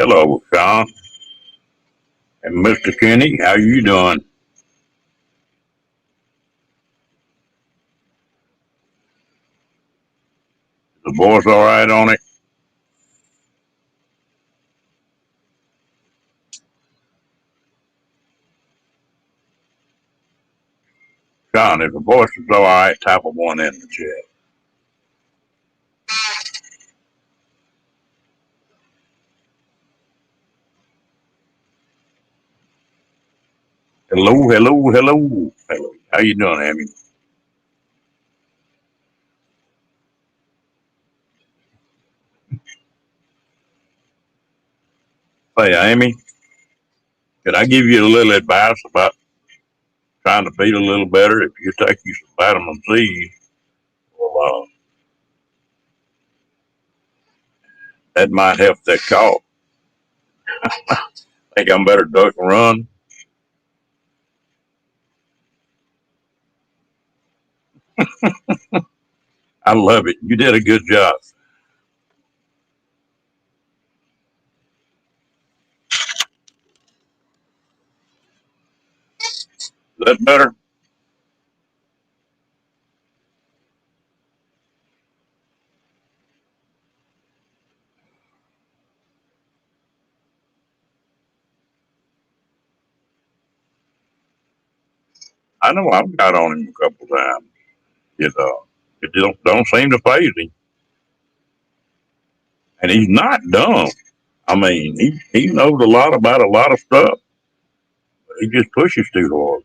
Hello, Sean and Mr. Kenny. How you doing? The boys all right on it? Sean, if the voice is all right, type a one in the chat. Hello, hello, hello, hello. How you doing, Amy? Hey, Amy, could I give you a little advice about trying to feel a little better? If you take you some vitamin C, well, that might help that cough. Think I'm better duck and run? I love it. You did a good job. Is that better? I know I've got on him a couple times. It don't seem to phase him, and he's not dumb. I mean, he knows a lot about a lot of stuff. He just pushes too hard.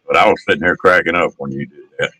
But I was sitting here cracking up when you did that.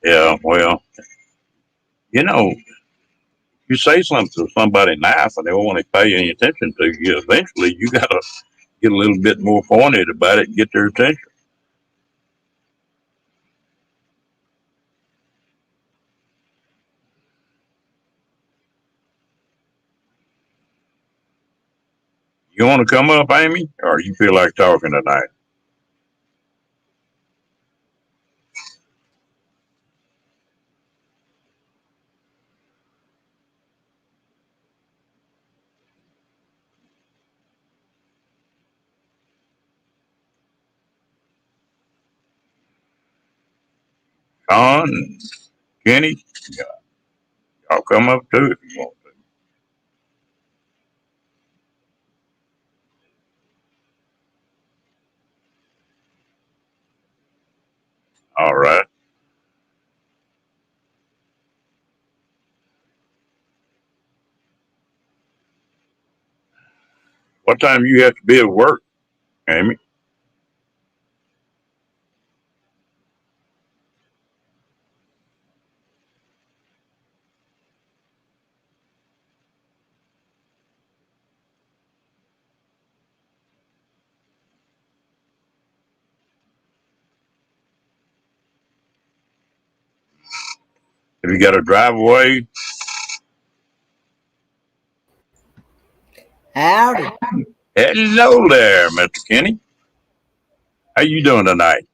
Yeah, well, you know, you say something to somebody nice and they won't want to pay any attention to you. Eventually, you got to get a little bit more pointed about it and get their attention. You want to come up, Amy, or you feel like talking tonight? Sean, Kenny, yeah, y'all come up too if you want to. All right. What time you have to be at work, Amy? Have you got a driveway? Howdy. Hello there, Mr. Kenny. How you doing tonight?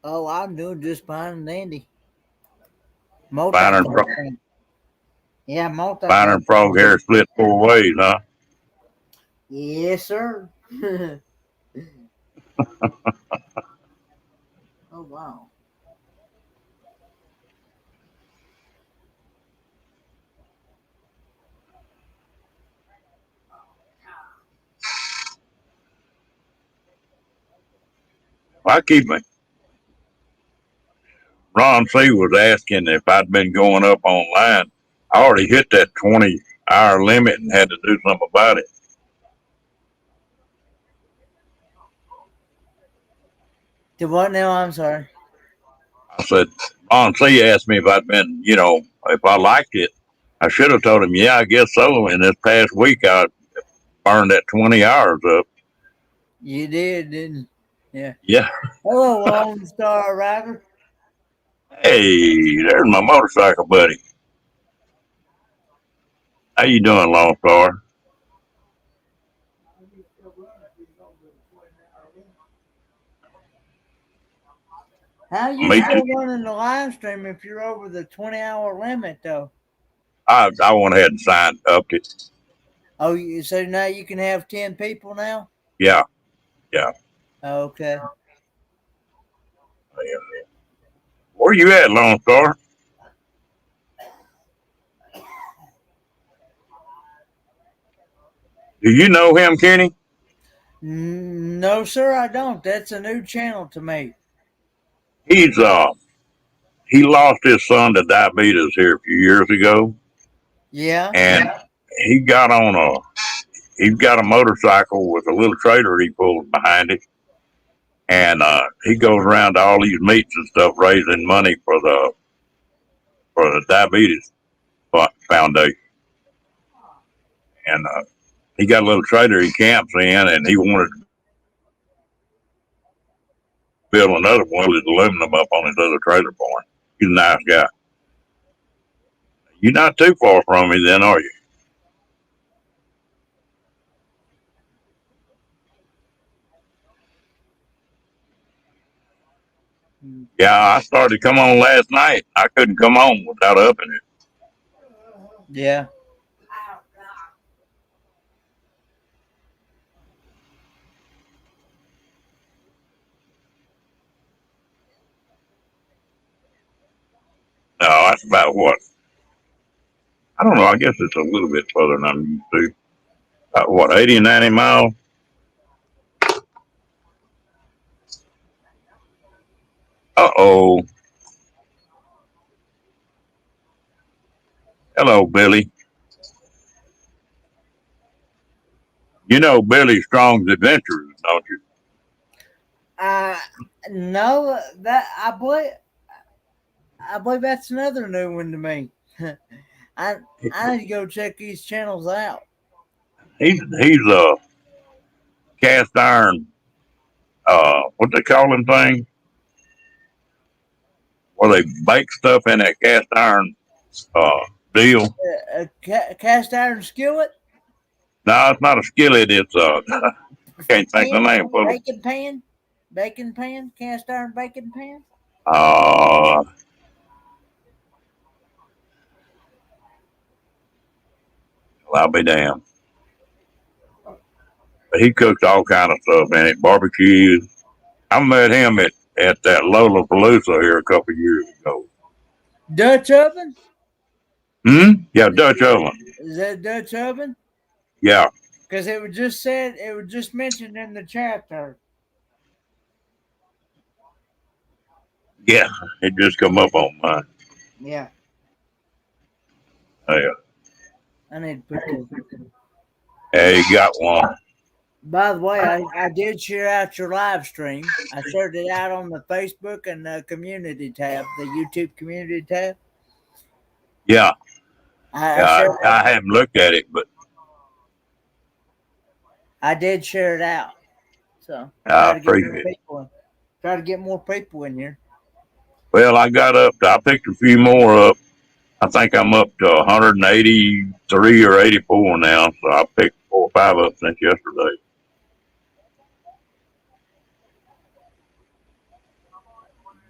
Oh, I'm doing just fine and dandy. Fine and Multitasking. Yeah, Finer than frog hair split 4 ways, huh? Yes, sir. Oh, wow. I keep me. Ron C was asking if I'd been going up online. I already hit that 20-hour limit and had to do something about it. To what now? I'm sorry. I said, Ron C asked me if I'd been, if I liked it. I should have told him, yeah, I guess so. And this past week, I burned that 20 hours up. You did, didn't you? Yeah. Yeah. Hello, Lone Star Rider. Hey, there's my motorcycle buddy. How you doing, Lone Star? How you Me still too. running the live stream if you're over the 20-hour limit, though? I went ahead and signed up it. Oh, so now you can have 10 people now? Yeah, yeah. Okay. Where you at, Lone Star? Do you know him, Kenny? No, sir, I don't. That's a new channel to me. He's he lost his son to diabetes here a few years ago, Yeah. and he got on a he's got a motorcycle with a little trailer he pulls behind it, and he goes around to all these meets and stuff raising money for the diabetes foundation, and he got a little trailer he camps in, and he wanted to build another one with aluminum up on his other trailer for him. He's a nice guy. You're not too far from me, then, are you? Yeah, I started to come on last night. I couldn't come on without upping it. Yeah. No, that's about what? I don't know. I guess it's a little bit further than I'm used to. About what, 80 and 90 miles? Uh-oh. Hello, Billy. You know Billy Strong's Adventures, don't you? Uh, no, that I believe that's another new one to me. I I need to go check these channels out. He's a cast iron, what they call them thing? Where they bake stuff in that cast iron deal. Cast iron skillet, No, it's not a skillet. It's I can't think the pan, name for it. bacon pan, cast iron bacon pan. Uh, well, I'll be damned. But he cooks all kind of stuff in it, barbecues. I met him at that Lollapalooza here a couple of years ago. Dutch oven? Yeah, Dutch oven. Is that Dutch oven? Yeah, Because it was just mentioned in the chat there. yeah. It just come up on mine. Yeah, Yeah, I need to put this. yeah, he got one. By the way, I did share out your live stream. I shared it out on the Facebook and the community tab, the YouTube community tab. Yeah, I yeah. shared it. I haven't looked at it, but I did share it out. So I appreciate it. Try to get more people in here. Well, I got up. I picked a few more up. I think I'm up to 183 or 84 now. So I picked 4 or 5 up since yesterday.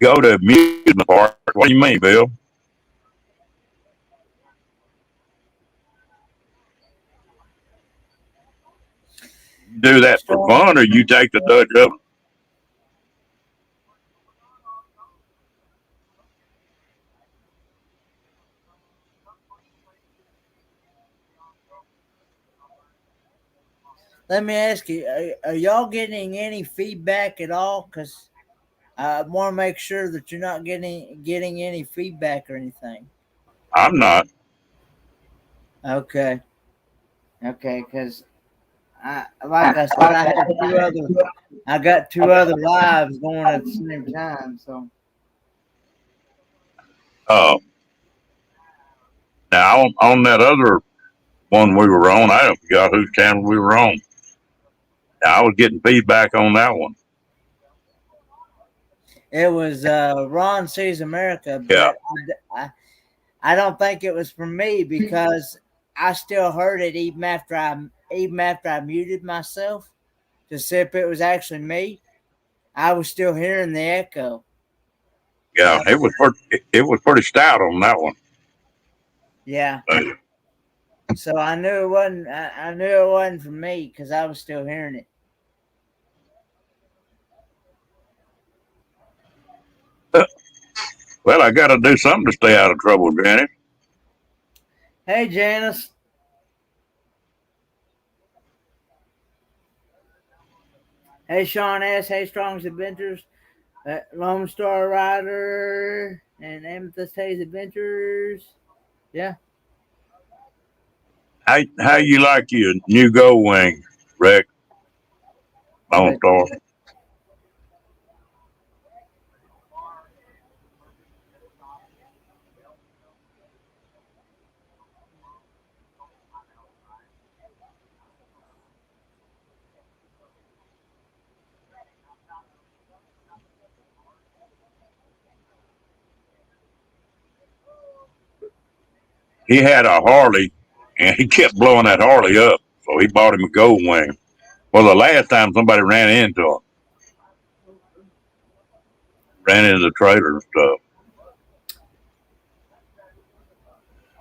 Go to amusement park. What do you mean, Bill? do that for storm. fun, or you take the Dutch oven? Let me ask you: are y'all getting any feedback at all? Because I want to make sure that you're not getting any feedback or anything. I'm not. Okay, okay, because like I said, I got two other lives going at the same time. So Uh, now on that other one we were on, I forgot whose channel we were on. Now, I was getting feedback on that one. it was Ron Sees America, Yeah, but I don't think it was from me because I still heard it even after I muted myself to see if it was actually me. I was still hearing the echo. yeah, it was pretty stout on that one. Yeah. Uh, So I knew it wasn't. I knew it wasn't from me because I was still hearing it. well, I got to do something to stay out of trouble, Janet. Hey, Janice. Hey, Sean S. Hey, Strong's Adventures. Lone Star Rider and Amethyst Hayes Adventures. Yeah. How you like your new Gold Wing, Rick? Lone But Star. He had a Harley, and he kept blowing that Harley up, so he bought him a Gold Wing. Well, the last time somebody ran into the trailer and stuff.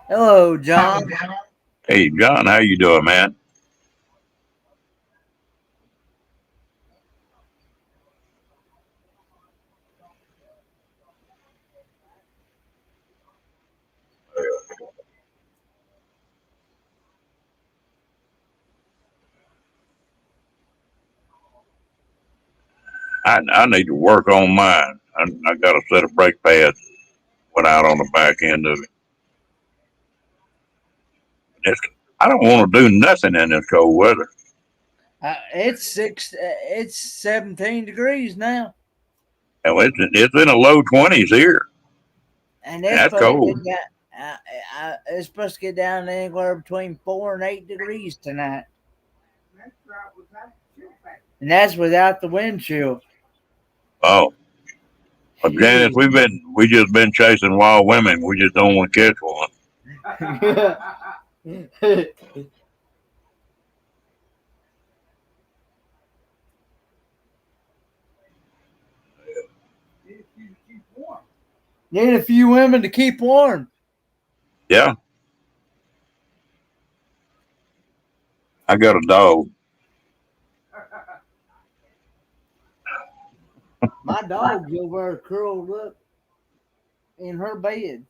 hello, John. Hey, John, how you doing, man? I need to work on mine. I got a set of brake pads went out on the back end of it. It's, I don't want to do nothing in this cold weather. It's 17 degrees now, Hell, it's in the low 20s here. and That's cold. it's supposed to get down to anywhere between 4 and 8 degrees tonight, and that's without the wind chill. Oh, well, Janice, Shit. we just been chasing wild women. We just don't want to catch one. Need a few women to keep warm. Yeah, I got a dog. My dog's over there curled up in her bed.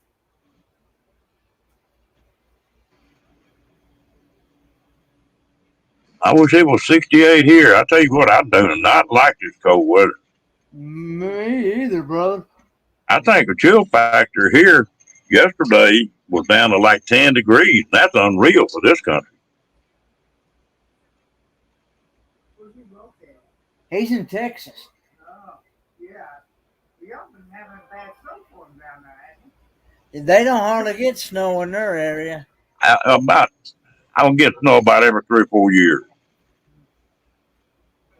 I wish it was 68 here. I tell you what, I do not like this cold weather. Me either, brother. I think the chill factor here yesterday was down to like 10 degrees. That's unreal for this country. He's in Texas. They don't hardly get snow in their area. About I don't get snow about every 3 or 4 years.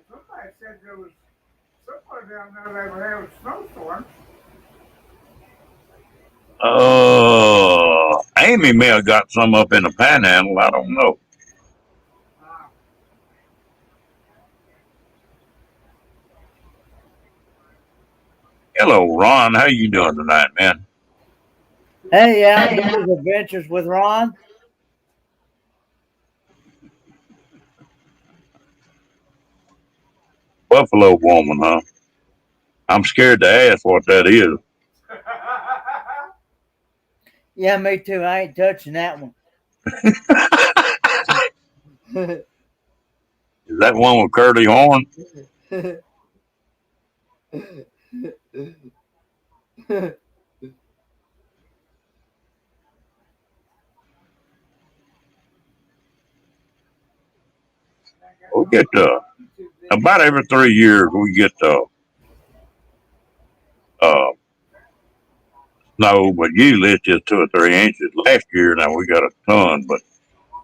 Somebody said there was somewhere down there they were having snowstorms. Amy may have got some up in the panhandle. I don't know. Hello, Ron. How you doing tonight, man? Hey, Outdoors Adventures with Ron. buffalo woman, huh? I'm scared to ask what that is. Yeah, me too. I ain't touching that one. Is that one with curly horn? We get about every 3 years we get uh snow, but usually it's just 2 or 3 inches. Last year now we got a ton, but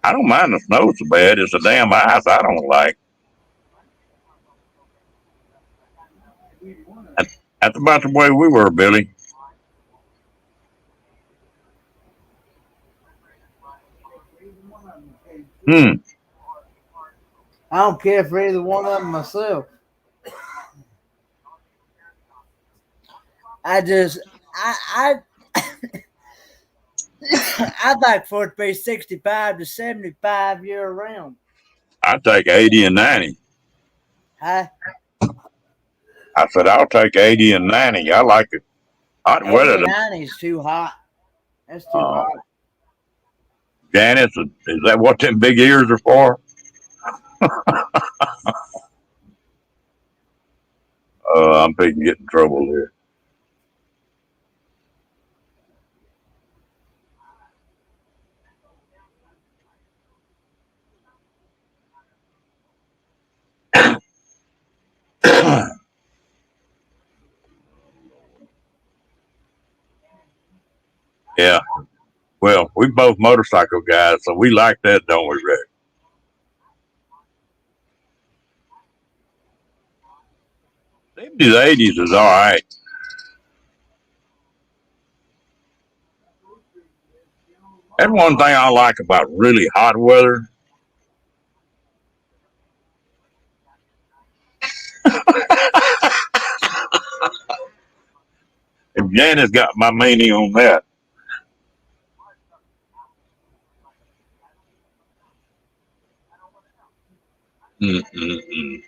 I don't mind the snow so bad. It's the damn ice I don't like. That's about the way we were, Billy. Hmm. I don't care for either one of them myself. I I'd like for it to be 65 to 75 year round. I take 80 and 90. Huh? I said I'll take 80 and 90. I like it. Hot 80 weather. and 90 is too hot. That's too Uh, hot. Janice, is that what them big ears are for? I'm thinking get in trouble here. Yeah. Well, we both motorcycle guys, so we like that, don't we, Rick? '70s, '80s is all right. That's one thing I like about really hot weather. If Janice got my meaning on that. Mm-mm-mm.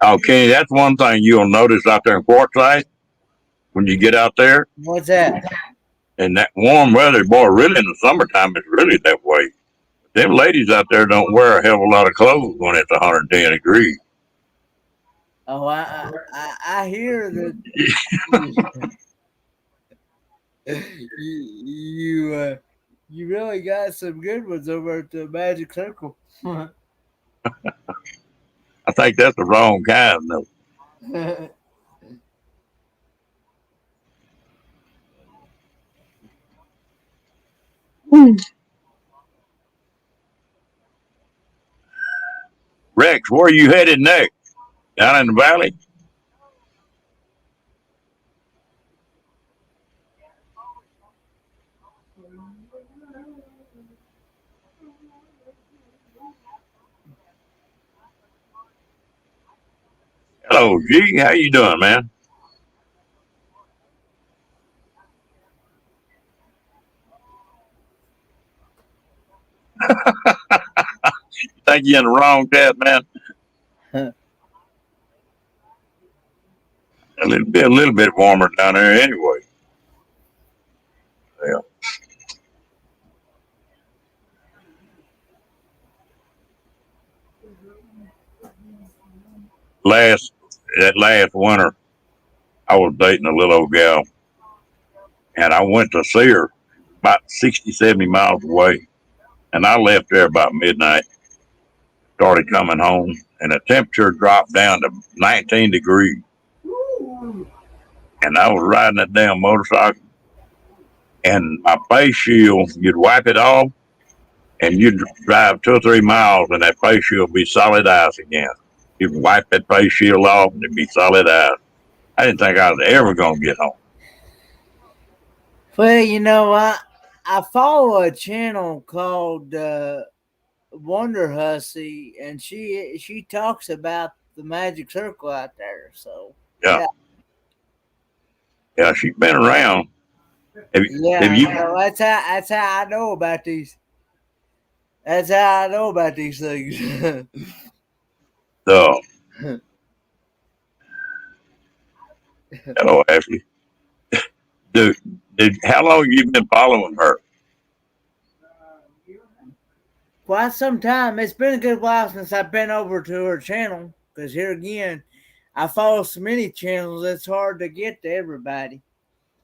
Oh, Kenny, that's one thing you'll notice out there in Quartzsite when you get out there. What's that? In that warm weather, boy, really in the summertime, it's really that way. Them ladies out there don't wear a hell of a lot of clothes when it's 110 degrees. Oh, I hear that you really got some good ones over at the Magic Circle. I think that's the wrong kind. Though. Rex, where are you headed next? Down in the valley? Hello, G. How you doing, man? Think you're in the wrong cat, man? A little bit warmer down there anyway. Yeah. That last winter, I was dating a little old gal, and I went to see her about 60, 70 miles away, and I left there about midnight. Started coming home, and the temperature dropped down to 19 degrees. And I was riding that damn motorcycle, and my face shield, you'd wipe it off, and you'd drive 2 or 3 miles, and that face shield would be solid ice again. You'd wipe that face shield off, and it'd be solid ice. I didn't think I was ever going to get home. Well, you know, I follow a channel called Wonder Hussy, and she talks about the Magic Circle out there. So Yeah, she's been around. Have you, so that's how I know about these. That's how I know about these things. So, hello, Ashley. Dude, how long you been following her? Quite some time. It's been a good while since I've been over to her channel. Because here again, I follow so many channels, it's hard to get to everybody.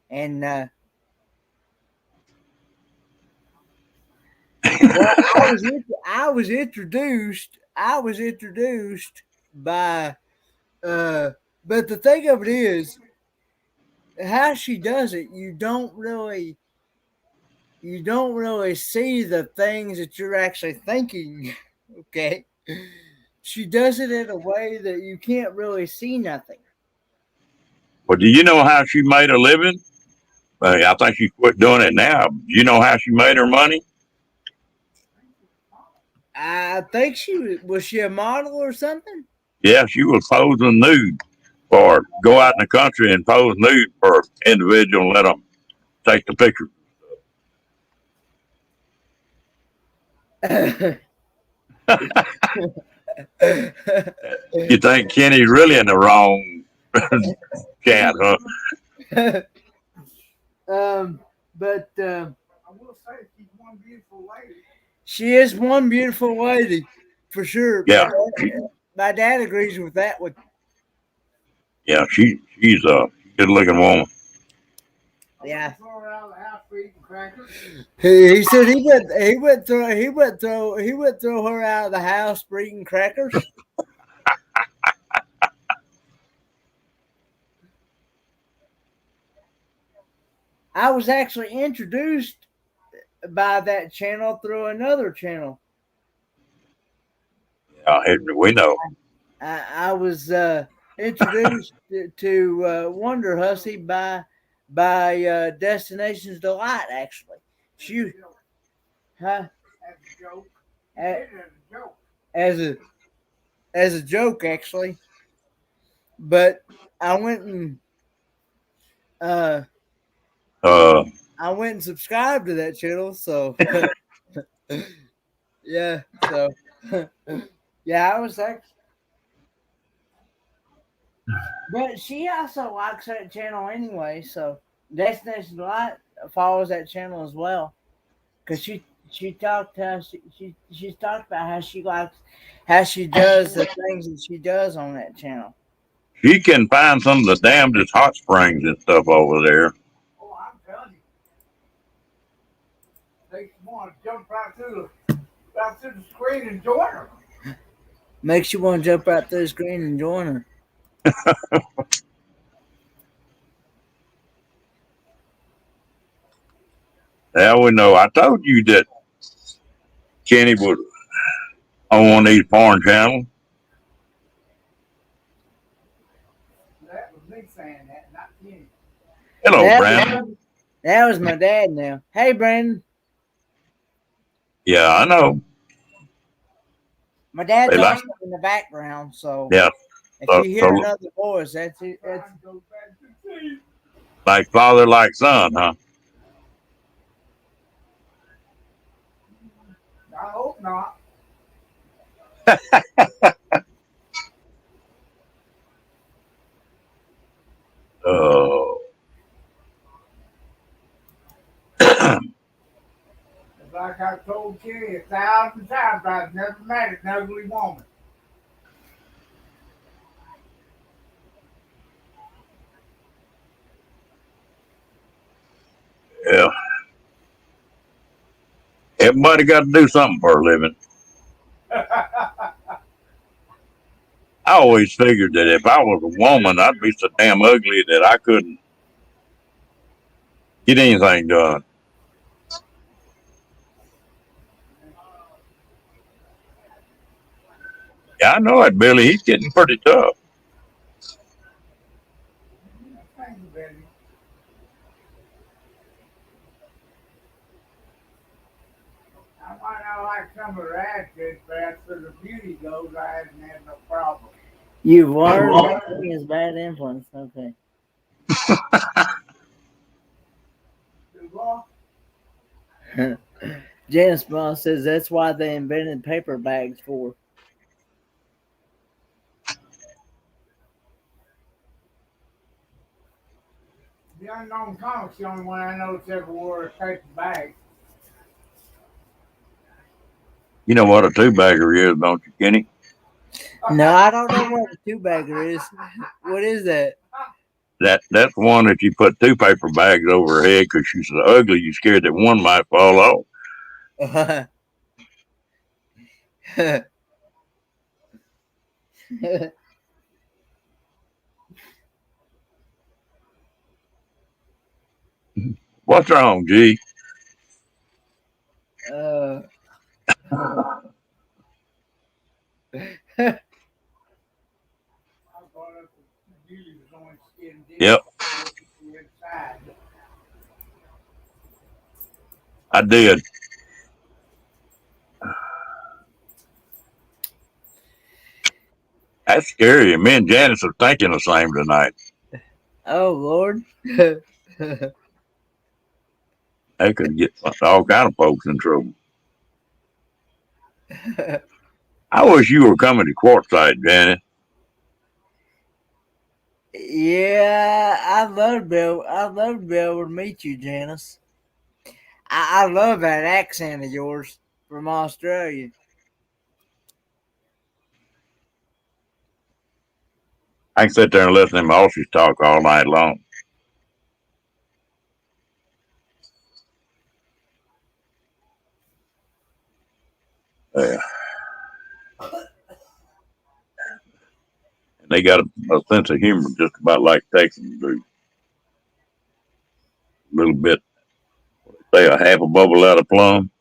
And well, I was introduced by but the thing of it is how she does it, you don't really see the things that you're actually thinking. Okay. She does it in a way that you can't really see nothing. Well, do you know how she made a living? I think she quit doing it now. Do you know how she made her money? I think was she a model or something? Yeah, she was posing nude or go out in the country and pose nude for an individual and let them take the picture. You think Kenny's really in the wrong chat, huh? But I will say she's one beautiful lady. she is one beautiful lady, for sure. Yeah. My dad agrees with that one. Yeah, she's a good looking woman. Yeah. Throw her out of the house for eating crackers. He said he would throw her out of the house for eating crackers. I was actually introduced by that channel through another channel. Yeah, we know. I was introduced to Wonder Hussy by Destinations Delight. Actually, she, huh? As a joke. As a joke, actually. But I went and I went and subscribed to that channel. So yeah, so yeah, I was actually. But she also likes that channel anyway, so Destination Delight follows that channel as well. Cause she's talked about how she likes how she does the things that she does on that channel. She can find some of the damnedest hot springs and stuff over there. Oh, I'm telling you. They want to jump right through the screen and join her. Makes you want to jump right through the screen and join her. Yeah, we know. I told you that Kenny was on one of these porn channels. That was me saying that, not Kenny. Hello, Brandon. That was my dad now. Hey, Brandon. Yeah, I know. My dad's also in the background, so yeah. If you hear another voice, that's it. That's like father, like son, huh? I hope not. Oh. Like I told Kenny 1,000 times, I've never met an ugly woman. Yeah. Everybody got to do something for a living. I always figured that if I was a woman, I'd be so damn ugly that I couldn't get anything done. Yeah, I know it, Billy. He's getting pretty tough. Thank you, baby. I might not like some of her attitudes, but as for the beauty goes, I haven't had no problem. You've learned that is bad influence. Okay. Janice Ball says that's why they invented paper bags for. The Unknown Comic's the only one I know that's ever wore a paper bag. You know what a two bagger is, don't you, Kenny? No, I don't know what a two bagger is. What is that? That's the one that you put two paper bags over her head because she's so ugly. You scared that one might fall off. What's wrong, G? uh, I brought up the beauty was only skin deep. Yep, The inside. I did. That's scary. Me and Janice are thinking the same tonight. oh Lord. They could get all kind of folks in trouble. I wish you were coming to Quartzsite, Janice. Yeah, I'd love to be able to meet you, Janice. I love that accent of yours from Australia. I can sit there and listen to them Aussies talk all night long. Yeah. And they got a sense of humor just about like Texans do. A little bit, say a half a bubble out of plum.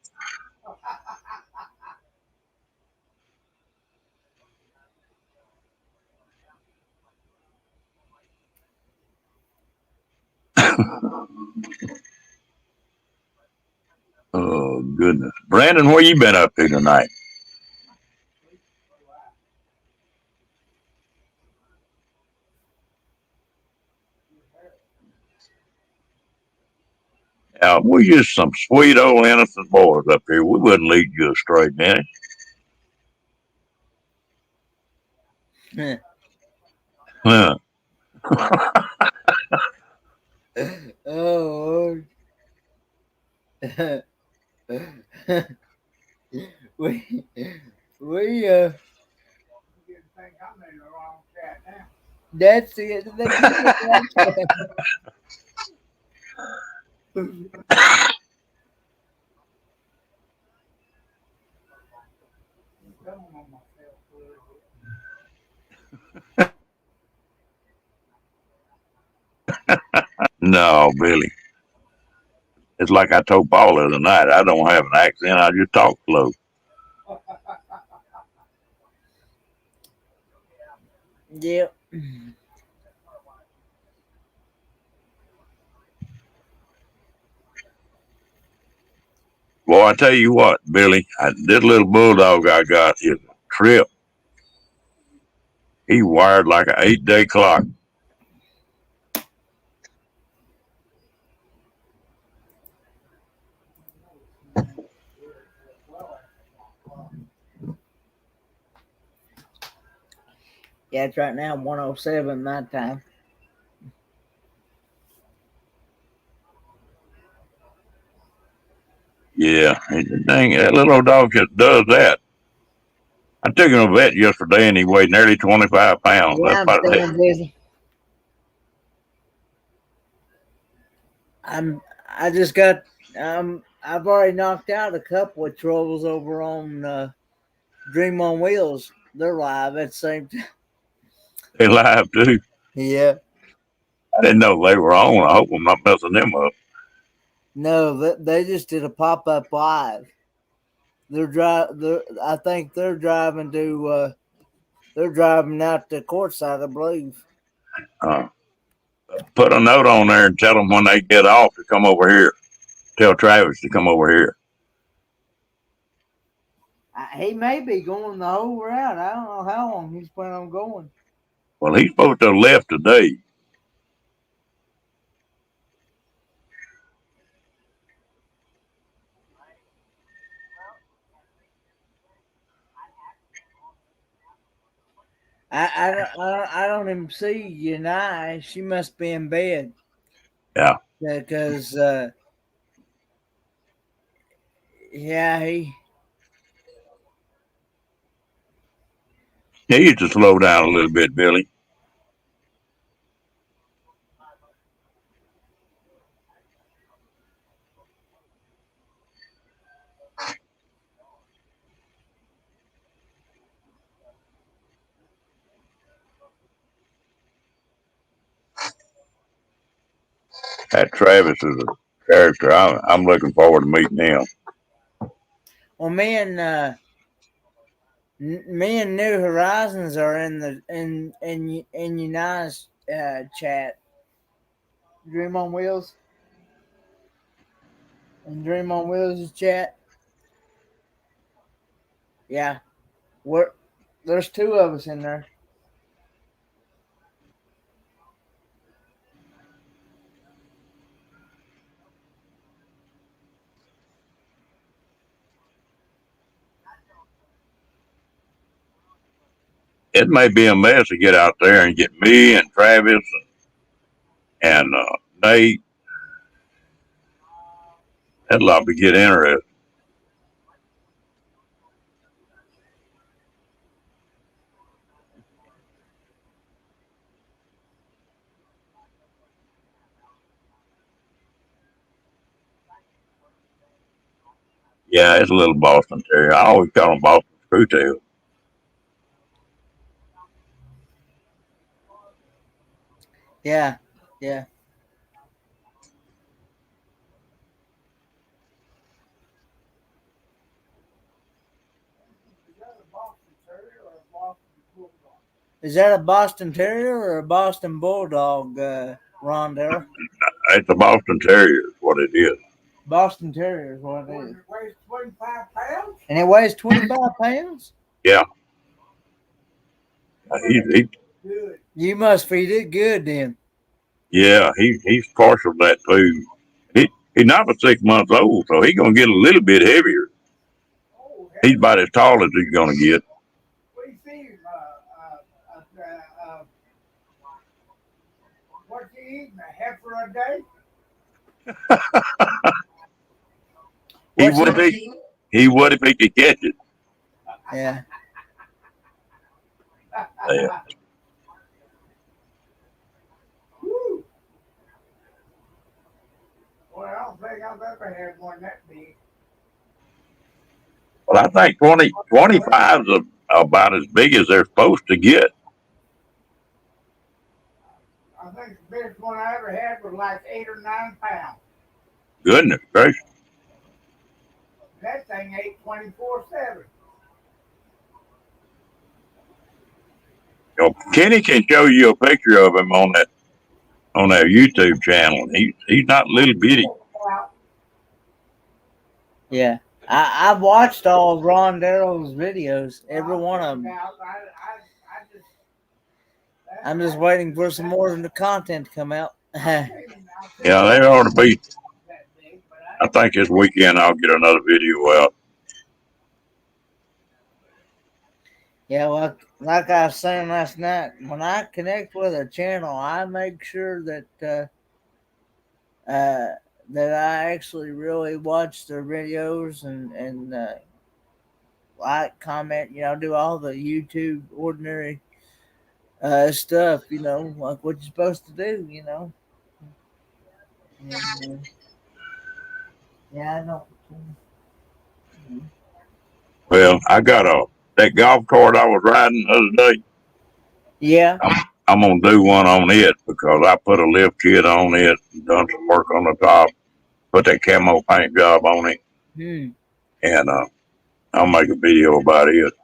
Oh, goodness. Brandon, where you been up to tonight? We just some sweet old innocent boys up here. We wouldn't lead you astray, Dennis. Huh. oh Lord. we we You think I'm in the wrong cat now. that's it. Come on myself. No, Billy. It's like I told Paul the other night. I don't have an accent. I just talk slow. Yep. Well, I tell you what, Billy, this little bulldog I got is a trip. He wired like an 8-day clock. Yeah, it's right now 107 my time. Yeah, dang, that little old dog just does that. I took him to the vet yesterday and he weighed nearly 25 pounds. Yeah, That's I'm about it. staying busy. I just got I've already knocked out a couple of trolls over on Dream on Wheels. They're live at the same time. They live too. Yeah. I didn't know they were on. I hope I'm not messing them up. No, they just did a pop up live. I think they're driving to. They're driving out to Courtside, I believe. Put a note on there and tell them when they get off to come over here. Tell Travis to come over here. He may be going the whole route. I don't know how long he's planning on going. Well, he's supposed to have left today. I don't even see Yanai. She must be in bed. Yeah. Because yeah, He needs to slow down a little bit, Billy. That Travis is a character. I'm looking forward to meeting him. well, me and New Horizons are in the in United's chat. Dream on Wheels and Dream on Wheels chat. Yeah, there's two of us in there. It may be a mess to get out there and get me and Travis and Nate. That'll all be get interesting. Yeah, it's a little Boston Terrier. I always call him Boston Screwtail. Yeah, yeah. Is that a Boston Terrier or a Boston Bulldog, Rondell? It's a Boston Terrier, is what it is. Boston Terrier is what it is. It weighs 25 pounds? And it weighs 25 pounds? Yeah. He Good. You must feed it good then. yeah, he's partial to that food. He's not but 6 months old, so he's gonna get a little bit heavier. Oh, He's about as tall as he's gonna get. what do you see? What's he eating? A heifer a day? He What's would he would if he could catch it. Yeah. Yeah. Woo. Well, I don't think I've ever had one that big. Well, I think 25 is about as big as they're supposed to get. I think the biggest one I ever had was like 8 or 9 pounds. Goodness gracious. That thing ate 24/7. You know, Kenny can show you a picture of him on that YouTube channel. He's not little bitty. Yeah. I've watched all of Ron Darrell's videos, every one of them. I'm just waiting for some more of the content to come out. Yeah, they ought to be. I think this weekend I'll get another video out. Yeah, well, like I was saying last night, when I connect with a channel, I make sure that that I actually really watch their videos and like, comment, do all the YouTube ordinary stuff, like what you're supposed to do, And, yeah, I know. Well, I got that golf cart I was riding the other day. Yeah. I'm gonna do one on it because I put a lift kit on it, done some work on the top, put that camo paint job on it, and I'll make a video about it.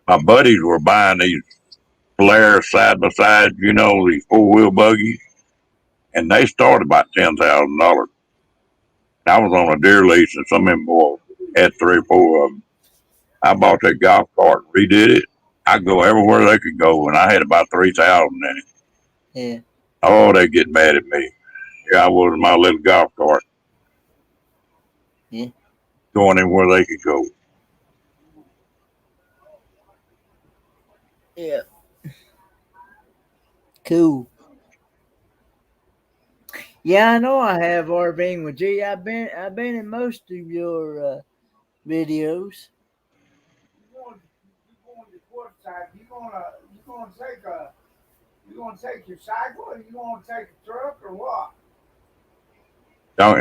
My buddies were buying these Polaris side by side, these 4-wheel buggies, and they started about $10,000. I was on a deer lease, and some of them boys had 3 or 4 of them. I bought that golf cart, redid it. I go everywhere they could go, and I had about 3,000 in it. Yeah. Oh, they get mad at me. Here I was in my little golf cart. Yeah. Going anywhere they could go. Yeah. Cool. Yeah, I know I have RVing with G. I've been in most of your videos. You going to court side? You gonna take your cycle, or you gonna take a truck, or what?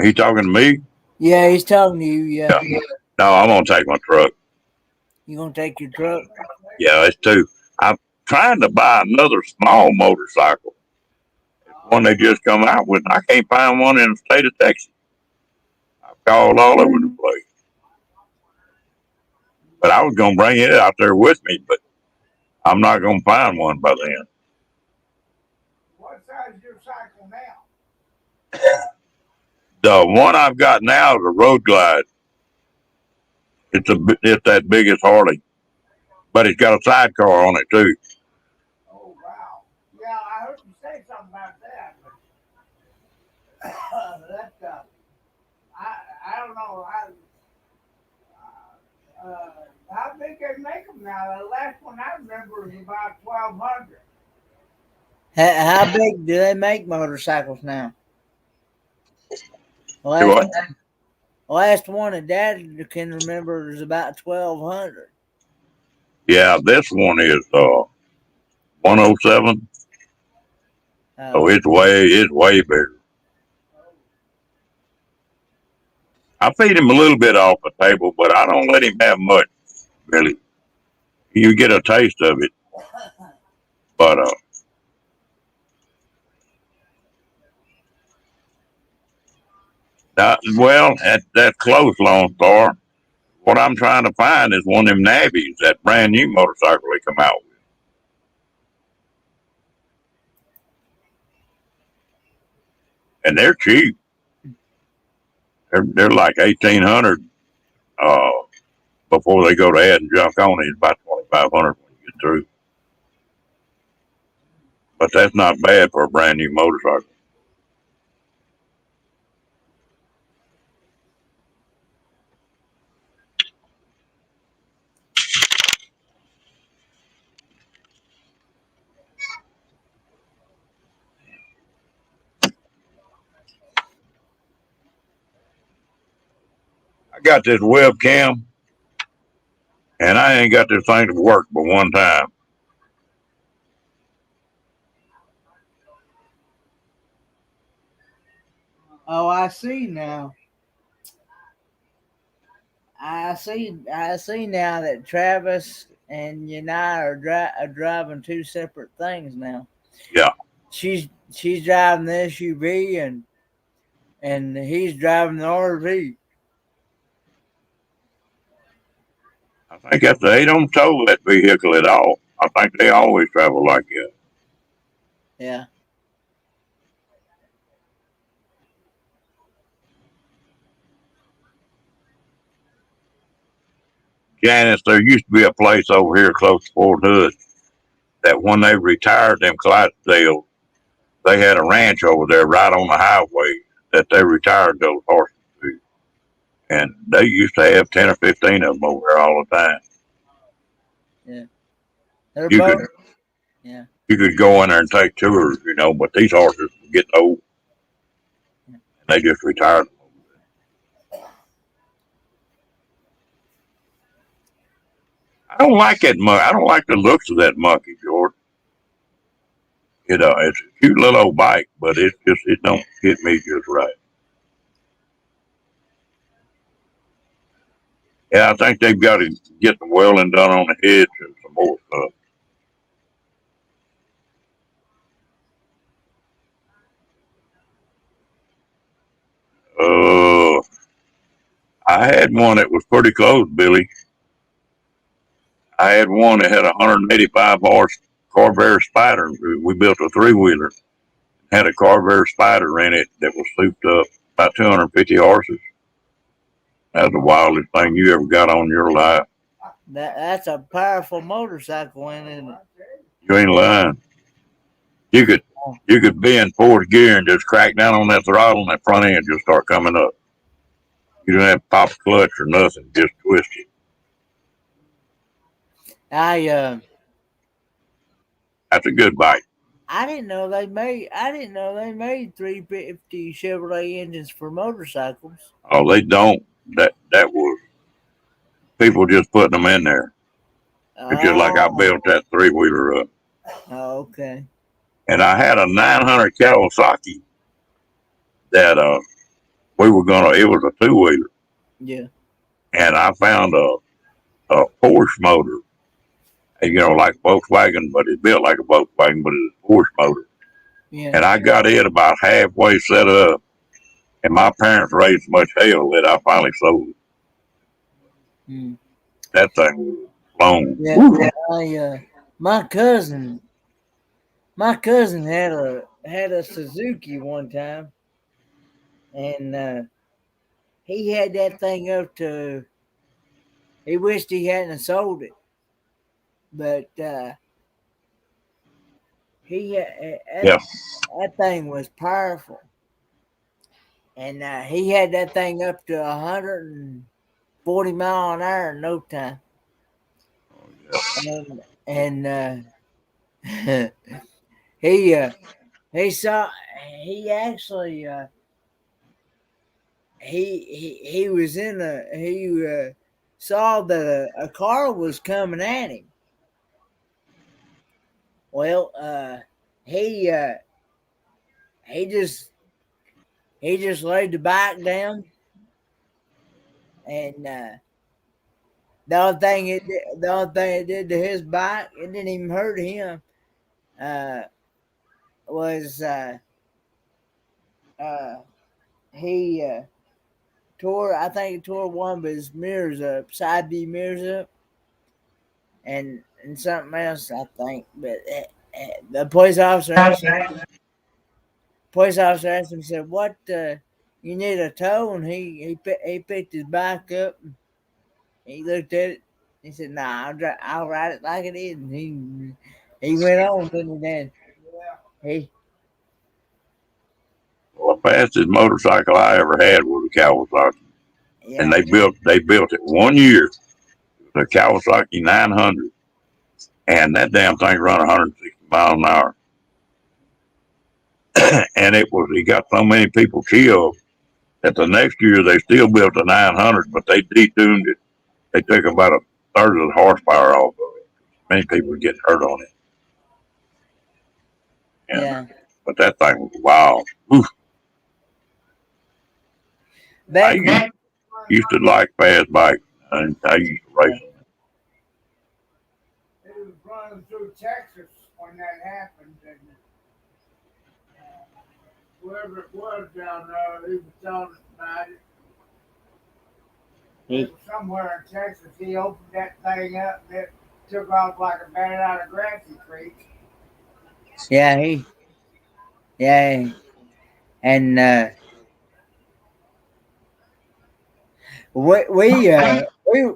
He talking to me? Yeah, he's talking to you. Yeah, Yeah. No, I'm gonna take my truck. you gonna take your truck? Yeah, it's two. I'm trying to buy another small motorcycle. One they just come out with. I can't find one in the state of Texas. I've called all over the place. But I was gonna bring it out there with me, but I'm not gonna find one by then. What size is your cycle now? The one I've got now is a Road Glide. It's that biggest Harley, but it's got a sidecar on it too. Oh wow! Yeah, I heard you say something about that, but I don't know. How big they make them now? The last one I remember was about 1,200. How big do they make motorcycles now? Do Last what? last one that Dad can remember is about 1,200. Yeah, this one is 107. So it's way bigger. I feed him a little bit off the table, but I don't let him have much. Really, you get a taste of it, but that's close, Lone Star. What I'm trying to find is one of them Navies, that brand new motorcycle they come out with, and they're cheap. They're like 1,800 before they go to adding junk on it. It's about 2,500 when you get through. But that's not bad for a brand new motorcycle. I got this webcam, and I ain't got this thing to work but one time. Oh, I see now. I see now that Travis and you and I are driving two separate things now. Yeah. She's driving the SUV and he's driving the RV. I think they don't tow that vehicle at all. I think they always travel like that. Yeah. Janice, there used to be a place over here close to Fort Hood that when they retired them Clydesdales, they had a ranch over there right on the highway that they retired those horses to. And they used to have 10 or 15 of them over there all the time. Yeah. They're You both. could Yeah. you could go in there and take tours, but these horses were getting old. And they just retired them. I don't like that monkey. I don't like the looks of that monkey, George. It's a cute little old bike, but it don't hit me just right. Yeah, I think they've got to get the welding done on the heads and some more stuff. Uh, I had one that was pretty close, Billy. I had one that had a 185 horse Corvair Spider. We built a 3-wheeler. Had a Corvair Spider in it that was souped up, about 250 horses. That's the wildest thing you ever got on your life. That's a powerful motorcycle, isn't it? You ain't lying. You could be in fourth gear and just crack down on that throttle and that front end just start coming up. You don't have to pop a clutch or nothing, just twist it. I That's a good bike. I didn't know they made. I didn't know they made 350 Chevrolet engines for motorcycles. Oh, they don't. That was people just putting them in there. It's just like I Oh, built that 3-wheeler up, okay. and I had a 900 Kawasaki that we were gonna. It was a 2-wheeler, Yeah, and I found a Porsche motor. Like Volkswagen, but it's built like a Volkswagen, but it's a Porsche motor. yeah. And I got it about halfway set up, and my parents raised so much hell that I finally sold it. Mm. That thing was blown. Yeah, Woo. I my cousin had a Suzuki one time, and he had that thing up to. He wished he hadn't sold it, but Yeah, that thing was powerful, and he had that thing up to 140 mile an hour in no time, and he he saw he actually he was in he saw that a car was coming at him. Well, he he just he just laid the bike down, and the only thing it did to his bike, it didn't even hurt him. Uh, was uh, he tore? I think he tore one of his mirrors up, side view mirrors up, and something else, I think. But the police officer asked him, said, "What? You need a tow?" And he picked his bike up. And he looked at it. He said, "Nah, I'll ride it like it is." And he went on, didn't he? Then he well, the fastest motorcycle I ever had was a Kawasaki, and yeah they built it 1 year. The Kawasaki 900, and that damn thing run 160 miles an hour, and it got so many people killed that the next year they still built a 900, but they detuned it. They took about a third of the horsepower off of it. Many people were getting hurt on it. And yeah. but that thing was wild. Oof. I Back when used to like fast bikes, and I used to race them. He was running through Texas when that happened, and whoever it was down there, he was telling us about it. It was somewhere in Texas. He opened that thing up, and it took off like a bat out of Grassy Creek. yeah yeah, and we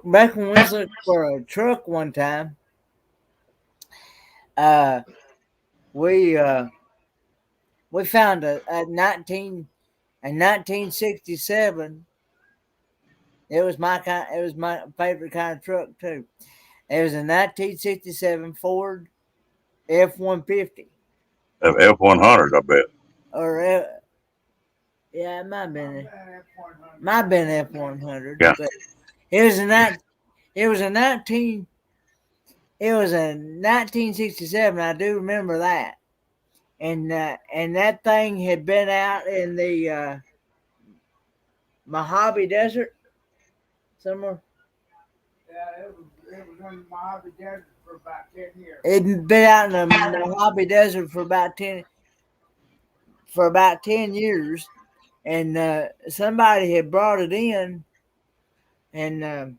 back when we was looking for a truck one time, uh we uh we found a 1967. It was my favorite kind of truck too. It was a 1967 Ford F-150, F-100, I bet. or yeah, it might have been F-100, Yeah, but it was a night. It was a 19. It was a 1967. I do remember that, and that thing had been out in the Mojave Desert somewhere. Yeah, it was in the Mojave Desert for about 10 years. It'd been out in the Mojave Desert for about 10 years, and somebody had brought it in, and it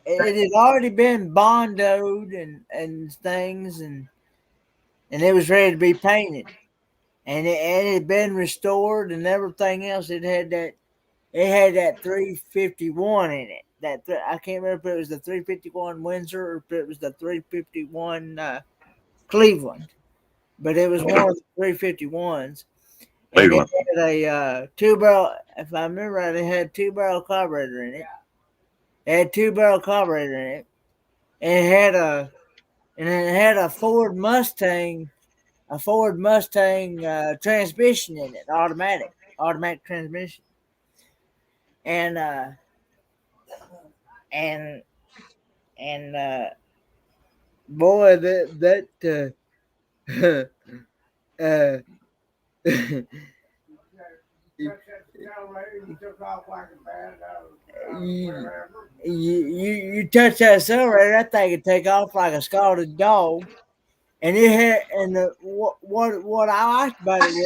had already been bondoed and things, and it was ready to be painted, and it had been restored and everything else. It had that 351 in it. I can't remember if it was the 351 Windsor or if it was the 351 Cleveland, but it was one of the 351s. And it Cleveland. had a two barrel. If I remember right, it had 2-barrel carburetor in it. It had 2-barrel carburetor in it, and it had and it had a Ford Mustang transmission in it, automatic transmission, and and boy, that uh, Touch that accelerator, you took off like a bad you, wherever. you touch that accelerator, that thing could take off like a scalded dog. And it had, what I liked about it was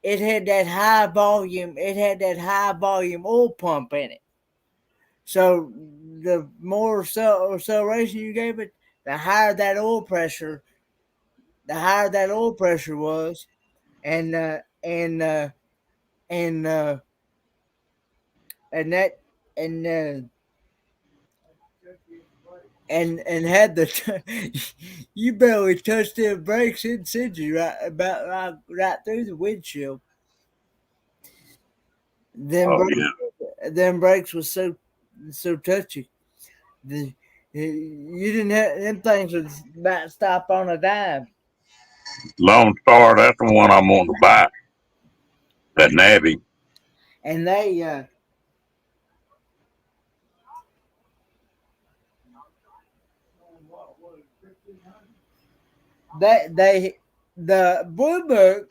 it had that high volume oil pump in it. So the more acceleration you gave it, the higher that oil pressure was, and and and that and and had the you barely touched the brakes and sent you right through the windshield. Them Oh brakes, yeah. them brakes was so touchy. The you didn't have them things would about stop on a dime. Lone Star, that's the one I'm wanting to buy. That Navy. And What was 1,500? they the blue book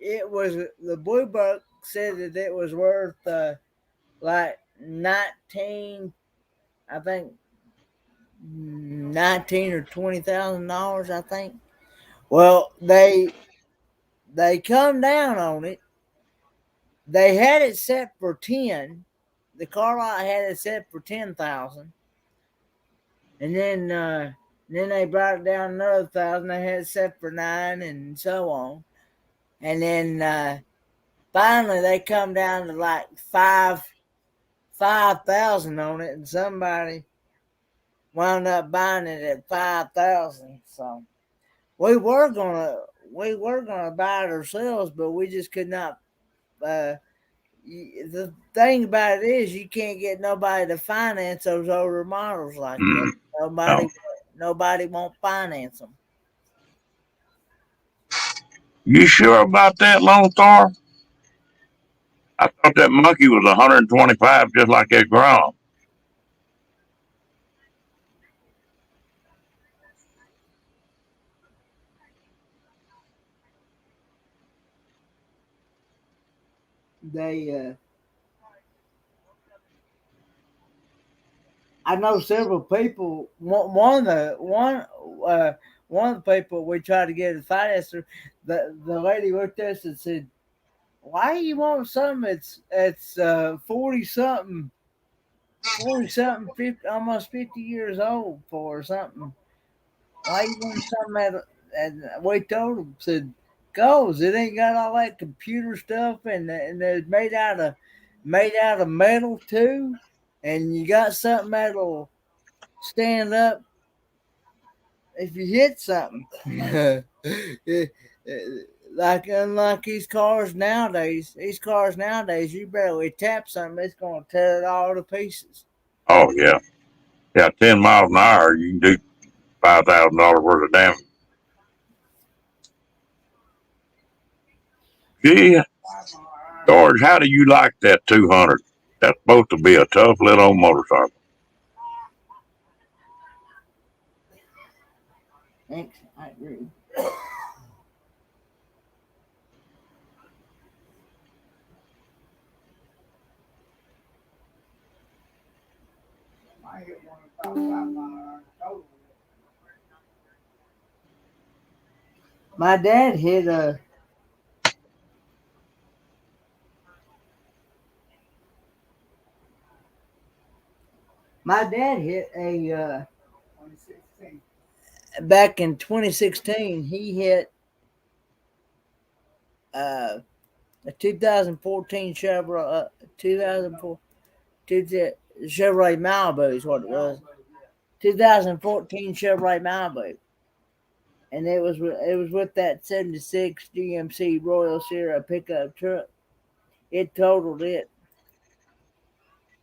it was the blue book said that it was worth like 19, I think 19 or $20,000, I think. Well, they come down on it. They had it set for 10. The car lot had it set for 10,000, and then they brought it down another 1,000. They had it set for 9, and so on. And then finally they come down to like 5,000 on it, and somebody wound up buying it at 5,000. So we were gonna buy it ourselves, but we just could not. The thing about it is, you can't get nobody to finance those older models like that. Mm, Nobody, no. nobody won't finance them. You sure about that, Lone Star? I thought that monkey was 125, just like that Grom. They, I know several people. One of the people we tried to get to finance her, the lady looked at us and said, "Why do you want something that's 40 something, 50, almost 50 years old for or something? Why you want something that?" And we told him, said, "Goes, it ain't got all that computer stuff, and it's made out of metal too, and you got something that'll stand up if you hit something." Like unlike these cars nowadays, you barely tap something, it's gonna tear it all to pieces. Oh yeah, yeah. 10 miles an hour, you can do $5,000 worth of damage. Gee, 5 mile George, how do you like that 200? That's supposed to be a tough little old motorcycle. Thanks, I agree. I hit one about 5 mile total. My dad hit a my dad hit a 2016. back in 2016. He hit uh, a 2014 Chevrolet 2004 Chevrolet Malibu is what it was. 2014 Chevrolet Malibu, and it was with that 76 GMC Royal Sierra pickup truck. It totaled it.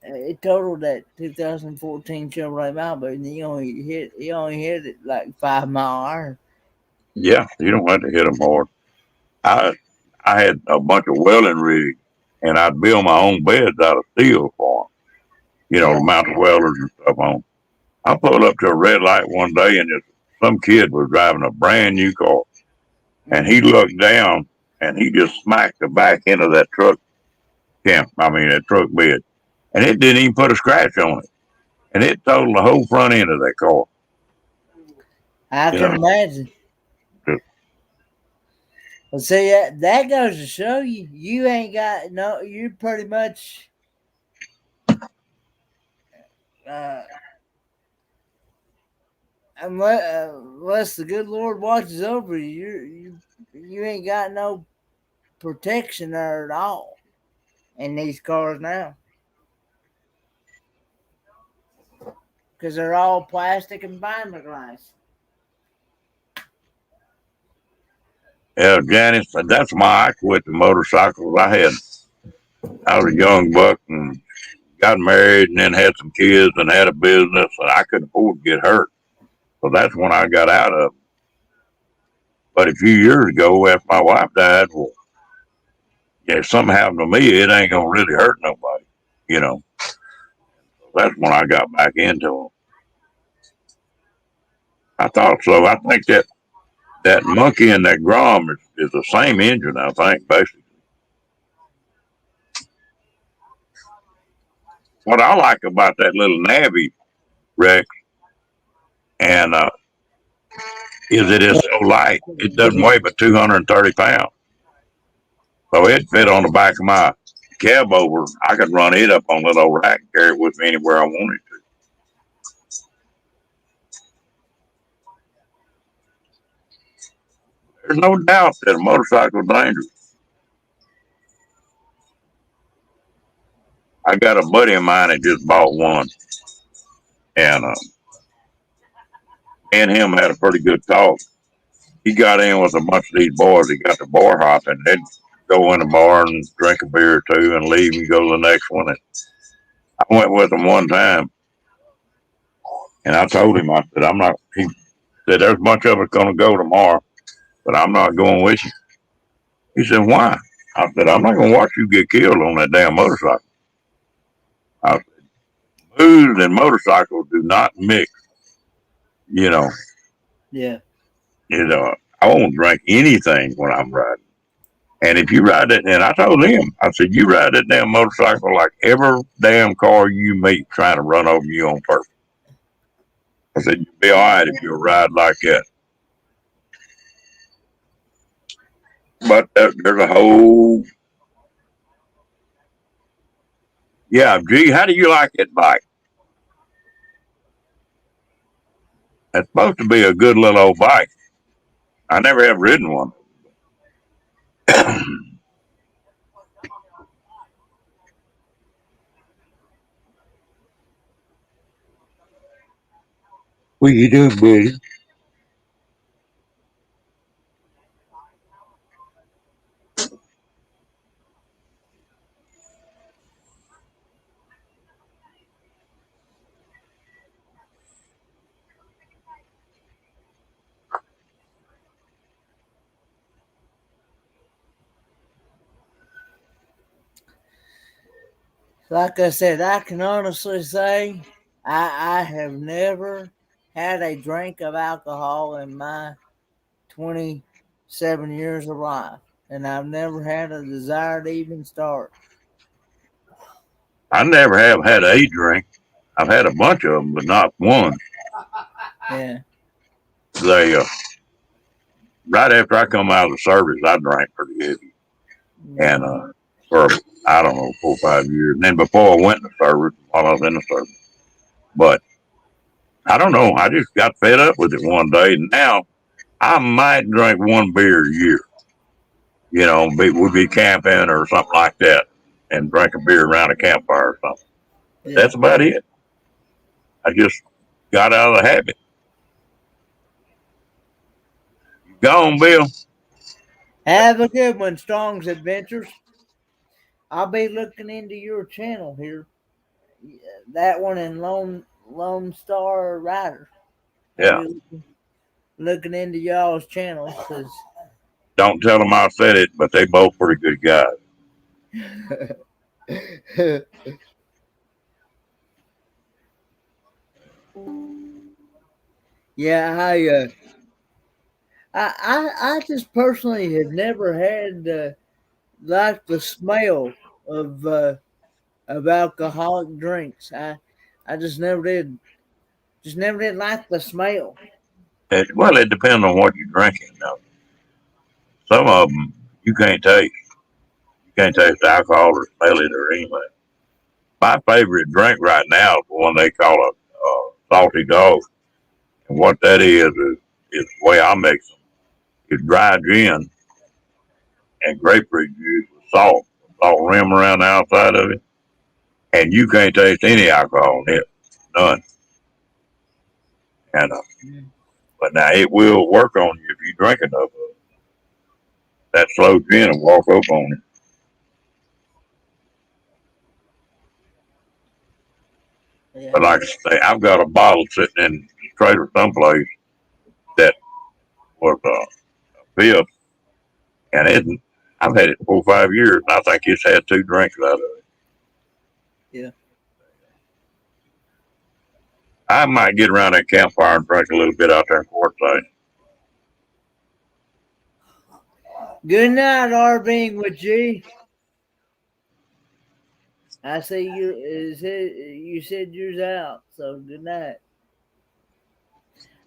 it totaled that 2014 Chevrolet Malibu, and he only hit it like 5 mile an hour. Yeah, you don't have to hit them hard. I I had a bunch of welding rigs, and I'd build my own beds out of steel for them. You know, Yeah. to mount the welders and stuff on. I pulled up to a red light one day, and some kid was driving a brand new car, and he looked down, and he just smacked the back end of that truck that truck bed, and it didn't even put a scratch on it, and it totaled the whole front end of that car. I You can know, imagine. just, Well, see, that goes to show you, you ain't got no. You pretty much, uh, unless the good Lord watches over you, you ain't got no protection there at all in these cars now, because they're all plastic and fiberglass. yeah, Janice, that's why I quit the motorcycles. I was a young buck and got married, and then had some kids and had a business, and I couldn't afford to get hurt. So that's when I got out of it. But a few years ago, after my wife died, well, yeah, if something happened to me, it ain't gonna really hurt nobody. You know, that's when I got back into them. I thought so. I think that monkey and that Grom is the same engine. I think basically. What I like about that little Navy Rex and is it is so light. It doesn't weigh but 230 pounds, so it fit on the back of my cab over. I could run it up on a little rack and carry it with me anywhere I wanted to. There's no doubt that a motorcycle is dangerous. I got a buddy of mine that just bought one, and me and him had a pretty good talk. He got in with a bunch of these boys. He got the bar hopping. They'd go in the bar and drink a beer or two and leave and go to the next one. And I went with him one time, and I told him, I said, I'm not. He said, there's a bunch of us going to go tomorrow, but I'm not going with you. He said, why? I said, I'm not going to watch you get killed on that damn motorcycle. I said, booze and motorcycles do not mix. You know, Yeah. I won't drink anything when I'm riding. And if you ride that, and I told him, I said, you ride that damn motorcycle like every damn car you meet trying to run over you on purpose. I said, you'll be all right if you ride like that. But there's a whole, yeah, gee, how do you like that bike? It's supposed to be a good little old bike. I never have ridden one. What you doing, buddy? Like I said, I can honestly say I have never had a drink of alcohol in my 27 years of life, and I've never had a desire to even start. I never have had a drink. I've had a bunch of them, but not one. Yeah. They right after I come out of the service, I drank pretty heavy, and for I don't know 4 or 5 years. And then before I went to service, while I was in the service, but I don't know. I just got fed up with it one day, and now I might drink one beer a year. You know, we'd be camping or something like that, and drink a beer around a campfire or something. But Yeah. that's about it. I just got out of the habit. Gone, Bill. Have a good one, Strong's Adventures. I'll be looking into your channel here. That one and Lone Star Rider. I'll Yeah. be looking into y'all's channels because Don't tell them I said it, but they both pretty good guys. yeah, I just personally have never had like the smell of alcoholic drinks. I just never did. Just never did like the smell. Well, it depends on what you're drinking. Now, some of them you can't taste. You can't taste the alcohol or smell it or anything. My favorite drink right now is one they call a salty dog. And what that is the way I mix them. It's dry gin and grapefruit juice with salt rim around the outside of it. And you can't taste any alcohol in it. None. And but now it will work on you if you drink enough of it. That slow gin will walk up on you. Yeah. But like I say, I've got a bottle sitting in the trailer someplace that was a fifth, and I've had it 4 or 5 years, and I think it's had 2 drinks out of it. Yeah. I might get around that campfire and drink a little bit out there in Quartzsite. Good night, R being with G. I see you. You said yours out, so good night.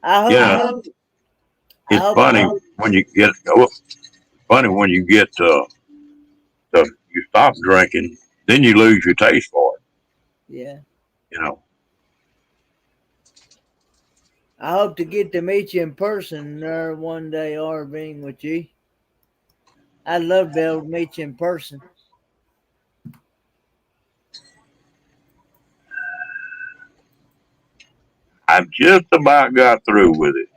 I hope. Yeah. I hope It's funny when you get you stop drinking, then you lose your taste for it. Yeah. You know. I hope to get to meet you in person there one day, R being with you. I'd love to be able to meet you in person. I've just about got through with it.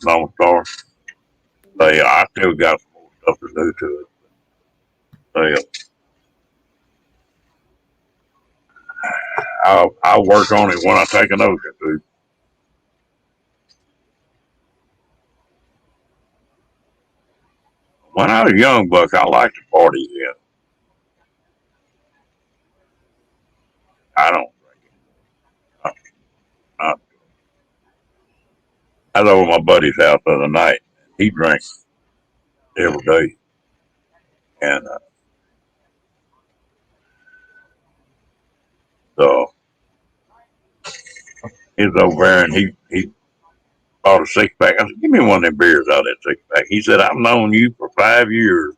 Lone Star. So yeah, I still got some more stuff to do to it. So yeah, I'll work on it when I take a notion to. When I was a young buck, I liked to party then. I don't drink it. Not, I was over at my buddy's house the other night. He drank every day. And so he was over there and he bought a 6-pack. I said, give me one of them beers out of that 6-pack. He said, I've known you for 5 years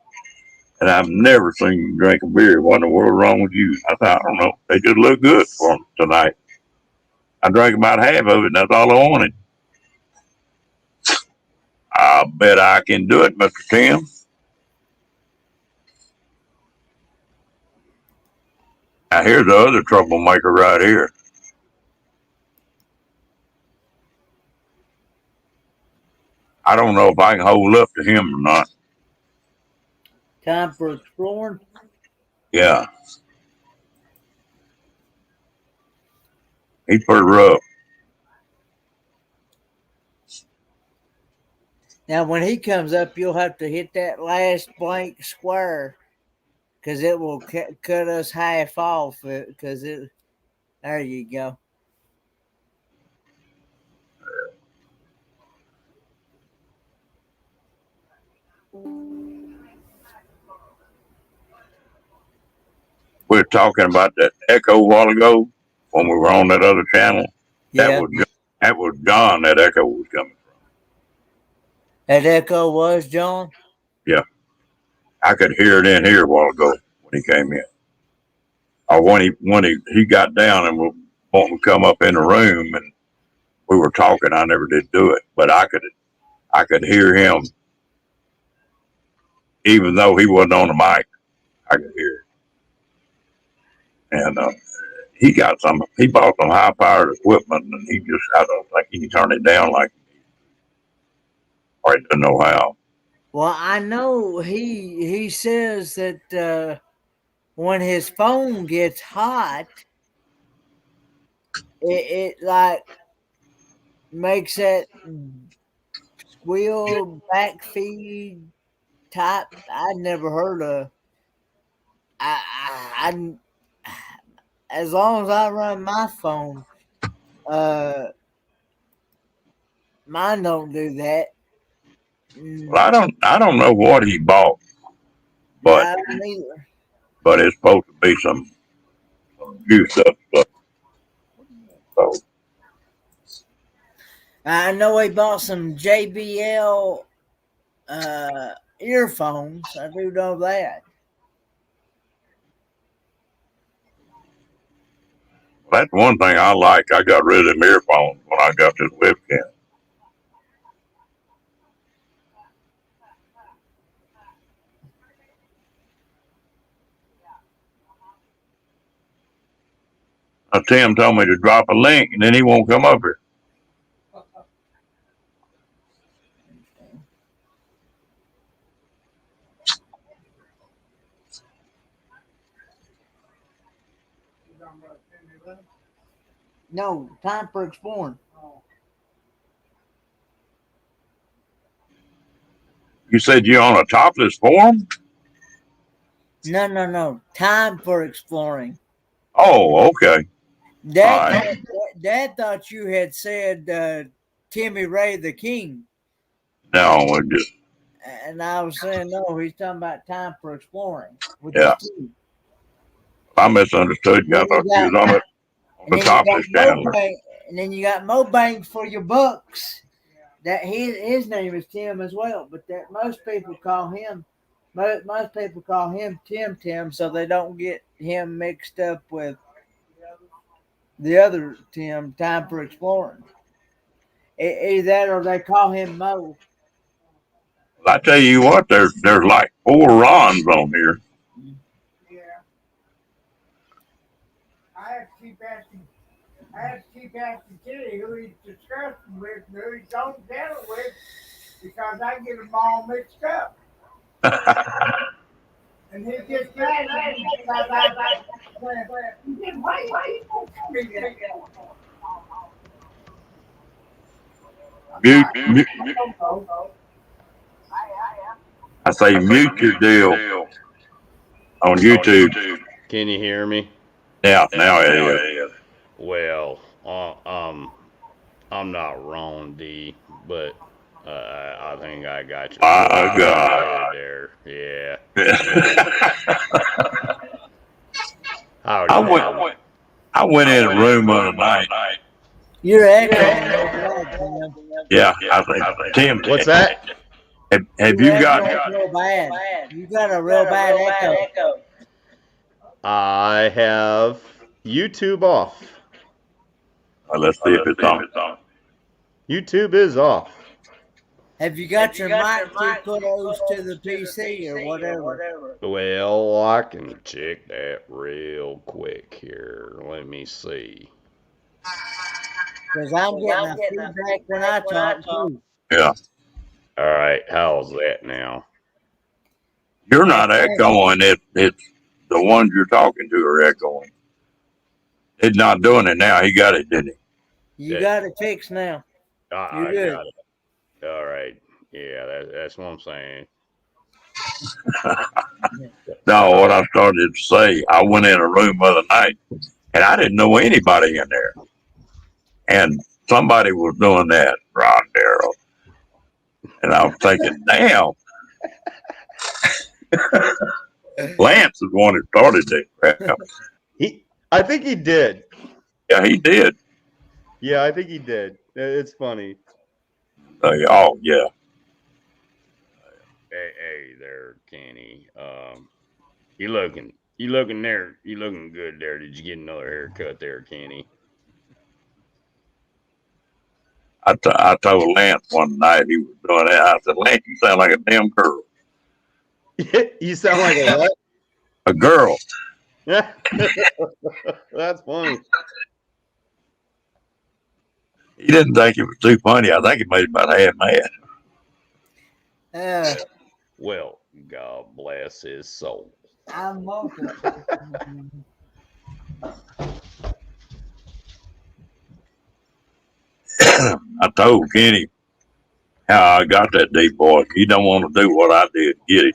and I've never seen you drink a beer. What in the world wrong with you? I thought, I don't know. They just look good for them tonight. I drank about half of it and that's all I wanted. I bet I can do it, Mr. Tim. Now here's the other troublemaker right here. I don't know if I can hold up to him or not. Time for exploring. Yeah. He's pretty rough. Now, when he comes up, you'll have to hit that last blank square because it will cut us half off. Because there you go. We were talking about that echo a while ago when we were on that other channel. Yeah. That was John that echo was coming from. That echo was John? Yeah. I could hear it in here a while ago when he came in. Or when he got down and was wanting to come up in the room and we were talking, I never did do it. But I could hear him even though he wasn't on the mic. I could hear it. And he bought some high powered equipment and I don't think he can turn it down like or he doesn't know how. Well, I know he says that when his phone gets hot, it like makes that squeal back feed type. I'd never heard of. I as long as I run my phone, mine don't do that. Well, I don't know what he bought, but I don't either. it's supposed to be some juice up stuff. So I know he bought some JBL earphones. I do know that. that's one thing I like. I got rid of them earphones when I got this webcam. Tim told me to drop a link, and then he won't come up here. No, time for exploring. You said you're on a topless forum? No. Time for exploring. Oh, okay. Dad thought you had said Timmy Ray the King. No, it just, And I was saying, no, he's talking about time for exploring. Yeah. I misunderstood you. I thought you was on the topless channel. And then you got Mo Bang for your bucks. That his name is Tim as well, but that most people call him Tim, so they don't get him mixed up with the other Tim, Time for Exploring. Either that or they call him Mo. I tell you what, there's like 4 Rons on here. Yeah. I have to keep asking Kitty who he's discussing with and who he don't tell it with because I get them all mixed up. And he gets mad at me because why you won't tell me that? Mute. I say mute your deal on YouTube. Can you hear me? Yeah, now it is. Well, I'm not wrong, D, but I think I got you. My God. There, yeah. I went in a room the other night. You're echoing. Yeah, I think Tim. What's that? Have you got? Real bad. You got a real bad echo. I have YouTube off. Let's see if it's on. YouTube is off. Have you got your mic too close to the PC or whatever? Well, I can check that real quick here. Let me see. Because I'm getting a feedback when I talk too. Yeah. All right, how's that now? You're not echoing. It's the ones you're talking to are echoing. It's not doing it now. He got it, didn't he? You got it fixed now. I good. got it. All right. Yeah, that's what I'm saying. No, what I started to say, I went in a room the other night, and I didn't know anybody in there. And somebody was doing that, Ron Darrell. And I was thinking, damn. Lance is the one that started that crap. I think he did. Yeah, he did. Yeah, I think he did. It's funny. Oh, yeah. Hey there, Kenny. You looking there? You looking good there? Did you get another haircut there, Kenny? I told Lance one night he was doing that. I said, Lance, you sound like a damn girl. You sound like a what? A girl. Yeah, that's funny. He didn't think it was too funny. I think it made him about half mad. Well, God bless his soul. I'm welcome. told Kenny how I got that deep voice. You don't want to do what I did. Get it?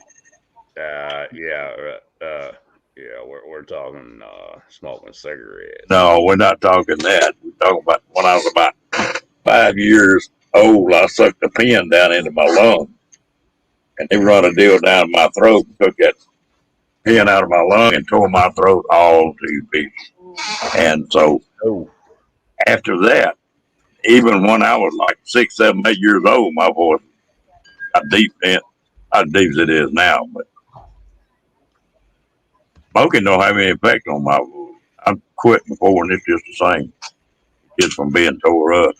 Yeah, we're talking smoking cigarettes. No, we're not talking that. We're talking about when I was about 5 years old. I sucked a pin down into my lung, and they run a deal down my throat and took that pin out of my lung and tore my throat all to pieces. And so Oh, after that, even when I was like 6, 7, 8 years old, my voice got deep then, not deep as it is now, but smoking don't have any effect on my voice. I quit before and it's just the same. Just from being tore up.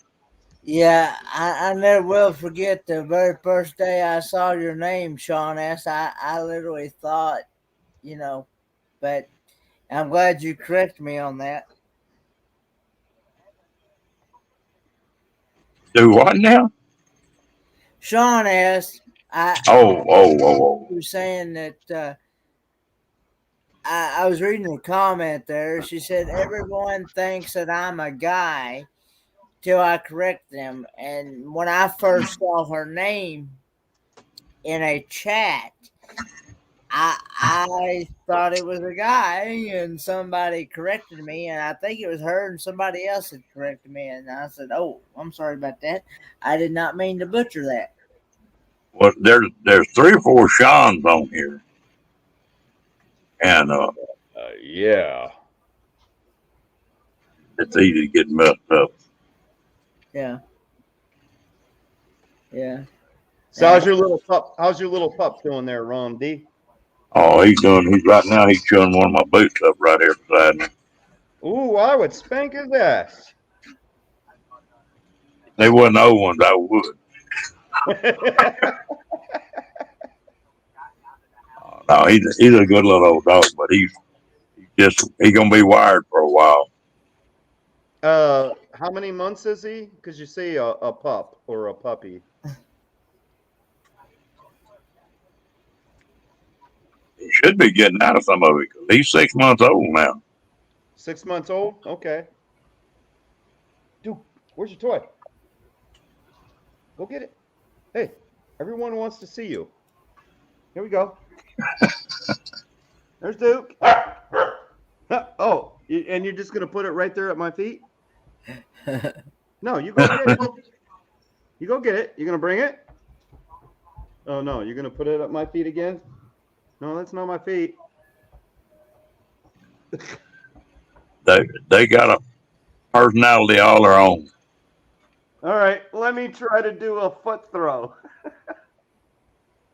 Yeah, I never will forget the very first day I saw your name, Sean S. I literally thought, but I'm glad you corrected me on that. Do what now? Sean S. Oh. was saying that I was reading a comment there. She said, everyone thinks that I'm a guy till I correct them. And when I first saw her name in a chat, I thought it was a guy, and somebody corrected me, and I think it was her and somebody else had corrected me, and I said, "Oh, I'm sorry about that. I did not mean to butcher that." Well, there's 3 or 4 Sean's on here, and yeah. it's easy to get messed up. Yeah. So how's your little pup? How's your little pup doing there, Ron D? Oh, he's right now. He's chewing one of my boots up right here beside me. Ooh, I would spank his ass. They wasn't old ones, I would. No, he's a good little old dog, but he's gonna be wired for a while. How many months is he? Because you say a pup or a puppy. He should be getting out of some of it because he's 6 months old now. 6 months old? Okay. Dude, where's your toy? Go get it. Hey, everyone wants to see you. Here we go. There's Duke. Oh, and you're just going to put it right there at my feet? No, you go get it. You go get it. You're going to bring it? Oh, no, you're going to put it at my feet again? No, that's not my feet. They got a personality all their own. All right, let me try to do a foot throw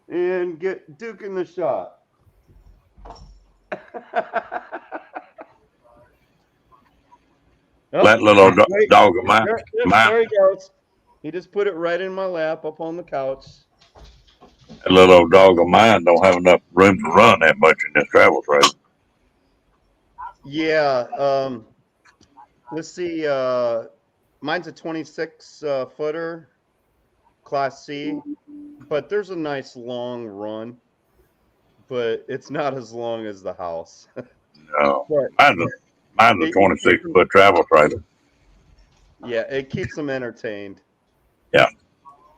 and get Duke in the shot. That little dog of mine. There he goes. He just put it right in my lap up on the couch. That little old dog of mine don't have enough room to run that much in this travel trailer. Yeah. Let's see. Mine's a 26 footer, Class C, but there's a nice long run, but it's not as long as the house. No, mine's a 26-foot travel trailer. Yeah, it keeps them entertained. Yeah.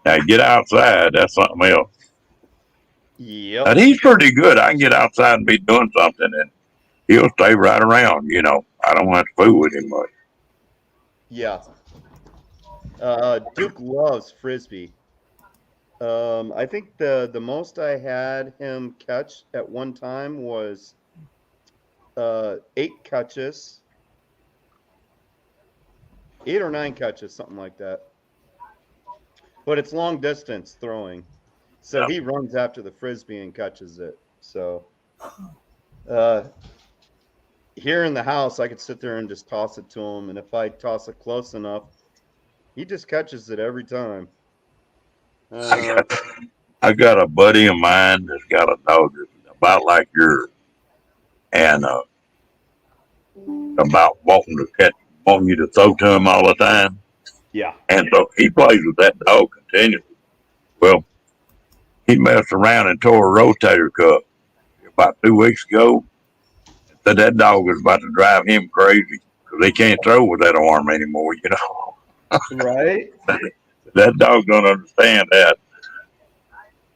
Now get outside, that's something else. Yep. And he's pretty good. I can get outside and be doing something, and he'll stay right around. I don't have to fool with him much. Yeah. Duke loves Frisbee. I think the most I had him catch at one time was 8 catches. 8 or 9 catches, something like that. But it's long distance throwing. So he runs after the Frisbee and catches it. So here in the house, I could sit there and just toss it to him. And if I toss it close enough, he just catches it every time. I got a buddy of mine that's got a dog that's about like yours, and about wanting you to throw to him all the time. Yeah. And so he plays with that dog continually. Well, he messed around and tore a rotator cuff about 2 weeks ago. Said that dog was about to drive him crazy because he can't throw with that arm anymore, Right? That dog don't understand that.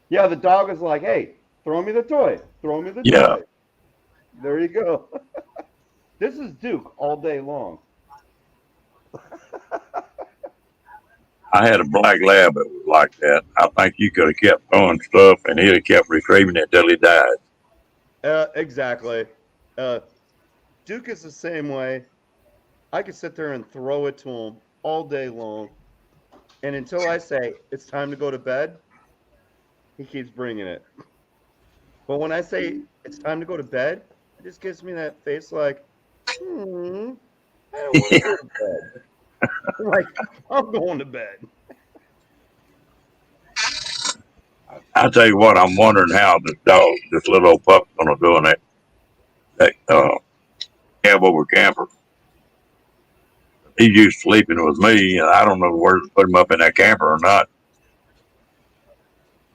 Yeah, the dog is like, hey, throw me the toy. Throw me the Yeah. toy. There you go. This is Duke all day long. I had a black lab that was like that. I think you could have kept throwing stuff and he'd have kept retrieving it till he died. Exactly. Duke is the same way. I could sit there and throw it to him all day long. And until I say it's time to go to bed, he keeps bringing it. But when I say it's time to go to bed, it just gives me that face like, I don't want to go to bed. I'm like, I'm going to bed. I tell you what, I'm wondering how this little old pup's gonna do in that cab over camper. He's used to sleeping with me, and I don't know where to put him up in that camper or not.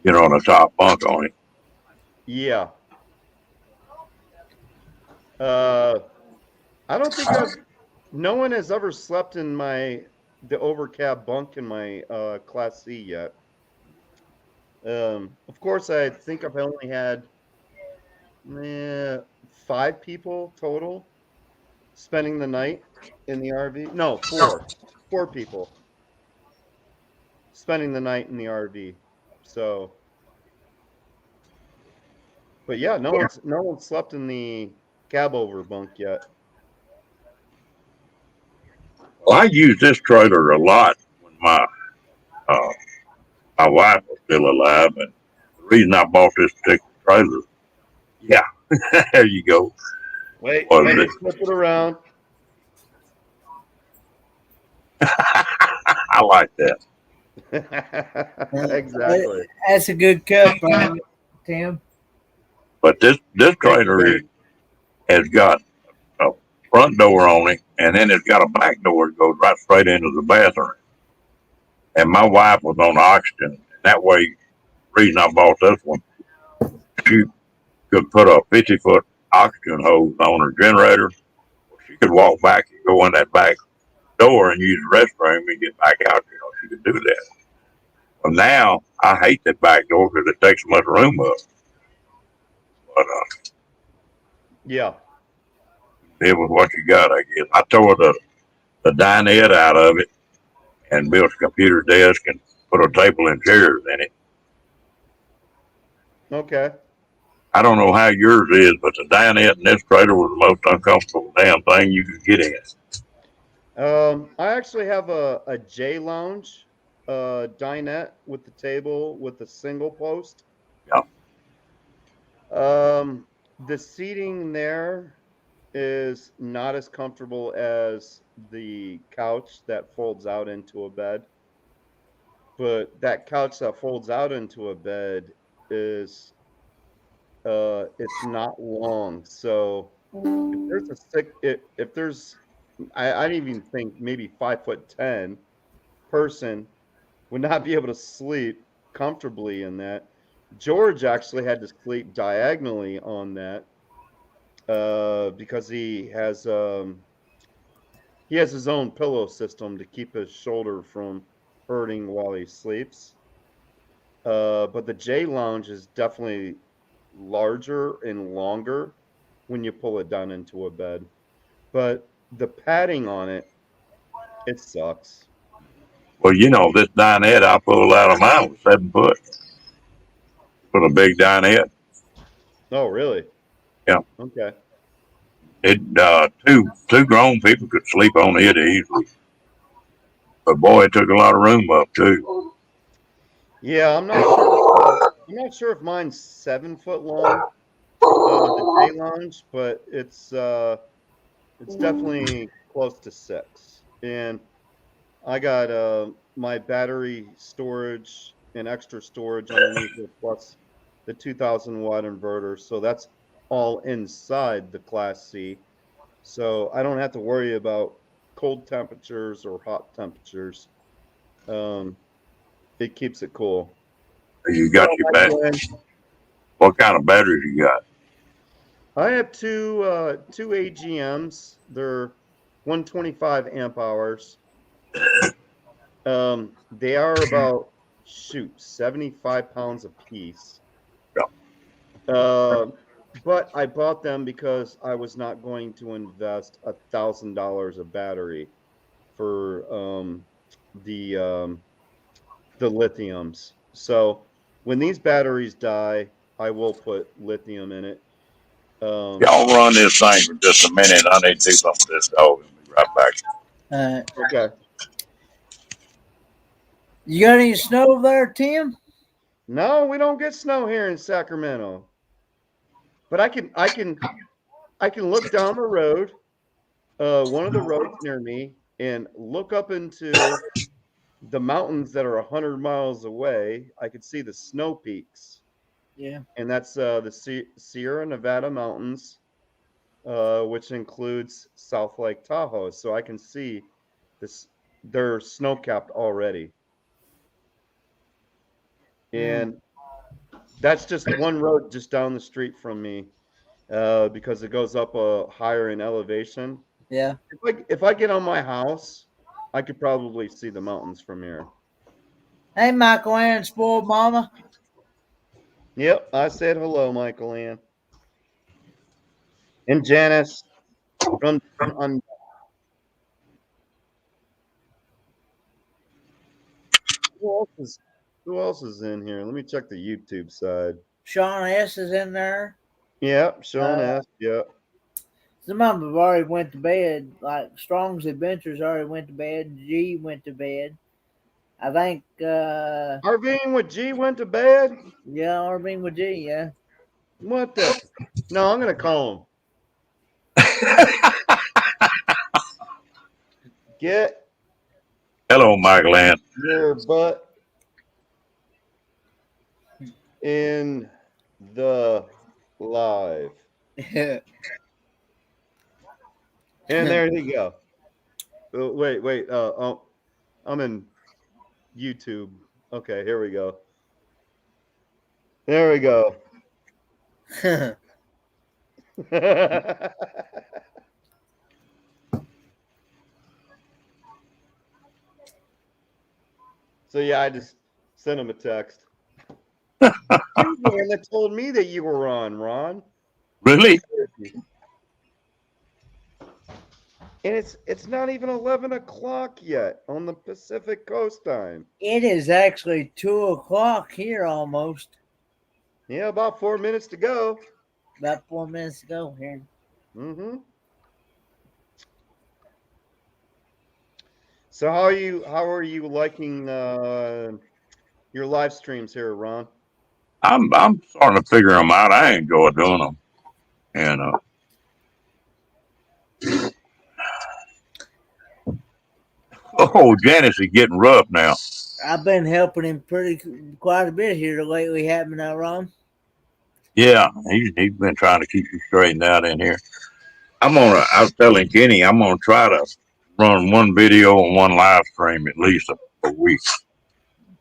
On the top bunk on him. Yeah. I don't think no one has ever slept in the overcab bunk in my Class C yet. Of course, I think I've only had 5 people total spending the night in the RV. No, 4 people spending the night in the RV. So, but yeah, no one's slept in the cab over bunk yet. Well, I used this trailer a lot when my wife was still alive, and the reason I bought this particular trailer, yeah, there you go. Wait, Was let me it? flip it around. I like that. Exactly. That's a good cup, Tim. But this trailer has got a front door on it, and then it's got a back door that goes right straight into the bathroom. And my wife was on oxygen, and that way, the reason I bought this one, she could put a 50-foot oxygen hose on her generator. She could walk back and go in that back door and use the restroom and get back out. She could do that. Well, now I hate that back door because it takes so much room up. But Yeah. it was what you got, I guess. I tore the dinette out of it and built a computer desk and put a table and chairs in it. Okay. I don't know how yours is, but the dinette in this trailer was the most uncomfortable damn thing you could get in. I actually have a J lounge dinette with the table with a single post. Yeah. The seating there is not as comfortable as the couch that folds out into a bed. But that couch that folds out into a bed is it's not long. So if there's I even think maybe 5'10" person would not be able to sleep comfortably in that. George actually had to sleep diagonally on that because he has his own pillow system to keep his shoulder from hurting while he sleeps. But the J lounge is definitely larger and longer when you pull it down into a bed. But the padding on it sucks. Well, this dinette I pulled out of mine was 7 foot. Put a big dinette. Oh, really? Yeah. Okay. It two grown people could sleep on it easily. But boy, it took a lot of room up too. Yeah, I'm not sure if mine's 7 foot long, the J lounge, but it's definitely close to 6. And I got my battery storage and extra storage underneath it, plus the 2,000 watt inverter. So that's all inside the Class C. So I don't have to worry about cold temperatures or hot temperatures. It keeps it cool. You got your battery. What kind of batteries you got? I have two AGMs. They're 125 amp hours. They are about 75 pounds a piece. But I bought them because I was not going to invest $1,000 a battery for the lithiums. So when these batteries die, I will put lithium in it. Y'all run this thing for just a minute. I need to do something with this dog. I'll be right back. Okay. You got any snow there, Tim? No, we don't get snow here in Sacramento. But I can look down the road, one of the roads near me, and look up into the mountains that are 100 miles away. I could see the snow peaks. Yeah. And that's the Sierra Nevada mountains, which includes South Lake Tahoe. So I can see this; they're snow capped already, and that's just one road just down the street from me, because it goes up higher in elevation. Yeah. If I get on my house, I could probably see the mountains from here. Hey, Michael Ann, spoiled mama. Yep, I said hello, Michael Ann. And Janice from who else is in here? Let me check the YouTube side. Sean S is in there. Yep, Sean S. Yep. Some of them have already went to bed. Like Strong's Adventures already went to bed. G went to bed. I think. Arvine with G went to bed. Yeah, Arvine with G. Yeah. What the? No, I'm gonna call him. Get Hello, Michael Ann. your butt in the live. And there you go. Wait. I'm in YouTube. Okay, here we go. There we go. So yeah, I just sent him a text. You were the one that told me that you were on, Ron. Really? And it's not even 11 o'clock yet on the Pacific Coast time. It is actually 2:00 here almost. Yeah, about 4 minutes to go. About 4 minutes to go here. Mm-hmm. So how are you liking your live streams here, Ron? I'm starting to figure them out. I enjoy doing them, and oh, Janice is getting rough now. I've been helping him quite a bit here lately, haven't I, Ron? Yeah, he's been trying to keep you straightened out in here. I was telling Kenny, I'm gonna try to run one video and one live stream at least a week.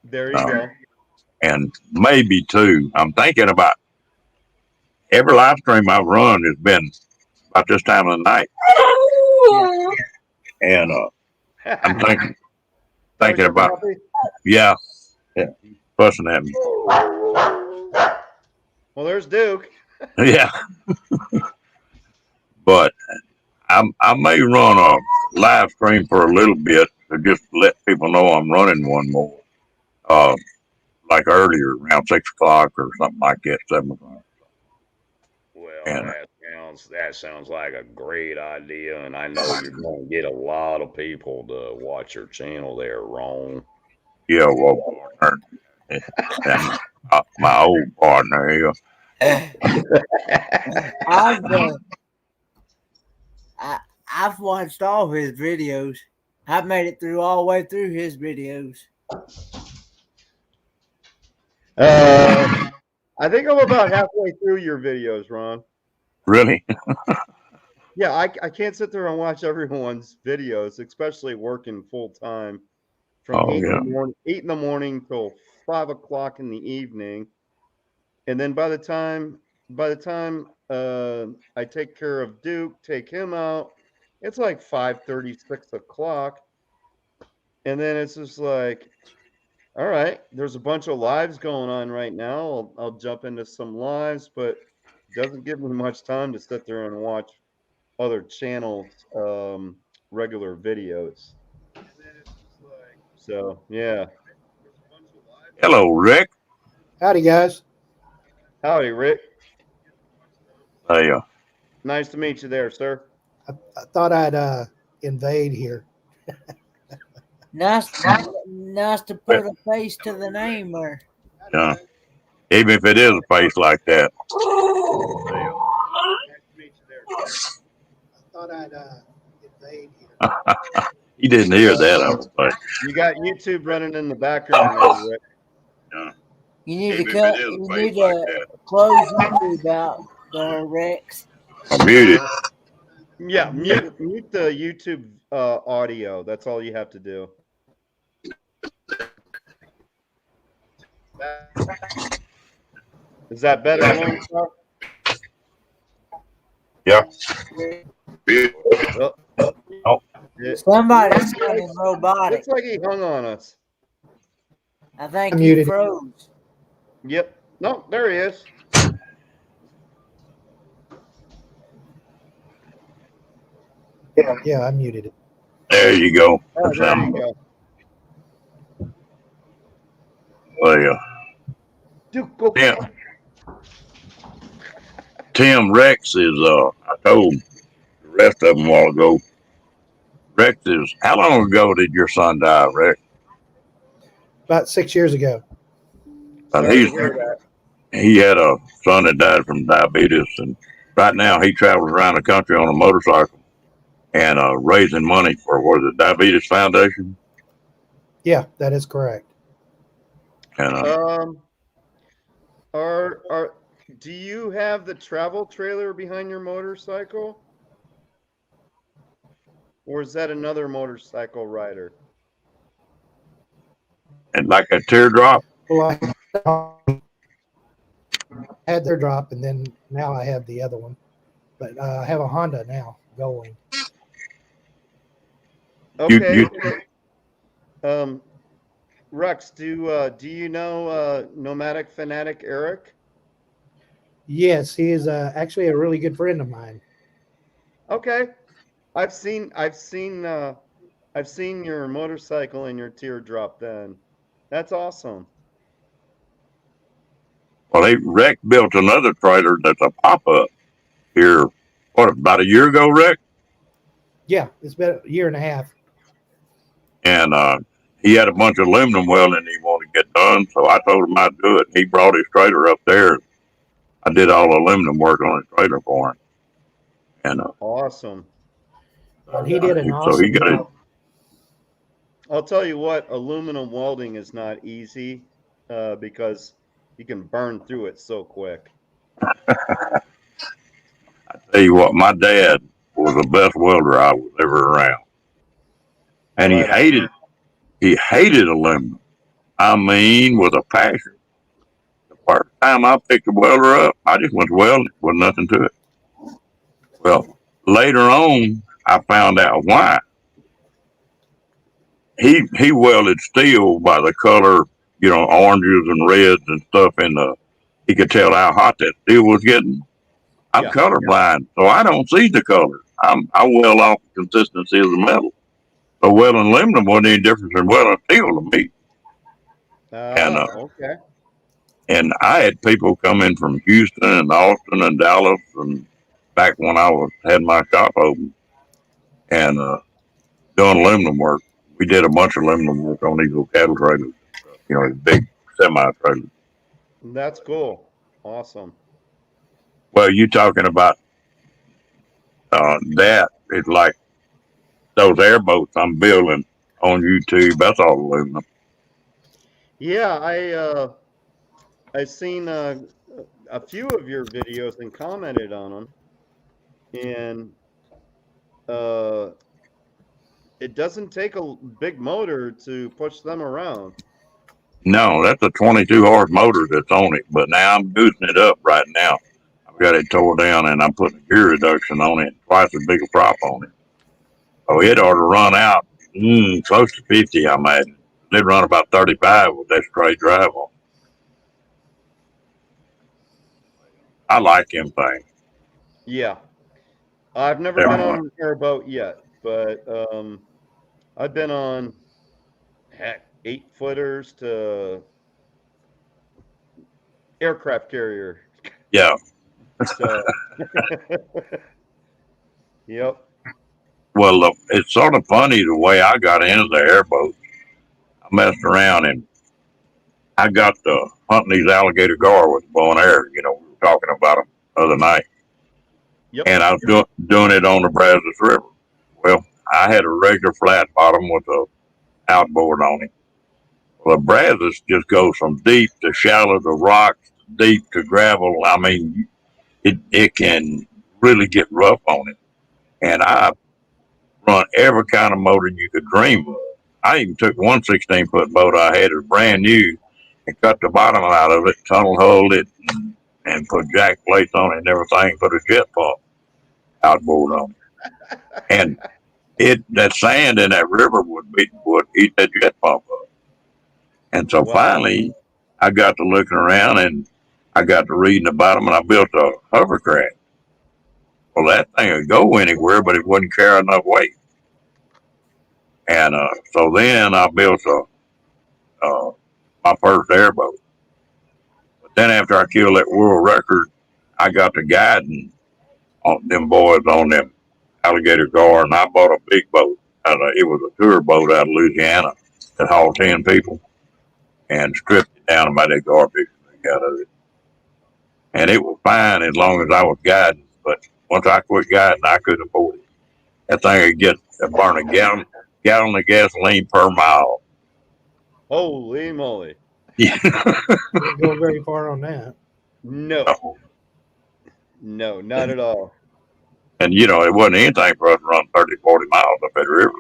There you go. And maybe two. I'm thinking about every live stream I've run has been about this time of the night. And I'm thinking about, yeah, fussing at me. Well, there's Duke. Yeah. But I may run a live stream for a little bit to just let people know I'm running one more. Like earlier, around 6 o'clock or something like that, 7 o'clock. Well, And that sounds like a great idea, and I know you're going to get a lot of people to watch your channel there, Ron. yeah, well, partner, and my old partner here. I've watched all his videos. I've made it through all the way through his videos. I think I'm about halfway through your videos, Ron. Really? Yeah, I can't sit there and watch everyone's videos, especially working full time from 8 in the morning till 5 o'clock in the evening. And then by the time I take care of Duke, take him out, it's like 5:30, 6 o'clock. And then it's just like, all right, there's a bunch of lives going on right now. I'll jump into some lives, but it doesn't give me much time to sit there and watch other channels' regular videos. So yeah. Hello, Rick. Howdy, guys. Howdy, Rick. Hey, Nice to meet you there, sir. I thought I'd invade here. Nice to put a face to the name there. yeah. Even if it is a face like that. I thought I'd invade here. You didn't hear that, I was like. You got YouTube running in the background there, Rick. You need Even to if cut. it is a You face need like to that. close YouTube out there, Rex. Mute it. Yeah, mute the YouTube audio. That's all you have to do. Is that better, Lone Star? Yeah. Oh. Yeah. Somebody's sounding robotic. Looks like he hung on us. I think I'm he muted. froze. Yep. No, there he is. Yeah, I muted it. There you go. Oh, there you go. Well, yeah. Dude, go. Yeah. Tim Rex is, I told the rest of them a while ago. Rex is, how long ago did your son die, Rex? About 6 years ago. And Sorry to hear that. he had a son that died from diabetes, and right now he travels around the country on a motorcycle and raising money for the Diabetes Foundation. Yeah, that is correct. And Do you have the travel trailer behind your motorcycle? Or is that another motorcycle rider? and like a teardrop. Well, I had their drop, and then now I have the other one. But I have a Honda now going. Okay. Rex, do you know Nomadic Fanatic Eric? Yes, he is actually a really good friend of mine. Okay. I've seen your motorcycle and your teardrop then. That's awesome. Well, Rex built another trailer that's a pop-up here, about a year ago, Rex? Yeah, it's been a year and a half. And he had a bunch of aluminum welding he wanted to get done, so I told him I'd do it. He brought his trailer up there. I did all the aluminum work on his trailer for him. And Awesome. And he did an so awesome he got it. job. I'll tell you what, aluminum welding is not easy because you can burn through it so quick. Tell you what, my dad was the best welder I was ever around. And he hated aluminum. I mean, with a passion. The first time I picked a welder up, I just went to welding. There was nothing to it. Well, later on, I found out why. He welded steel by the color, oranges and reds and stuff he could tell how hot that steel was getting. I'm colorblind, so I don't see the color. I weld off the consistency of the metal. So welding aluminum wasn't any different than welding steel to me. Okay. And I had people come in from Houston and Austin and Dallas, and back when I had my shop open, and doing aluminum work. We did a bunch of aluminum work on these little cattle trailers, these big semi-trailers. That's cool. Awesome. Well, you talking about that? It's like those airboats I'm building on YouTube. That's all aluminum. Yeah, I seen a few of your videos and commented on them, and it doesn't take a big motor to push them around. No, that's a 22 horse motor that's on it. But now I'm boosting it up right now. I've got it tore down, and I'm putting a gear reduction on it, twice as big a prop on it. So it ought to run out Close to 50, I imagine. They'd run about 35 with that straight drive on. I like them things. Yeah. I've never They're been fun. on an airboat yet, but I've been on, heck, 8-footers to aircraft carrier. Yeah. So, yep. Well, it's sort of funny the way I got into the airboat. I messed around and I got to hunting these alligator gar with the bow and arrow. You know, we were talking about them the other night. Yep. And I was doing it on the Brazos River. Well, I had a regular flat bottom with a outboard on it. Well, the Brazos just goes from deep to shallow to rocks, deep to gravel. I mean, it can really get rough on it. And I run every kind of motor you could dream of. I even took one 16-foot boat I had, it was brand new, and cut the bottom out of it, tunnel holed it, and put jack plates on it and everything, put a jet pump outboard on it. And that sand in that river would eat that jet pump up. And so Wow. finally, I got to looking around and I got to reading about them, and I built a hovercraft. Well, that thing would go anywhere, but it wouldn't carry enough weight. And so then I built my first airboat. But then after I killed that world record, I got to guiding on them boys on them alligator gar, and I bought a big boat. It was a tour boat out of Louisiana that hauled 10 people, and stripped it down about that garbage out of it. And it was fine as long as I was guiding. But once I quit guiding, I couldn't afford it. That thing would get burn a gallon of gasoline per mile. Holy moly. Yeah. Didn't go very far on that. No. No, not at all. And you know, it wasn't anything for us to run 30, 40 miles up that river.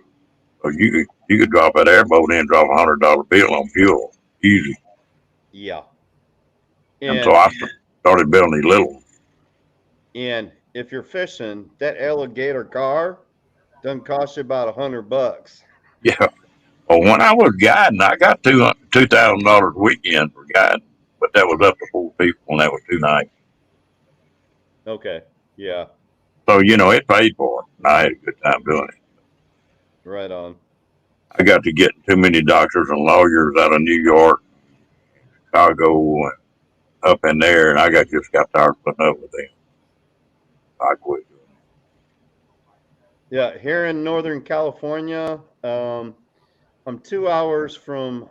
So you could drop that airboat in and drop $100 bill on fuel. Easy. Yeah. And so I started building these little ones. And if you're fishing, that alligator gar doesn't cost you about $100. Yeah. Well, when I was guiding, I got $2,000 a weekend for guiding, but that was up to 4 people, and that was 2 nights. Okay. Yeah. So you know, it paid for it. And I had a good time doing it. Right on. I got to get too many doctors and lawyers out of New York, Chicago, and up in there, and I just got tired of putting up with them. I quit doing it. Yeah, here in Northern California, I'm 2 hours from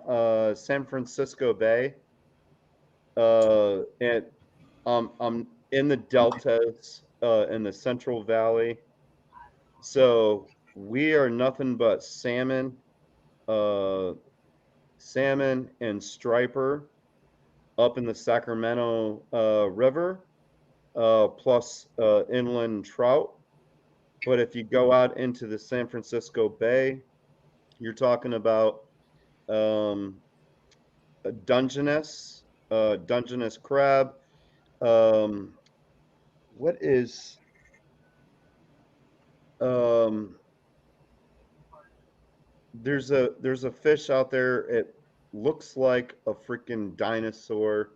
San Francisco Bay, and I'm in the deltas in the Central Valley. So we are nothing but salmon and striper up in the Sacramento River, plus inland trout. But if you go out into the San Francisco Bay, you're talking about a Dungeness crab. What is there's a fish out there. It looks like a freaking dinosaur.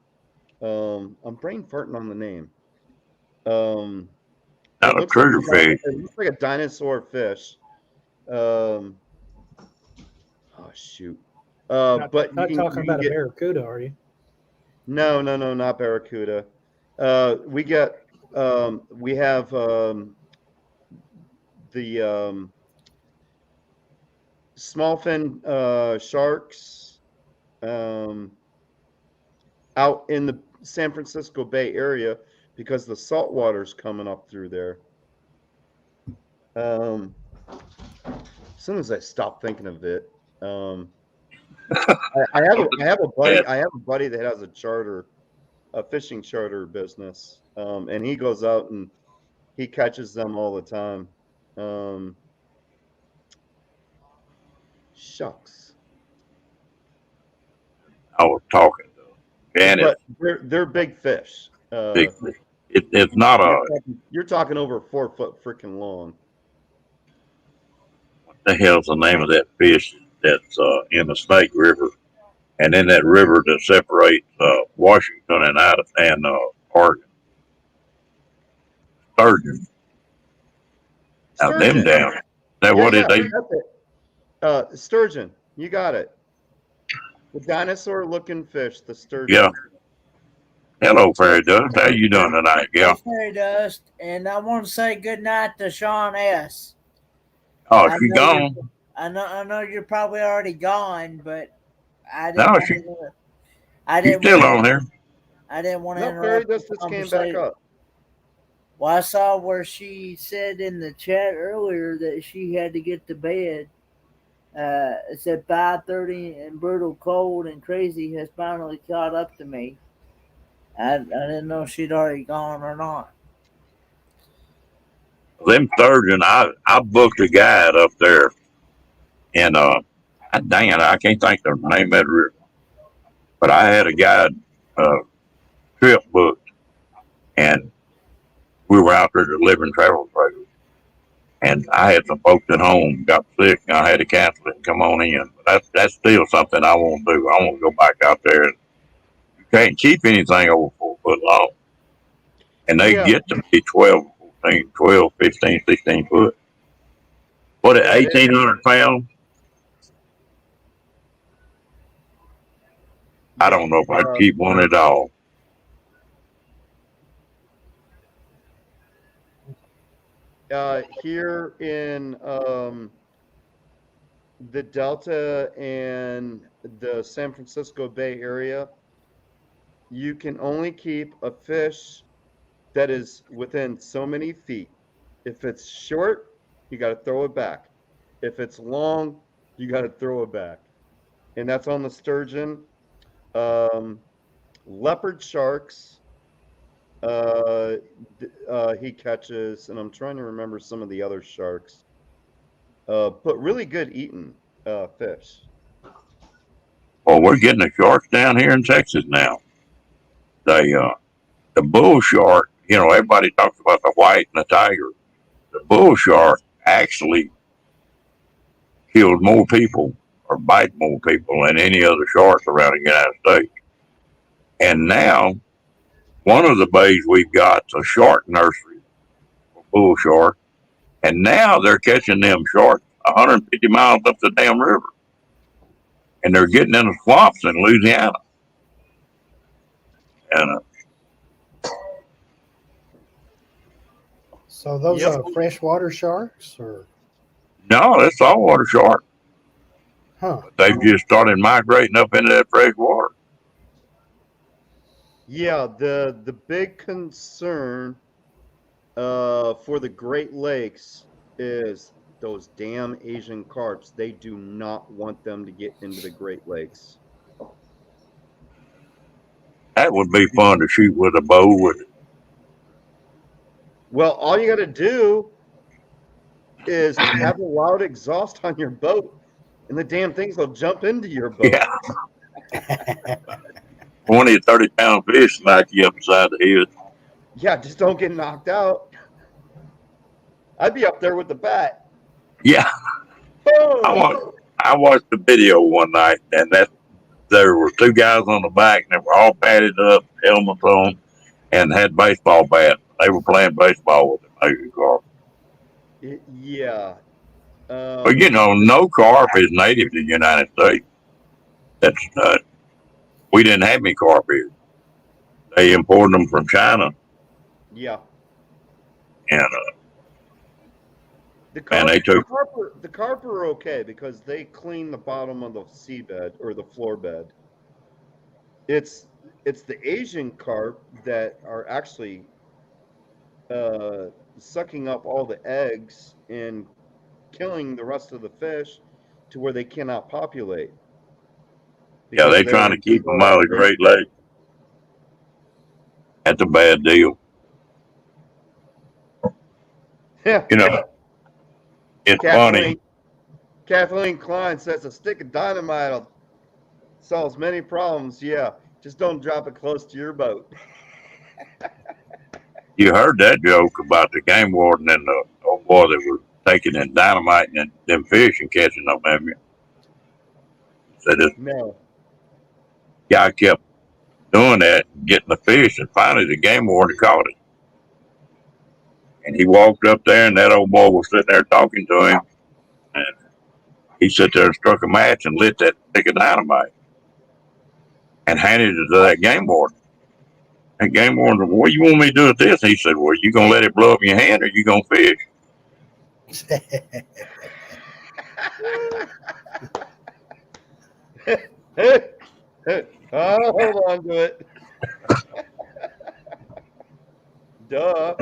I'm brain farting on the name. Not a trigger fish. It looks like a dinosaur fish. Oh shoot! But Not talking about a barracuda, are you? No, not barracuda. We have the smallfin sharks out in the San Francisco Bay Area because the salt water's coming up through there. As soon as I stop thinking of it, I have a buddy that has a fishing charter business, and he goes out and he catches them all the time. Shucks. I was talking to Janice. But they're big fish. Big fish. It's not You're talking over 4 foot freaking long. the hell's the name of that fish that's in the Snake River, and then that river that separates Washington and Oregon. Sturgeon. Now them Sturgeon. down. Now what did they? That's it. Sturgeon. You got it. The dinosaur-looking fish, the sturgeon. Yeah. Hello, Fairy Dust. How you doing tonight, gal? Fairy Dust, and I want to say good night to Sean S. Oh, I she know gone. I know you're probably already gone, but I No, didn't. she- I She's didn't. still wanna- on here. I didn't want to No, Fairy interrupt. Dust the just came back conversation. up. Well, I saw where she said in the chat earlier that she had to get to bed. It said 5:30 and brutal cold and crazy has finally caught up to me. I didn't know if she'd already gone or not. Them sturgeon, I booked a guide up there, and dang it, I can't think of the name of that river. But I had a guide trip booked, and we were out there delivering travel trailers. And I had some folks at home got sick, and I had to cancel it and come on in. But that's still something I won't do. I won't go back out there. And you can't keep anything over 4 foot long, and they Yeah. get to be 12, 14, 12, 15, 16 foot. What, at 1,800 pounds? I don't know if I'd keep one at all. Here in the Delta and the San Francisco Bay Area, you can only keep a fish that is within so many feet. If it's short, you got to throw it back. If it's long, you got to throw it back. And that's on the sturgeon. Leopard sharks, he catches, and I'm trying to remember some of the other sharks. But really good eating fish. Well, we're getting the sharks down here in Texas now. The bull shark, you know, everybody talks about the white and the tiger. The bull shark actually kills more people or bite more people than any other shark around the United States. And now, one of the bays we've got is a shark nursery for bull shark. And now they're catching them sharks 150 miles up the damn river. And they're getting in the swamps in Louisiana. And So those Yep. are freshwater sharks, or no, that's saltwater shark. huh? They've just started migrating up into that fresh water. Yeah, the big concern for the Great Lakes is those damn Asian carps. They do not want them to get into the Great Lakes. That would be fun to shoot with a bow. Well, all you got to do is have a loud exhaust on your boat, and the damn things will jump into your boat. Yeah. 20 or 30 pound fish smack you upside the head. Yeah, just don't get knocked out. I'd be up there with the bat. Yeah. Boom! I watched the video one night, and there were 2 guys on the back, and they were all padded up, helmets on, and had baseball bats. They were playing baseball with the Asian carp. Yeah. But you know, no carp is native to the United States. That's we didn't have any carp here. They imported them from China, Yeah. and The And they took- the carp are okay because they clean the bottom of the seabed or the floor bed. It's the Asian carp that are actually sucking up all the eggs and killing the rest of the fish to where they cannot populate. yeah, they're trying to keep them out of the Great Lakes. That's a bad deal. Yeah. You know, it's funny. Kathleen Klein says a stick of dynamite solves many problems. Yeah, just don't drop it close to your boat. You heard that joke about the game warden and the old boy that was taking that dynamite and them fish and catching them, have you? So this No. guy kept doing that, getting the fish, and finally the game warden caught it. And he walked up there, and that old boy was sitting there talking to him. And he sat there and struck a match and lit that stick of dynamite and handed it to that game warden. And game warden said, "What do you want me to do with this?" He said, "Well, you gonna let it blow up in your hand, or you gonna fish?" I'll hold on to it. Duh.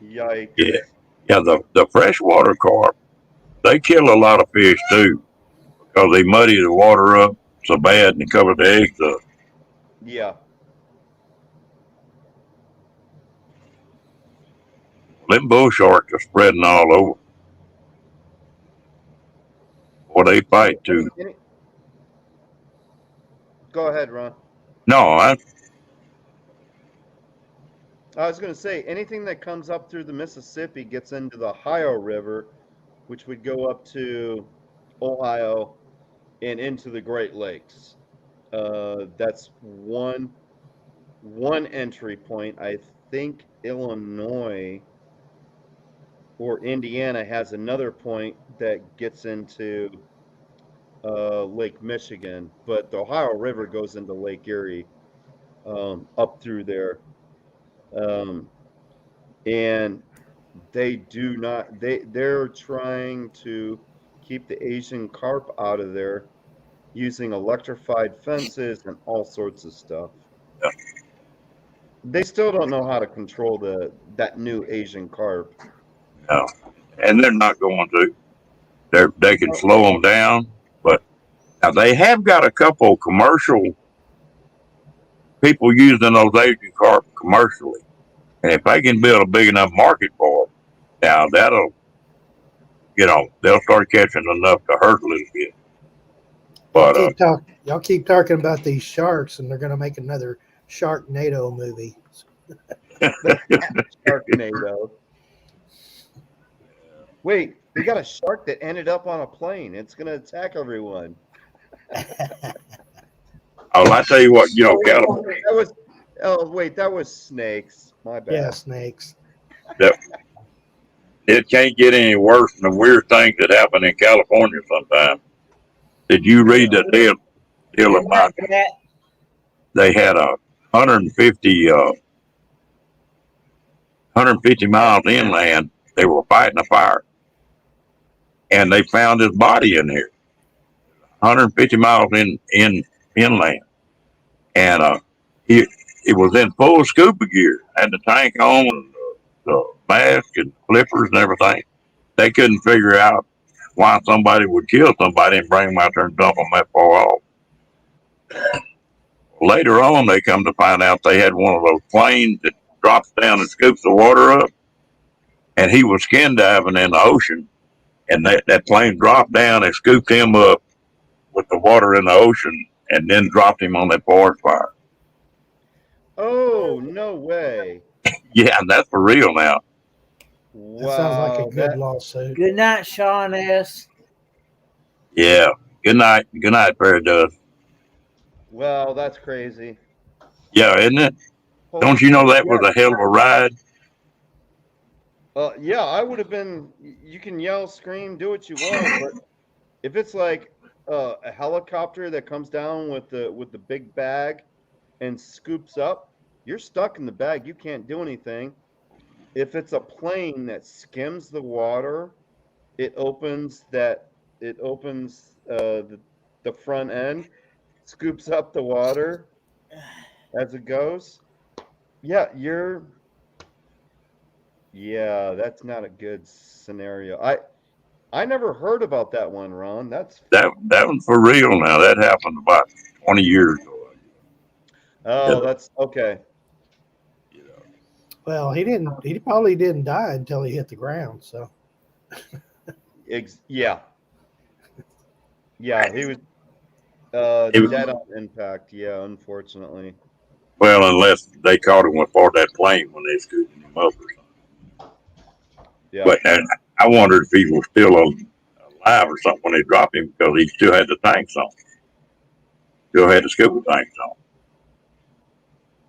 Yikes. Yeah, yeah. The freshwater carp, they kill a lot of fish too, because they muddy the water up so bad and cover the eggs up. Yeah. Them bull sharks are spreading all over. Or they fight too. Go ahead, Ron. No, I was going to say, anything that comes up through the Mississippi gets into the Ohio River, which would go up to Ohio and into the Great Lakes. That's one entry point. I think Illinois or Indiana has another point that gets into Lake Michigan, but the Ohio River goes into Lake Erie up through there. And they do not, they're trying to keep the Asian carp out of there using electrified fences and all sorts of stuff. Yeah. They still don't know how to control that new Asian carp. no. And they're not going to. They can slow them down, but now they have got a couple commercial people using those Asian carp commercially. And if they can build a big enough market for them, now that'll, they'll start catching enough to hurt a little bit. But Y'all keep talking about these sharks, and they're going to make another Sharknado movie. Sharknado. Wait, we got a shark that ended up on a plane. It's going to attack everyone. I tell you what, California. That was snakes. My bad. Yeah, snakes. It can't get any worse than the weird things that happen in California sometimes. Did you read the deal about they had 150 miles inland? They were fighting a fire, and they found his body in here, 150 miles inland, and it was in full scuba gear, had the tank on, the mask and flippers and everything. They couldn't figure out why somebody would kill somebody and bring them out there and dump them that far off. Later on, they come to find out they had one of those planes that drops down and scoops the water up, and he was skin diving in the ocean, and that plane dropped down and scooped him up with the water in the ocean, and then dropped him on that forest fire. Oh, no way. Yeah, that's for real now. Wow. That sounds like a good lawsuit. Good night, Sean S. Yeah. Good night. Good night, Paradise. Well, that's crazy. Yeah, isn't it? Don't you know that was a hell of a ride? Yeah, I would have been. You can yell, scream, do what you want, but if it's like a helicopter that comes down with the big bag and scoops up, you're stuck in the bag. You can't do anything. If it's a plane that skims the water, it opens the front end, scoops up the water as it goes. Yeah, that's not a good scenario. I never heard about that one, Ron. That one's for real now. That happened about 20 years ago. Oh, that's okay. Well, he probably didn't die until he hit the ground. So, yeah, he was dead on impact. Yeah, unfortunately. Well, unless they caught him with part of that plane when they scooped him up or something. Yeah. But I wondered if he was still alive or something when they dropped him because he still had the tanks on. Still had the scuba tanks on.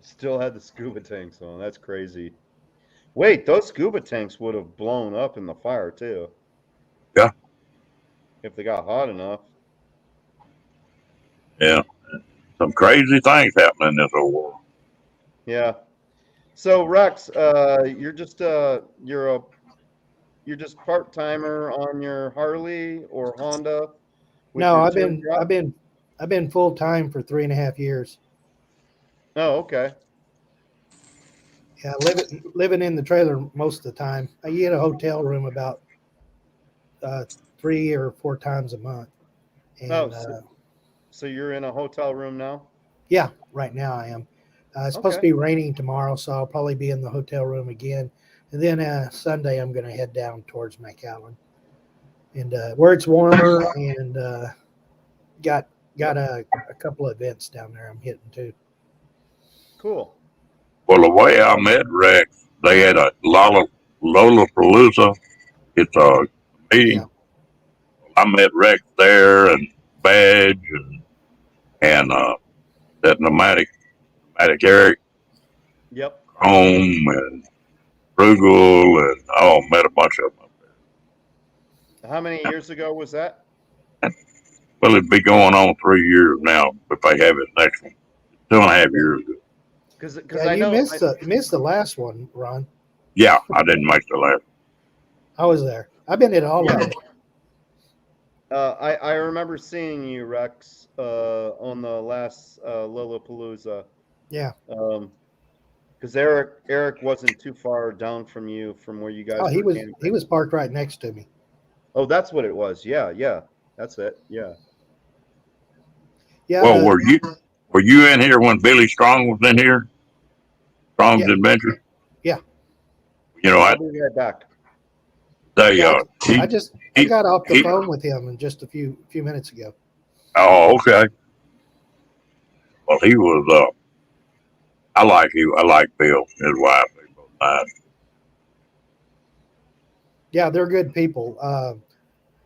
Still had the scuba tanks on. That's crazy. Wait, those scuba tanks would have blown up in the fire too. Yeah. If they got hot enough. Yeah. Some crazy things happening in this whole world. Yeah. So Rex, you're just part timer on your Harley or Honda. With No, your I've touring been job? I've been full time for 3.5 years. Oh, okay. Yeah, living in the trailer most of the time. I get a hotel room about 3 or 4 times a month, and Oh, so you're in a hotel room now? yeah, right now I am. It's supposed to Okay. be raining tomorrow, so I'll probably be in the hotel room again. And then Sunday, I'm going to head down towards McAllen, and where it's warmer, and got a couple of events down there I'm hitting too. Cool. Well, the way I met Rex, they had a Lollapalooza. It's a meeting. Yeah. I met Rex there and Badge and that pneumatic Eric Yep. Home and Frugal and met a bunch of them up there. How many years ago was that? Well, it'd be going on 3 years now if they have it next one. 2.5 years ago. Because Yeah, I you know missed the last one, Ron. Yeah, I didn't make the last. I was there. I've been at all of them. I remember seeing you, Rex, on the last Lollapalooza. Yeah. Because Eric wasn't too far down from you from where you guys. Oh, he were was camping. he was parked right next to me. Oh, that's what it was. Yeah, that's it. Yeah. Yeah. Well, were you in here when Billy Strong was in here? Strong's Yeah. Adventure. Yeah. You know, I'll be right back. they Yeah, he, I got off the he- phone with him in just a few minutes ago. oh, okay. Well, he was. I like you. I like Bill, his wife. They both nice. Yeah, they're good people.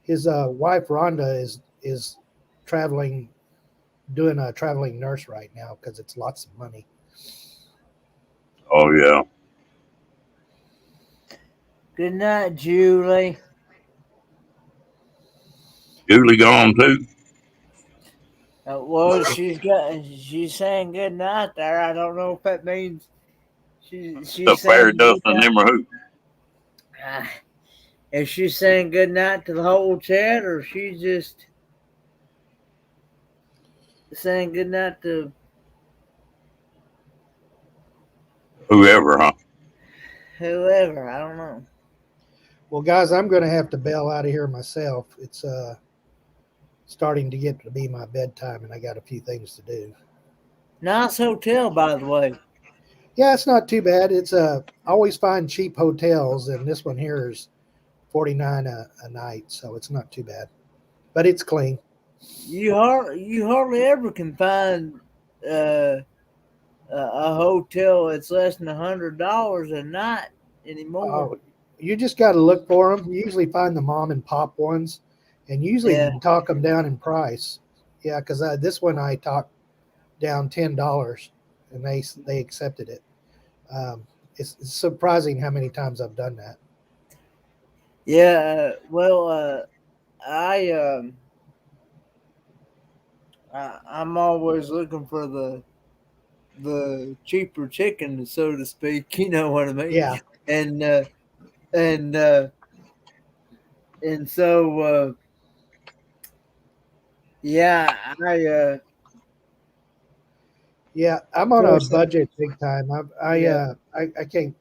His wife Rhonda is traveling, doing a traveling nurse right now because it's lots of money. Oh yeah. Good night, Julie. Julie gone too. Well, she's saying good night there. I don't know if that means she's The fairy saying dust good and them are who? night. Is she saying good night to the whole chat, or she's just saying good night to Whoever, huh? whoever? I don't know. Well, guys, I'm going to have to bail out of here myself. It's starting to get to be my bedtime, and I got a few things to do. Nice hotel, by the way. Yeah, it's not too bad. It's I always find cheap hotels, and this one here is $49 a night, so it's not too bad. But it's clean. You hardly ever can find a hotel that's less than $100 a night anymore. Oh, you just got to look for them. You usually find the mom and pop ones, and usually Yeah. talk them down in price. Yeah, because this one I talked down $10, and they accepted it. It's surprising how many times I've done that. Yeah, well, I'm always looking for the cheaper chicken, so to speak. You know what I mean? Yeah. And so yeah, Yeah, I'm on a course, budget big time. Yeah. I can't.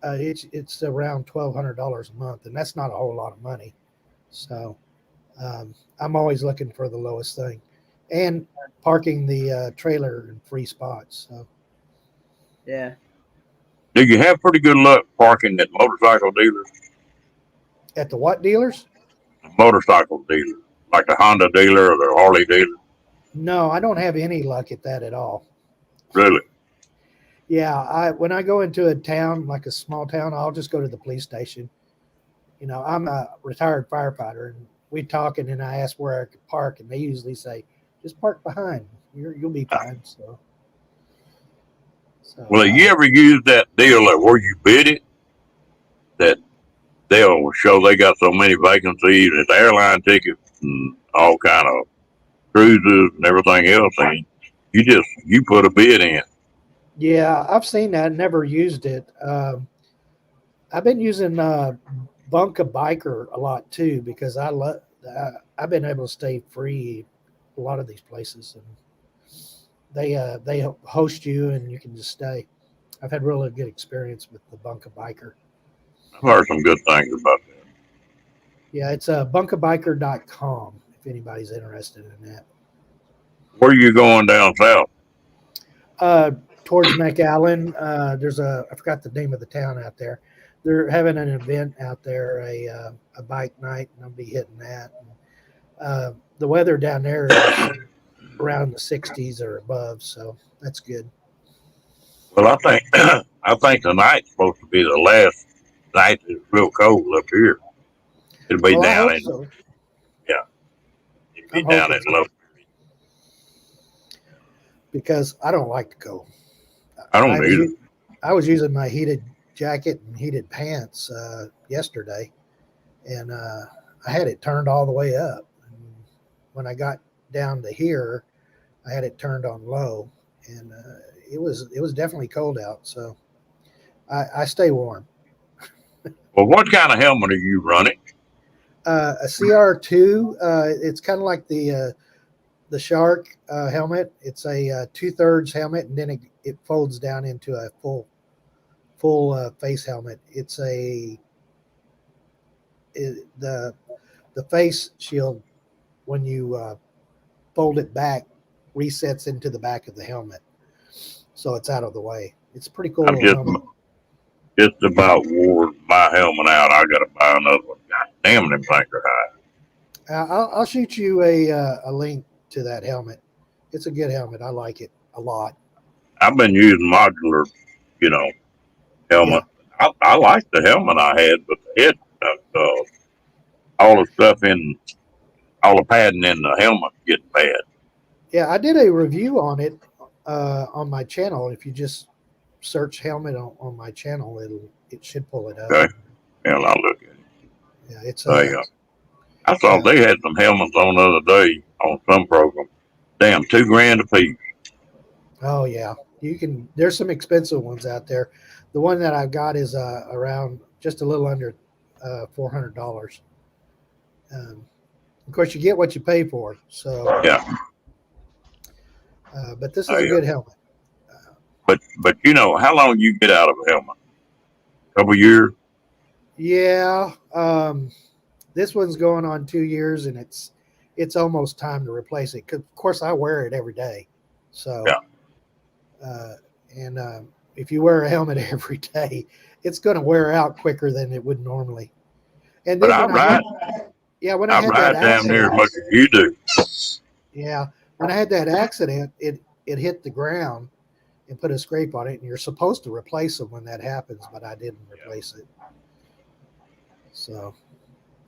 It's around $1,200 a month, and that's not a whole lot of money. So I'm always looking for the lowest thing, and parking the trailer in free spots. So yeah. Do you have pretty good luck parking at motorcycle dealers? at the what dealers? Motorcycle dealers, like the Honda dealer or the Harley dealer. No, I don't have any luck at that at all. Really? Yeah, when I go into a town like a small town, I'll just go to the police station You know, I'm a retired firefighter, and we talk, and then I ask where I could park, and they usually say, "Just park behind. You'll be fine." So Well, you ever use that deal that where you bid it, that they'll show they got so many vacancies, it's airline tickets and all kind of cruises and everything else, and you put a bid in. yeah, I've seen that. Never used it. I've been using Bunka Biker a lot too because I've been able to stay free a lot of these places, and they host you and you can just stay. I've had really good experience with the Bunka Biker. I've heard some good things about that. Yeah, it's bunkabiker.com if anybody's interested in that. Where are you going down south? Towards McAllen, I forgot the name of the town out there. They're having an event out there, a bike night, and I'll be hitting that. The weather down there is around the 60s or above, so that's good. Well, I think tonight's supposed to be the last night that's real cold up here. It'll be Well, I down hope in so. it'll be I'm down hoping in low. because I don't like to go. I don't either. I was using my heated jacket and heated pants yesterday, and I had it turned all the way up. And when I got down to here, I had it turned on low, and it was definitely cold out. So I stay warm. Well, what kind of helmet are you running? A CR2. It's kind of like the Shark helmet. It's a 2/3 helmet, and then it folds down into a full face helmet. It's the face shield, when you fold it back, resets into the back of the helmet, so it's out of the way. It's a pretty cool I'm little helmet. just about wore my helmet out. I got to buy another one. God damn, them things are high. I'll shoot you a link to that helmet. It's a good helmet. I like it a lot. I've been using modular, helmet. I like the helmet I had, but the head, all the stuff all the padding in the helmet getting bad. Yeah, I did a review on it on my channel. If you just search helmet on my channel, it should pull it up. Okay. And I'll look at it. Yeah, it's I saw they had some helmets on the other day on some program. Damn, $2,000 a piece. oh yeah. There's some expensive ones out there. The one that I've got is around just a little under $400. Of course, you get what you pay for. So Yeah. But this is a good helmet. But how long you get out of a helmet? Couple years? Yeah. This one's going on 2 years, and it's almost time to replace it. 'Cause of course, I wear it every day. So if you wear a helmet every day, it's going to wear out quicker than it would normally. And then But I ride damn near as much as you do. Yeah, when I had that accident, it hit the ground and put a scrape on it, and you're supposed to replace them when that happens, but I didn't replace it. So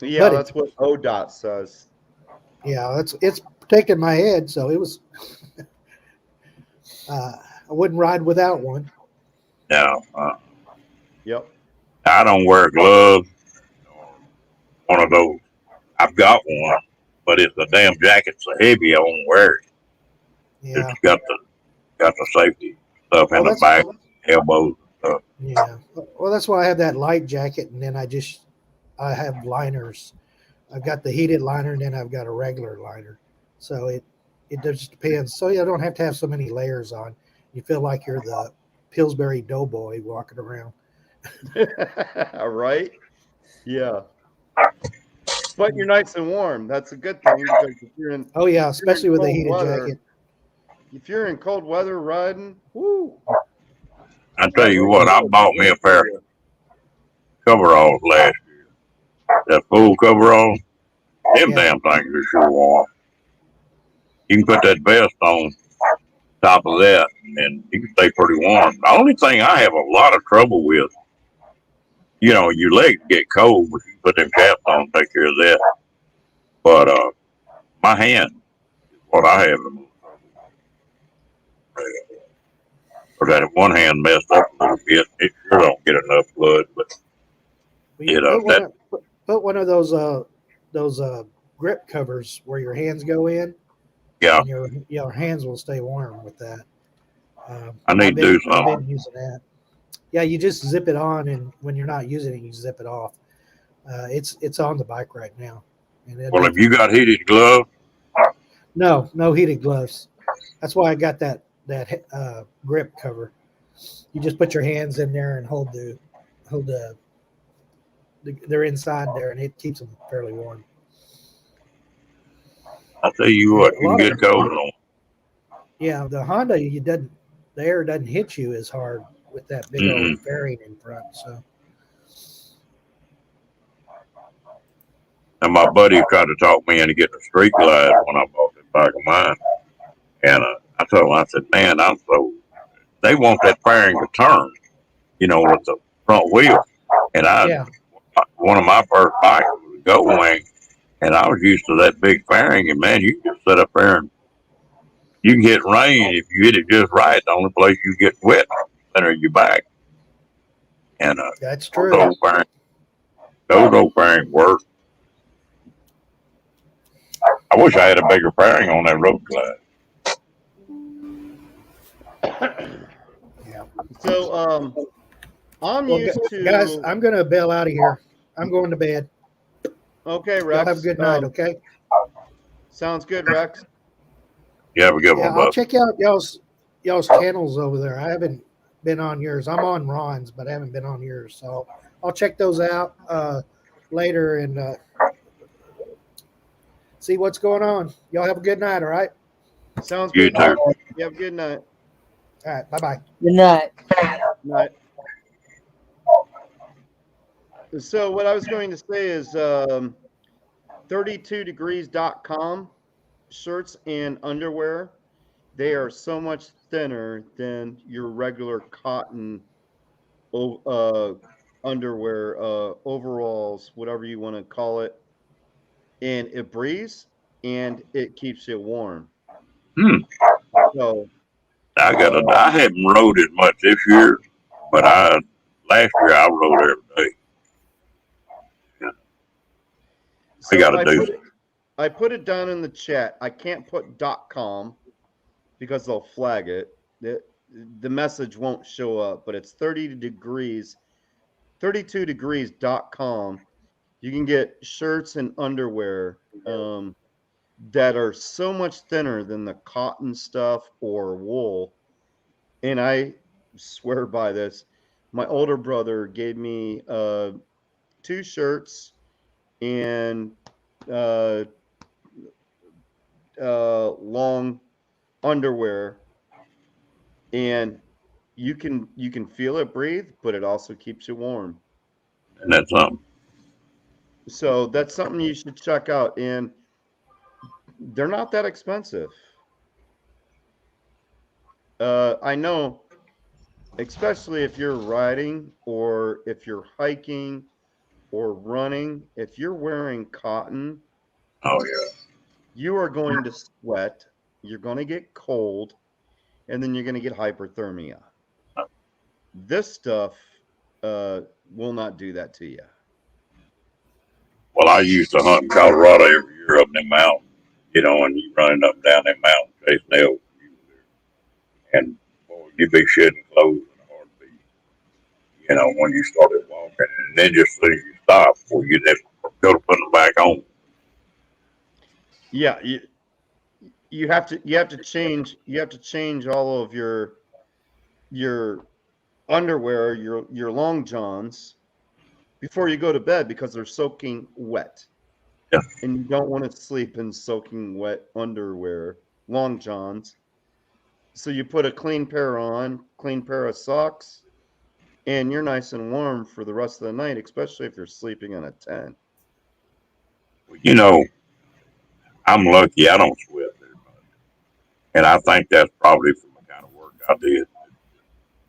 Yeah, that's what ODOT says. yeah, it's protecting my head, so it was. I wouldn't ride without one. No, Yep. I don't wear gloves. One of those. I've got one, but it's a damn jacket so heavy I won't wear it. Yeah, It's got the safety stuff in the back, elbows and stuff. yeah. Well, that's why I have that light jacket, and then I have liners. I've got the heated liner, and then I've got a regular liner. So it just depends. So you don't have to have so many layers on. You feel like you're the Pillsbury Doughboy walking around. Right? Yeah. But you're nice and warm. That's a good thing because if you're in Oh yeah, especially with a cold heated weather, jacket. if you're in cold weather riding, woo. I tell you what, I bought me a pair of coveralls last year. That full coveralls, them Yeah. damn things are sure warm. You can put that vest on top of that, and you can stay pretty warm. The only thing I have a lot of trouble with you know, your legs get cold, but you put them chaps on, take care of that. But my hand is what I have the most trouble. Or that one hand messed up a little bit. It sure don't get enough blood, but You put one of those grip covers where your hands go in. yeah, And your hands will stay warm with that. I need to do I've something. been using that. Yeah, you just zip it on, and when you're not using it, you zip it off. It's on the bike right now. And Well, if you got heated gloves, no heated gloves. That's why I got that grip cover. You just put your hands in there and hold they're inside there, and it keeps them fairly warm. I tell you what, A you lot can of get cold on. Yeah, the Honda, the air doesn't hit you as hard with that big old fairing in front. So And my buddy tried to talk me into getting a street glide when I bought this bike of mine. And I told him, I said, man, they want that fairing to turn, you know, with the front wheel. And one of my first bikes was a Goat Wing, and I was used to that big fairing. And man, you can just sit up there and you can get rain if you hit it just right. The only place you get wet is center of your back. And that's those true. old fairings work. I wish I had a bigger fairing on that road glide. Yeah. So I'm Well, used to guys, I'm going to bail out of here. I'm going to bed. Okay, Y'all Rex. have a good night, okay? Sounds good, Rex. You have a good Yeah, one, I'll bud. check out y'all's channels over there. I haven't been on yours. I'm on Ron's, but I haven't been on yours. So I'll check those out later and see what's going on. Y'all have a good night, all right? Sounds You good. too. You have a good night. All right, bye-bye. Good night. Night. So what I was going to say is 32degrees.com shirts and underwear. They are so much thinner than your regular cotton underwear, overalls, whatever you want to call it. And it breathes and it keeps you warm. So I haven't rode as much this year, but last year I rode every day. So I gotta do. I put it down in the chat. I can't put .com because they'll flag it. The message won't show up, but it's 32degrees.com. You can get shirts and underwear that are so much thinner than the cotton stuff or wool. And I swear by this. My older brother gave me 2 shirts and long underwear, and you can feel it breathe, but it also keeps you warm. And that's something. So that's something you should check out, and they're not that expensive. I know, especially if you're riding or if you're hiking or running, if you're wearing cotton, Oh yeah. you are going to sweat, you're going to get cold, and then you're going to get hyperthermia. This stuff will not do that to you. Well, I used to hunt in Colorado every year up in the mountains, you know, and you running up and down that mountain chasing elk. And boy, you'd be shedding clothes in a heartbeat, you know, when you started walking. And then just as soon as you stop, before you never go to put them back on. Yeah, you have to change all of your underwear, your long johns before you go to bed because they're soaking wet. Yeah. And you don't want to sleep in soaking wet underwear, long johns. So you put a clean pair on, clean pair of socks, and you're nice and warm for the rest of the night, especially if you're sleeping in a tent. You know, I'm lucky I don't sweat very much. And I think that's probably from the kind of work I did,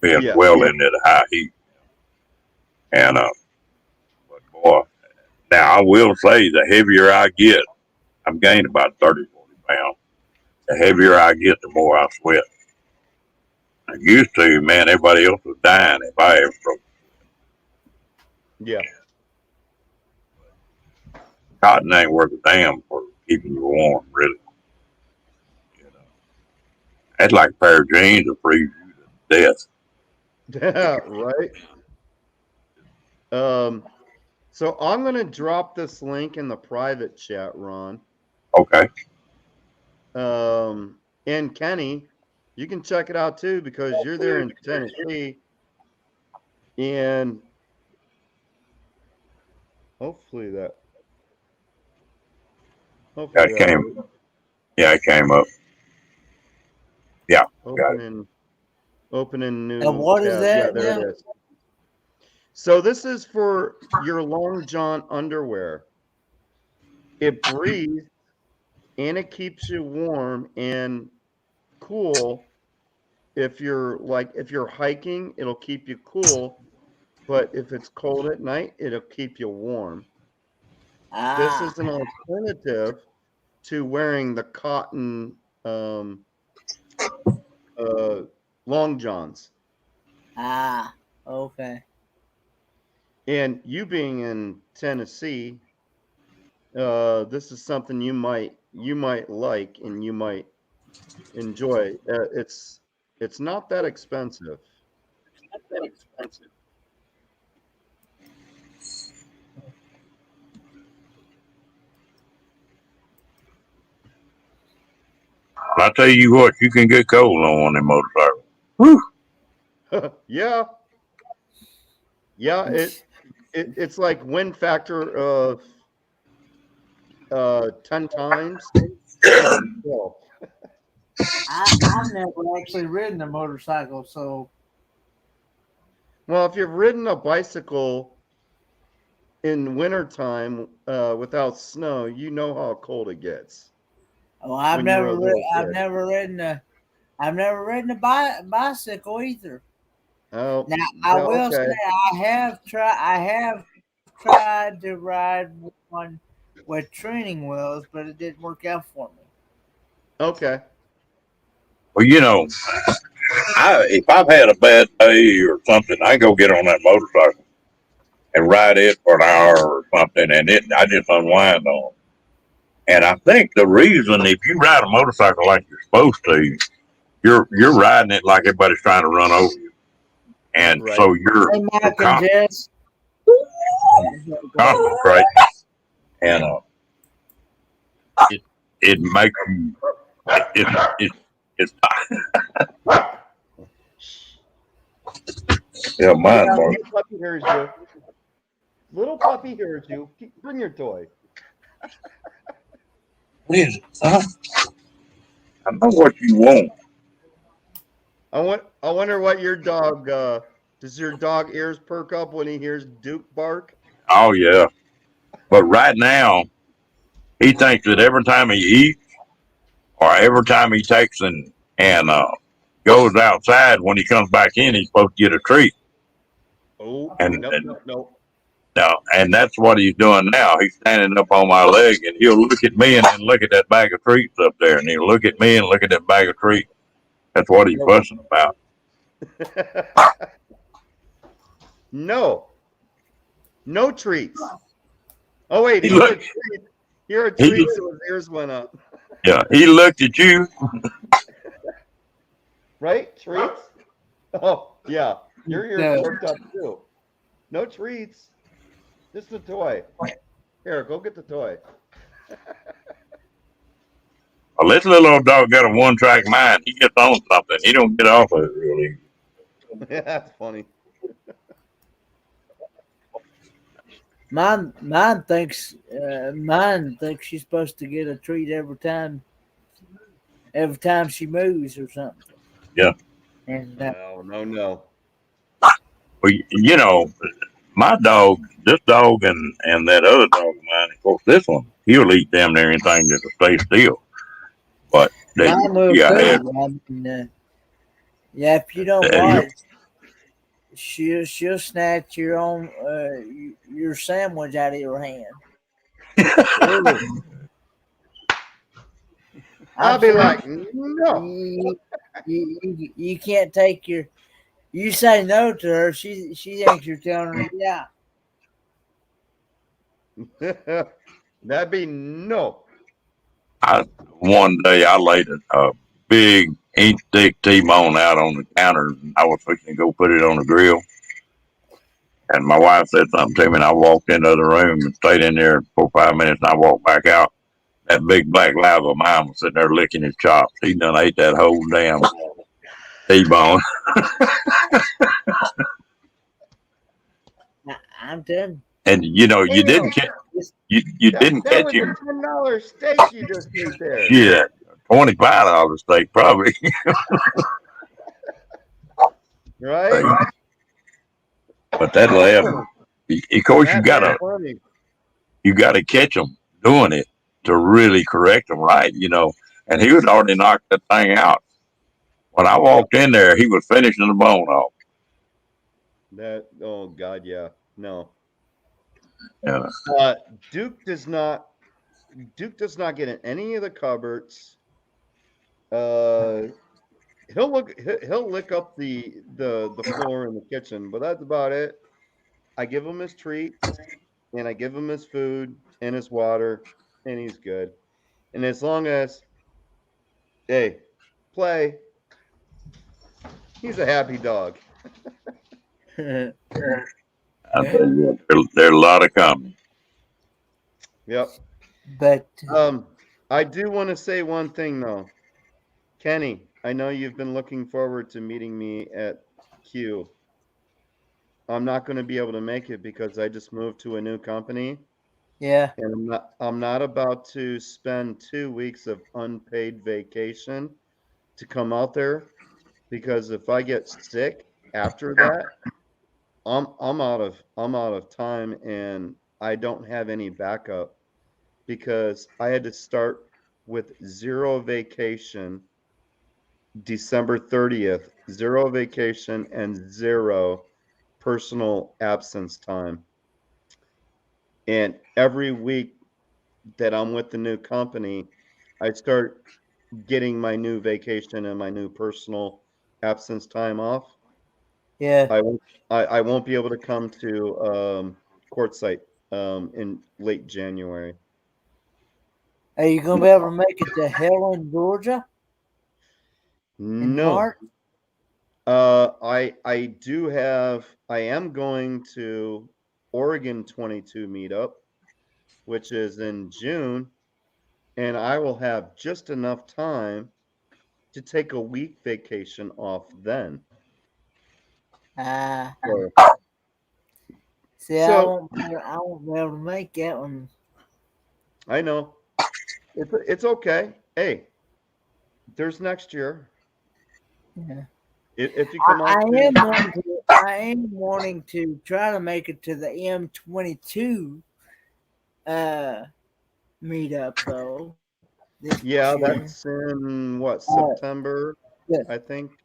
being well into the high heat. And Boy, now I will say the heavier I get, I'm gaining about 30, 40 pounds. The heavier I get, the more I sweat. I used to, man, everybody else was dying if I ever broke. Yeah. Cotton ain't worth a damn for keeping you warm, really. You know, that's like a pair of jeans will freeze you to death. Right. So I'm going to drop this link in the private chat, Ron. Okay. And Kenny, you can check it out too because you're there in Tennessee. And hopefully that. Yeah, it came. Yeah, it came up. Yeah. Opening new. And what is tab. that Yeah, there now? it is. So this is for your long john underwear. It breathes and it keeps you warm and cool. If you're hiking, it'll keep you cool. But if it's cold at night, it'll keep you warm. This is an alternative to wearing the cotton long johns. Okay. And you being in Tennessee, this is something you might like and you might enjoy. It's not that expensive. I tell you what, you can get cold on one of them motorcycles. Whew. Yeah. It's like wind factor of 10 times. I've never actually ridden a motorcycle, so. Well, if you've ridden a bicycle in wintertime without snow, you know how cold it gets. Oh, I've never ridden a bicycle either. Oh, now I will say I have tried to ride one with training wheels, but it didn't work out for me. Okay. Well, you know, if I've had a bad day or something, I go get on that motorcycle and ride it for an hour or something, and I just unwind on it. And I think the reason, if you ride a motorcycle like you're supposed to, you're riding it like everybody's trying to run over you, and Right. so you're concentrating, and it makes you. It's yeah, mine. Yeah, little puppy hears you. Little puppy hears you. Bring your toy. What is it, son? I know what you want. I wonder what your dog. Does your dog ears perk up when he hears Duke bark? Oh yeah, but right now, he thinks that every time he eats or every time he takes and goes outside, when he comes back in, he's supposed to get a treat. Oh, no. No, and that's what he's doing now. He's standing up on my leg, and he'll look at me and then look at that bag of treats up there, and he'll look at me and look at that bag of treats. That's what he's fussing about. No treats. Oh wait, he heard treats, so his ears went up. Yeah, he looked at you. Right? Treats? Oh, yeah. Your ears perked up too. No treats. Just a toy. Here, go get the toy. Well, this little old dog got a one-track mind. He gets on something. He don't get off of it really. Yeah, that's funny. Mine thinks she's supposed to get a treat every time she moves or something. Yeah. And no. Well, you know, my dog, this dog, and that other dog of mine. Of course, this one, he'll eat damn near anything that'll stay still. But if you don't watch, she'll snatch your sandwich out of your hand. Ooh. I'll I'm be sure like, no. you can't take your. You say no to her, she thinks you're telling her yeah. That'd be no. One day I laid a big inch thick T-bone out on the counter. And I was fixing to go put it on the grill. And my wife said something to me, and I walked into the room and stayed in there for 5 minutes. And I walked back out. That big black lab of mine was sitting there licking his chops. He done ate that whole damn T-bone. I'm telling And you know, you Damn, didn't catch you didn't that catch was a him. $10 steak you just ate there. Shit, $25 steak probably. Right? But that lab, of course, That's funny. you gotta catch them doing it to really correct them right. You know, and he was already knocked that thing out. When I walked in there, he was finishing the bone off. Oh God, yeah. No. Yeah. Duke does not get in any of the cupboards. He'll lick up the floor in the kitchen, but that's about it. I give him his treats and I give him his food and his water, and he's good. And as long as hey, play, he's a happy dog. you. I tell you what, there are a lot of coming. Yep. But I do want to say one thing though. Kenny, I know you've been looking forward to meeting me at Q. I'm not going to be able to make it because I just moved to a new company, yeah, and I'm not about to spend 2 weeks of unpaid vacation to come out there, because if I get sick after that, I'm out of time, and I don't have any backup because I had to start with 0 vacation December 30th, 0 vacation and 0 personal absence time. And every week that I'm with the new company, I start getting my new vacation and my new personal absence time off. yeah. I won't be able to come to Quartzsite in late January. Are you gonna be able to make it to Helen, Georgia in No. March? I am going to Oregon 22 meetup, which is in June, and I will have just enough time to take a week vacation off then. So, See, I so won't be able to make that one. I know it's okay. Hey, there's next year. Yeah. If you come out, I am wanting to try to make it to the M22 meetup though. This yeah, year. that's in what, September, yeah. I think.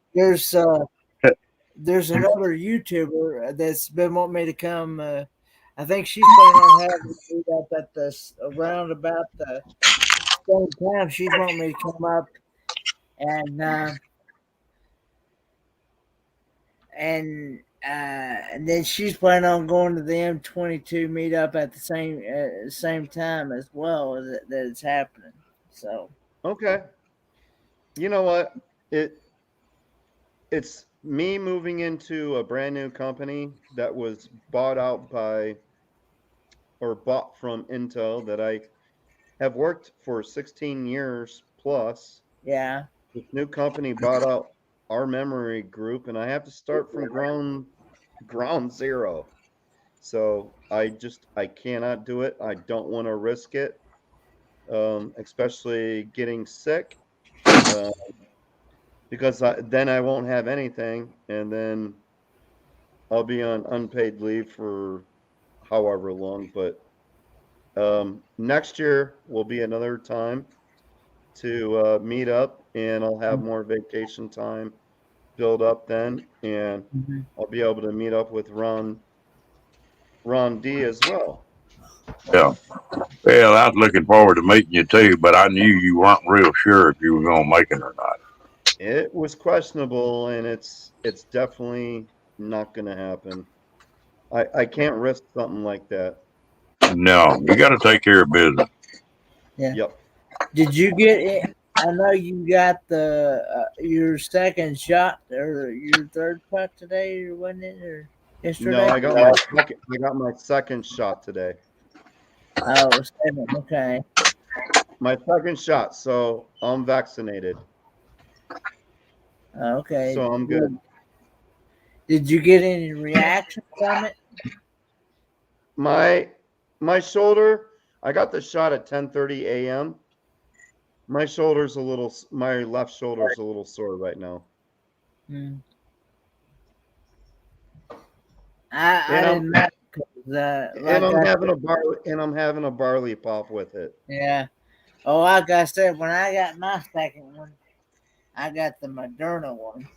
There's another YouTuber that's been wanting me to come. I think she's planning on having a meetup at around about the same time. She's wanting me to come up and then she's planning on going to the M22 meetup at the same time as well as that it's happening. So Okay. You know what? It's me moving into a brand new company that was bought from Intel that I have worked for 16 years plus. yeah, This new company bought out our memory group, and I have to start from ground zero. So I cannot do it. I don't want to risk it, especially getting sick, because then I won't have anything, and then I'll be on unpaid leave for however long. But next year will be another time to meet up, and I'll have more vacation time build up then, and Mhm. I'll be able to meet up with Ron D as well. Yeah. Well, I was looking forward to meeting you too, but I knew you weren't real sure if you were going to make it or not. It was questionable, and it's definitely not going to happen. I can't risk something like that. No, you got to take care of business. Yeah. Yep. Did you get it? I know you got the your second shot or your third shot today, or wasn't it, or yesterday? No, I got my second shot today. Oh, second. Okay. My second shot, so I'm vaccinated, Okay. so I'm good. Did you get any reaction from it? My shoulder, I got the shot at 10:30 a.m. My left shoulder's a little sore right now. Hmm. I And I'm- didn't know 'cause, And I'm like I having a barley pop with it. yeah. Oh, like I said, when I got my second one, I got the Moderna one,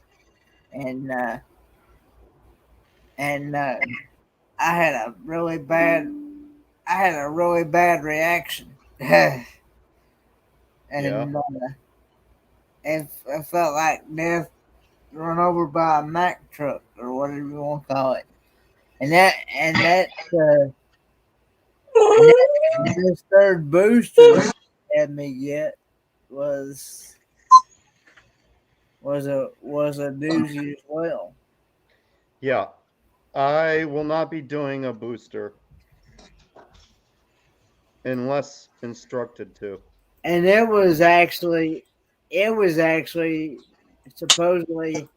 and I had a really bad reaction, and it felt like death run over by a Mack truck or whatever you want to call it, and this third booster that had me yet was a doozy as well. Yeah. I will not be doing a booster unless instructed to. And it was actually supposedly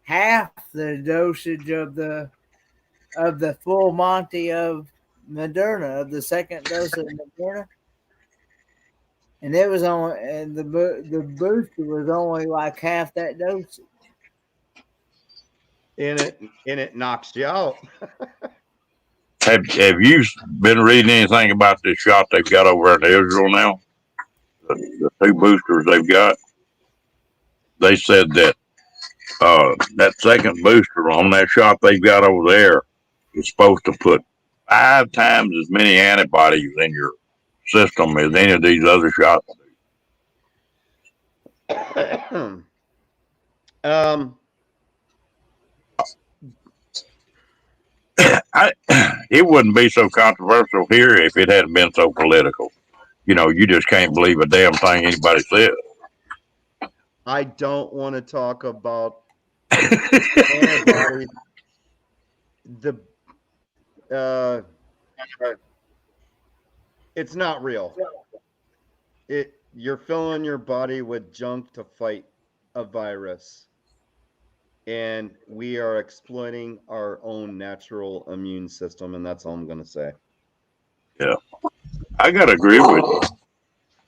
half the dosage of the full Monty of Moderna, of the second dose of Moderna. And it was only, and the booster was only like half that dose. And it knocks you out. Have you been reading anything about this shot they've got over in Israel now? The two boosters they've got. They said that that second booster on that shot they've got over there is supposed to put 5 times as many antibodies in your system as any of these other shots do. It wouldn't be so controversial here if it hadn't been so political. You know, you just can't believe a damn thing anybody says. I don't want to talk about antibodies. It's not real. You're filling your body with junk to fight a virus. And we are exploiting our own natural immune system, and that's all I'm going to say. Yeah. I got to agree with you.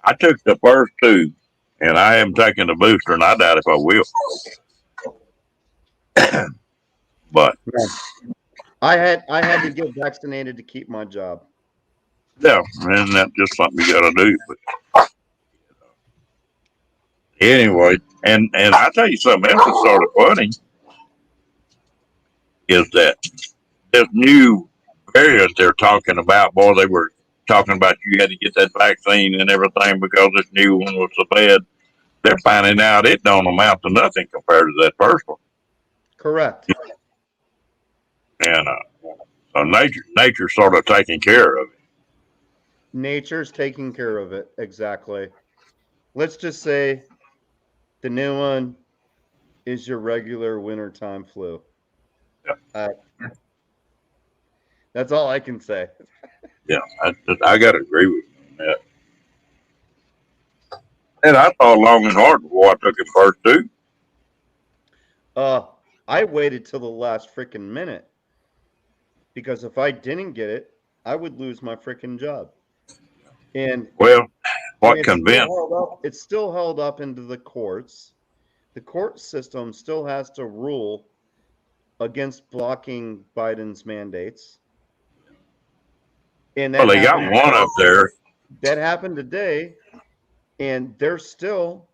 I took the first 2, and I am taking the booster, and I doubt if I will. But I had to get vaccinated to keep my job. yeah, and that's just something you got to do. But anyway, and I tell you something else that's sort of funny is that this new variant they're talking about. Boy, they were talking about you had to get that vaccine and everything because this new one was so bad. They're finding out it don't amount to nothing compared to that first one. Correct. And so nature's sort of taking care of it. Nature's taking care of it. Exactly. Let's just say the new one is your regular wintertime flu. Yeah. That's all I can say. Yeah, I got to agree with you on that. And I thought long and hard before I took it first too. I waited till the last freaking minute because if I didn't get it, I would lose my freaking job. And well, what convinced? It's still held up into the courts. The court system still has to rule against blocking Biden's mandates. And Well, they got one up there. That happened today, and they're still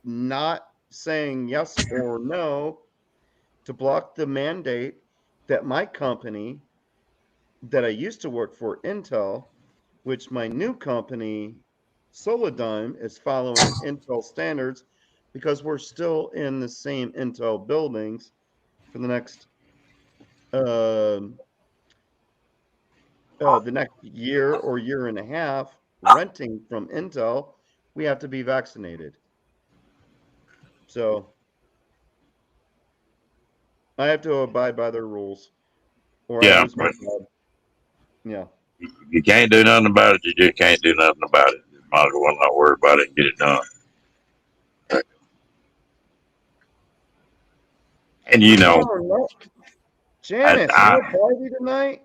not saying yes or no to block the mandate that my company that I used to work for, Intel, which my new company, Solidigm, is following Intel standards because we're still in the same Intel buildings for the next year or year and a half, renting from Intel. We have to be vaccinated. So I have to abide by their rules, or I Yeah, lose my but job. Yeah. you can't do nothing about it. You just can't do nothing about it. You might as well not worry about it and get it done. And you know, Oh, no. Janice, I no party tonight?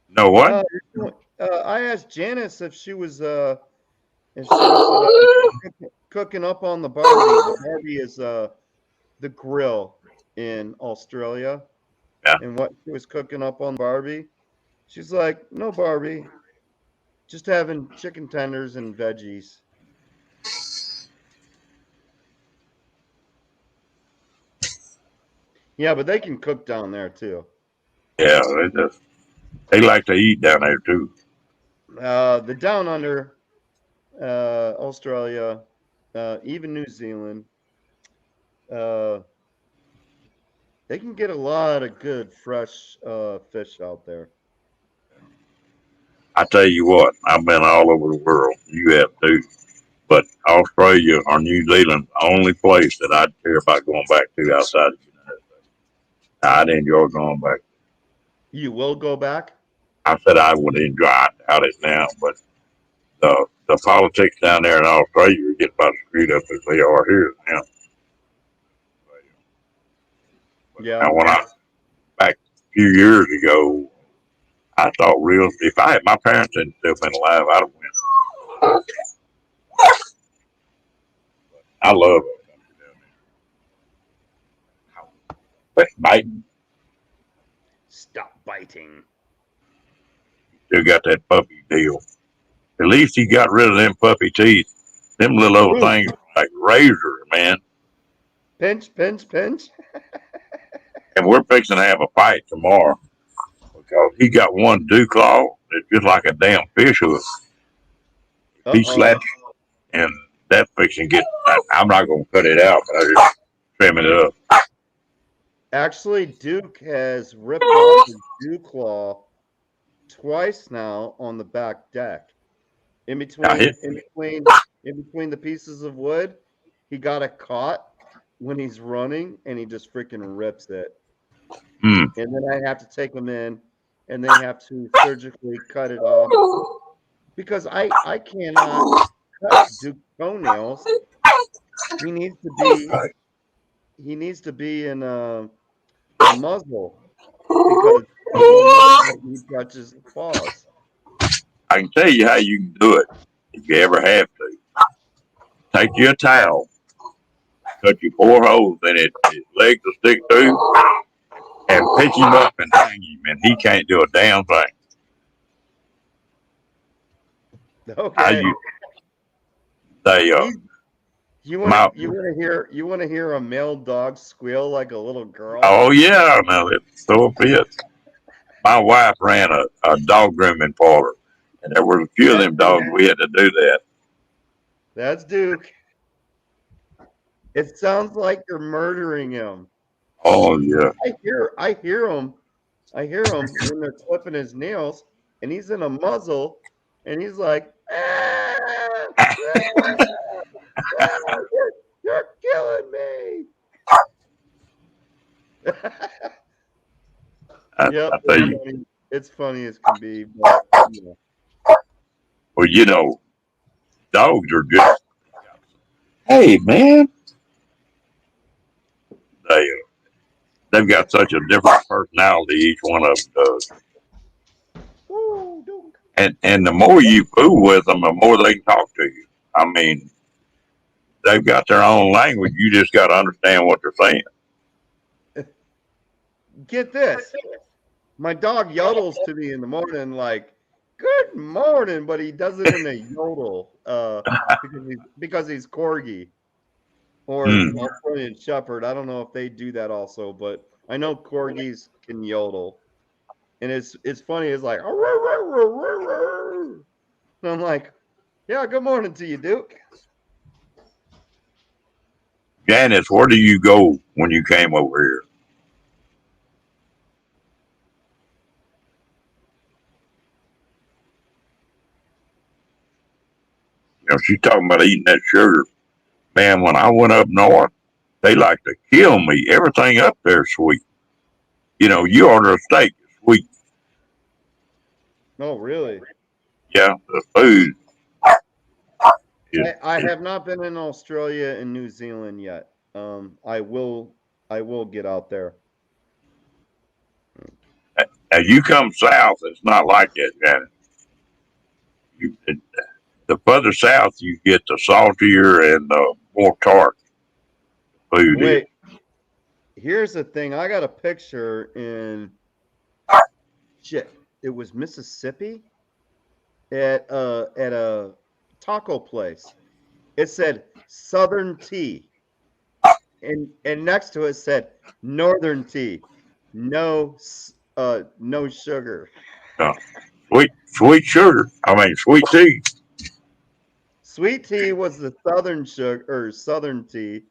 know what? I asked Janice if she was cooking up on the Barbie. The Barbie is the grill in Australia. Yeah. And what she was cooking up on Barbie. She's like, no Barbie, just having chicken tenders and veggies. Yeah, but they can cook down there too. Yeah, they like to eat down there too. The down under, Australia, even New Zealand, they can get a lot of good fresh fish out there. I tell you what, I've been all over the world. You have too. But Australia or New Zealand, the only place that I'd care about going back to outside the United States. I'd enjoy going back. You will go back? I said I would enjoy. I doubt it now, but the politics down there in Australia are getting about as screwed up as they are here now. Yeah. Now, when I back a few years ago, I thought if I had my parents hadn't still been alive, I'd have went. I love it. But biting, Stop biting. still got that puppy deal. At least he got rid of them puppy teeth. Them little old things like razor, man. Pinch, pinch, pinch. And we're fixing to have a fight tomorrow because he got one dew claw that's just like a damn fish hook. He slaps you, and that fixing get. I'm not gonna cut it out, but I just trimming it up. Actually, Duke has ripped off his dew claw twice now on the back deck. In between the pieces of wood, he got it caught when he's running, and he just freaking rips it. Hmm. And then I have to take him in, and they have to surgically cut it off because I cannot cut Duke's toenails. He needs to be in a muzzle because he touches the paws. I can tell you how you can do it if you ever have to. Take your towel, cut your 4 holes in it, his legs will stick through, and pick him up and hang him, and he can't do a damn thing. Okay. You want to hear a male dog squeal like a little girl? Oh yeah, no, it's so a fit. My wife ran a dog grooming parlor, and there were a few of them dogs we had to do that. That's Duke. It sounds like you're murdering him. Oh yeah. I hear him when they're clipping his nails, and he's in a muzzle, and he's like, you're killing me. Yep, it's funny as can be, but well, you know, dogs are just. Hey man, they've got such a different personality. Each one of them does. And the more you fool with them, the more they can talk to you. I mean, they've got their own language. You just got to understand what they're saying. Get this. My dog yodels to me in the morning like, good morning, but he does it in a yodel because he's corgi. or Hmm. Australian Shepherd. I don't know if they do that also, but I know corgis can yodel, and it's funny. It's like, and I'm like, yeah, good morning to you, Duke. Janice, where do you go when you came over here? You know, she's talking about eating that sugar. Man, when I went up north, they like to kill me. Everything up there is sweet. You know, you order a steak, it's sweet. Oh, really? Yeah, the food is, I have not been in Australia and New Zealand yet. I will get out there. as you come south, it's not like that, Janice. The further south you get, the saltier and the more tart food is. Wait, here's the thing. I got a picture in shit. It was Mississippi at a taco place. It said Southern Tea, and next to it said Northern Tea, no sugar. Sweet sugar. I mean, sweet tea. Sweet tea was the Southern sugar or Southern tea,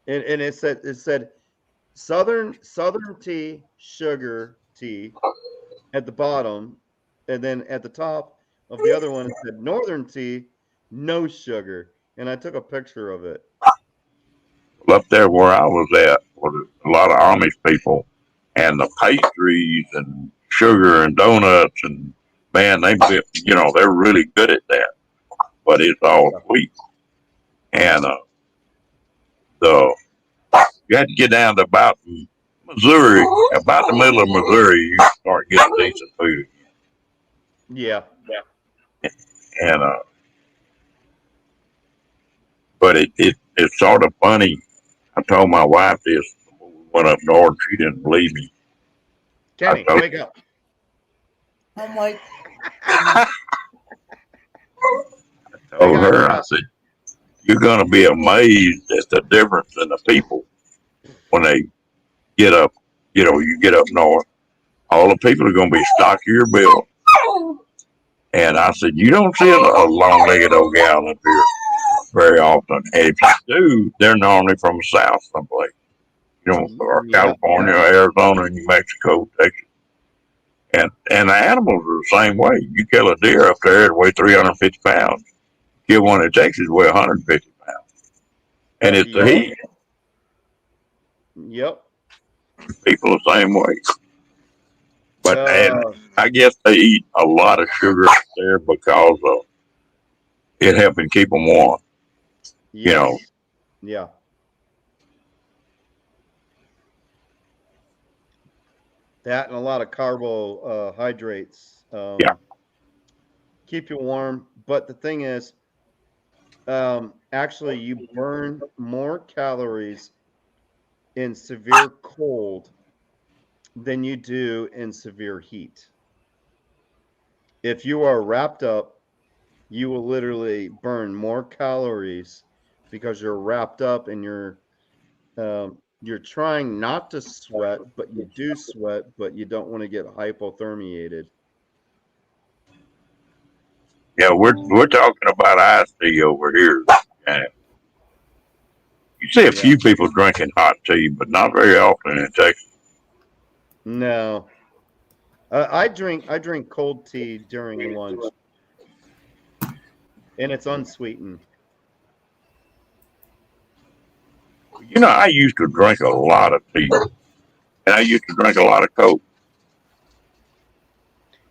and it said Southern tea, sugar tea at the bottom, and then at the top of the other one it said Northern tea, no sugar, and I took a picture of it. Up there where I was at was a lot of Amish people, and the pastries and sugar and donuts and man, they're really good at that. But it's all sweet. And the you had to get down to about Missouri, about the middle of Missouri, you start getting decent food. Yeah, And but it's sort of funny. I told my wife this when we went up north. She didn't believe me. Kenny, told- wake up. I'm like, I told her, I said, "You're going to be amazed at the difference in the people when they get up. You know, you get up north. All the people are going to be stockier built." And I said, "You don't see a long-legged old gal up here very often. And if you do, they're normally from the south someplace. You know, or Yeah. California, or Arizona, New Mexico, Texas. And the animals are the same way. You kill a deer up there, it weighs 350 pounds. Kill one in Texas, weigh 150 pounds. And it's the heat. Yep. People the same way. But and Uh, I guess they eat a lot of sugar up there because of it helping keep them warm. yes. know. Yeah. That and a lot of carbohydrates. Yeah. Keep you warm. But the thing is, actually, you burn more calories in severe cold than you do in severe heat. If you are wrapped up, you will literally burn more calories because you're wrapped up and you're trying not to sweat, but you do sweat, but you don't want to get hypothermiated. Yeah, we're talking about iced tea over here. And you see a few people drinking hot tea, but not very often in Texas. No, I drink cold tea during lunch, and it's unsweetened. You know, I used to drink a lot of tea, and I used to drink a lot of Coke.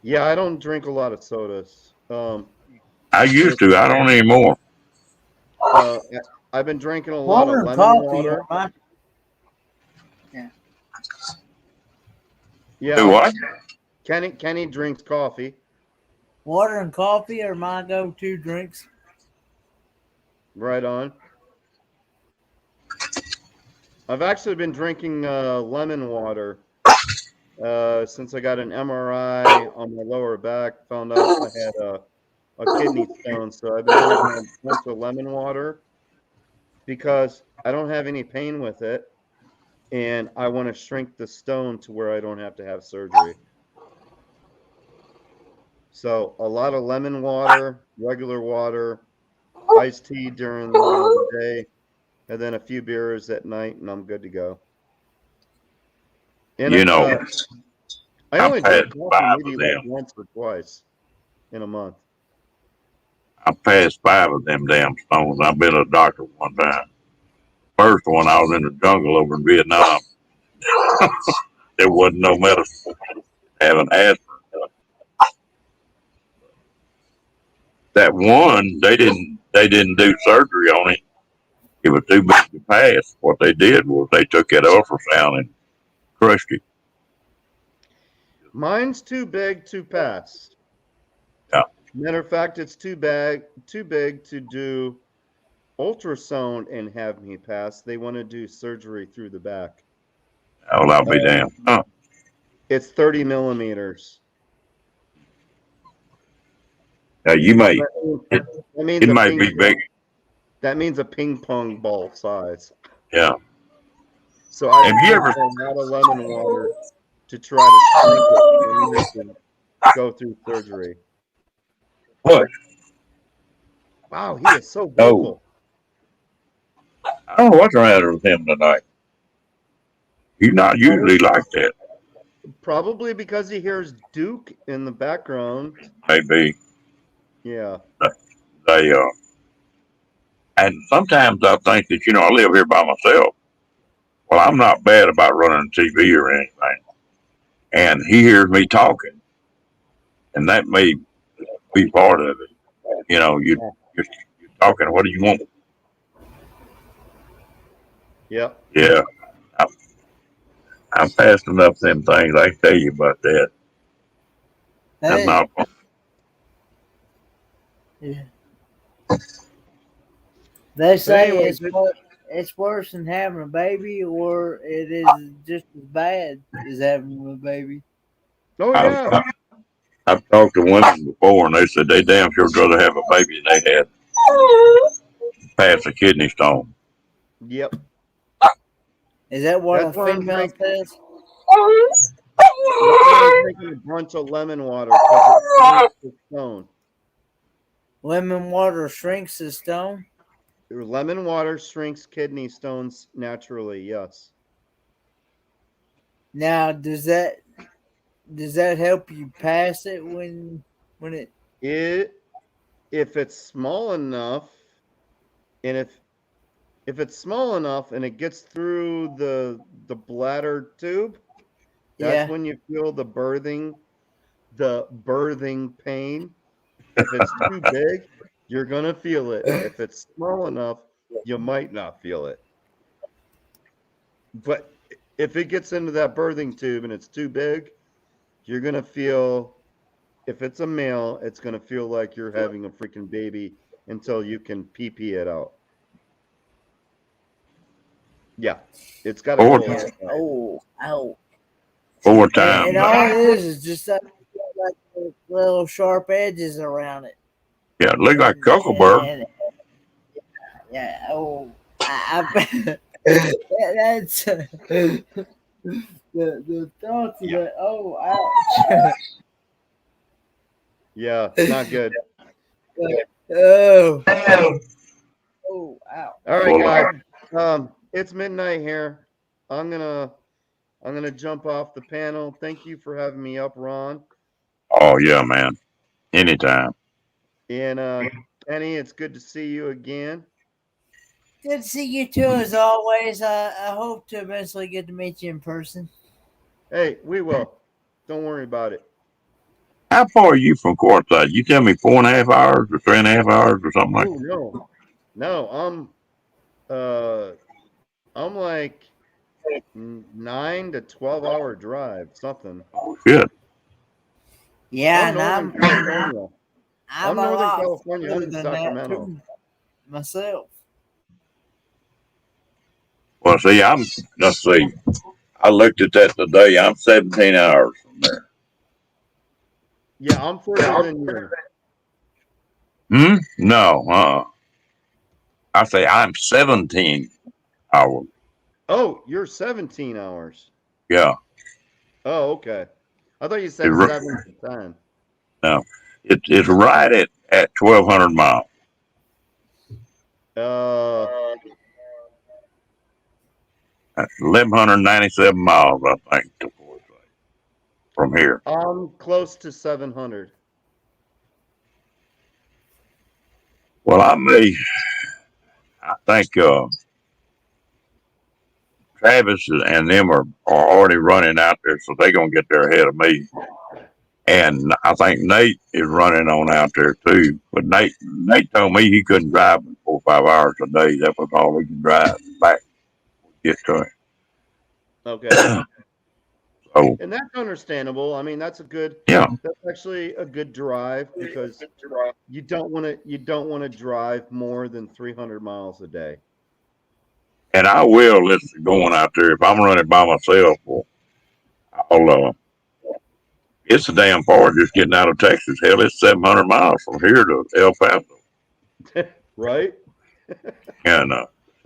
Yeah, I don't drink a lot of sodas. I used to. I don't anymore. I've been drinking a lot water of and lemon coffee water. are my Do Yeah, what? Kenny drinks coffee. water and coffee are my go-to drinks. Right on. I've actually been drinking lemon water since I got an MRI on my lower back. Found out I had a kidney stone, so I've been drinking a bunch of lemon water. because I don't have any pain with it, and I want to shrink the stone to where I don't have to have surgery. So a lot of lemon water, regular water, iced tea during the day, and then a few beers at night, and I'm good to go. And You know, I I've only had drink 5 coffee of maybe like them. once or twice in a month. I passed 5 of them damn stones. I've been a doctor one time. First one, I was in the jungle over in Vietnam. There wasn't no medicine. Having aspirin. That one, they didn't do surgery on it. It was too big to pass. What they did was they took that ultrasound and crushed it. Mine's too big to pass. Yeah. Matter of fact, it's too big to do ultrasound and have me pass. They want to do surgery through the back. Oh, I'll be damned. Huh. It's 30 millimeters. You may, That means it a might ping be big. That means a ping pong ball size. Yeah. So I Have you ever- a lot of lemon water to try to shrink it so you can go through surgery. What? Wow, he is so vocal. I don't know what's the matter with him tonight. He's not usually like that. Probably because he hears Duke in the background. Maybe Yeah. they, and sometimes I think that, I live here by myself. Well, I'm not bad about running TV or anything. And he hears me talking. And that may be part of it. You're talking, what do you want? Yep. Yeah. I'm passed enough them things. I can tell you about that. That's Hey, not fun. yeah. They say Anyway, it's worse than having a baby, or it is just as bad as having a baby. Oh yeah. I've talked to women before, and they said they damn sure would rather have a baby than they had pass a kidney stone. Yep. Is that what That's a why I'm female drinking- says? I'm drinking a bunch of lemon water because it shrinks the stone. Lemon water shrinks the stone. Lemon water shrinks kidney stones naturally. Yes. Now, does that help you pass it when it? If it's small enough, and if it's small enough and it gets through the bladder tube, that's Yeah. when you feel the birthing pain. If it's too big, you're gonna feel it. If it's small enough, you might not feel it. But if it gets into that birthing tube and it's too big, you're gonna feel. If it's a male, it's gonna feel like you're having a freaking baby until you can pee it out. Yeah, it's got to Or- go. Oh. 4 times. And all it is just like little sharp edges around it. Yeah, look like Cuckleberg. And- yeah. Oh, that's the thoughts of it. Oh, ouch. Yeah, it's not good. Oh, ouch. All right, guys. It's midnight here. I'm gonna jump off the panel. Thank you for having me up, Ron. Oh, yeah, man. Anytime. And Kenny, it's good to see you again. Good to see you too, as always. I hope to eventually get to meet you in person. Hey, we will. Don't worry about it. How far are you from Quartzsite? You tell me 4.5 hours or 3.5 hours or something like that. Oh no, I'm like 9 to 12 hour drive, something. Oh, shit. Yeah, I'm and Northern California. I'm I'm a Northern lot California. I'm further in than that, Sacramento. too, myself. Well, see, let's see. I looked at that today. I'm 17 hours from there. Yeah, I'm further than you. No, I say I'm 17 hours. Oh, you're 17 hours. Yeah. Oh, okay. I thought you said It, 7 to 10. no, it's right at 1,200 miles. Uh, 1,197 miles, I think, to Fort Say, from here. I'm close to 700. Well, I think Travis and them are already running out there, so they're gonna get there ahead of me. And I think Nate is running on out there too. But Nate told me he couldn't drive in 4 or 5 hours a day. That was all he could drive back get to him. Okay. So And that's understandable. I mean, that's yeah, actually a good drive because you don't want to drive more than 300 miles a day. and I will listen going out there. If I'm running by myself, well, I'll it's a damn far just getting out of Texas. Hell, it's 700 miles from here to El Paso. Right? And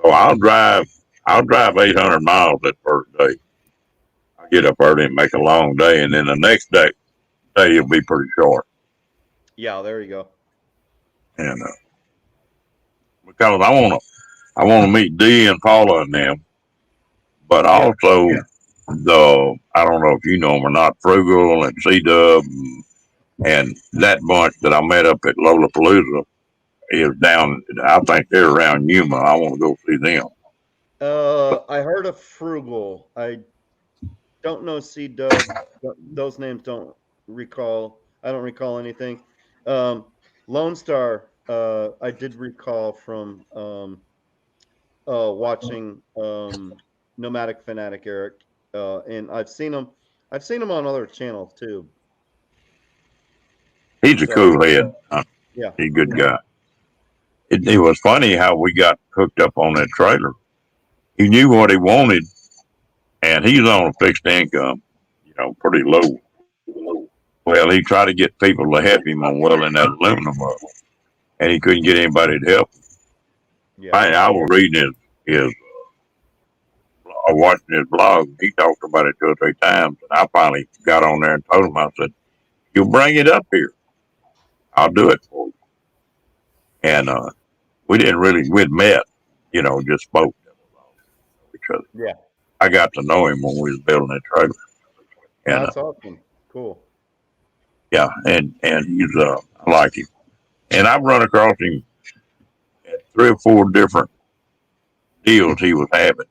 so I'll drive 800 miles that first day. I get up early and make a long day, and then the next day will be pretty short. Yeah, there you go. And because I want to meet Dee and Paula and them, but also I don't know if you know them or not, Frugal and C-Dub and that bunch that I met up at Lollapalooza is down. I think they're around Yuma. I want to go see them. I heard of Frugal. I don't know C-Dub. Those names don't recall. I don't recall anything. Lone Star, I did recall from watching Nomadic Fanatic Eric, and I've seen him on other channels too. He's a cool head. Yeah, He's a good guy. It was funny how we got hooked up on that trailer. He knew what he wanted, and he's on a fixed income, pretty low. Well, he tried to get people to help him on welding that aluminum up, and he couldn't get anybody to help him. yeah. I was reading his watching his blog. He talked about it 2 or 3 times, and I finally got on there and told him, I said, "You'll bring it up here. I'll do it for you." And we'd met, just spoke to each other. Yeah. I got to know him when we was building that trailer. And That's awesome. Cool. yeah, and he's I like him. And I've run across him at 3 or 4 different deals he was having.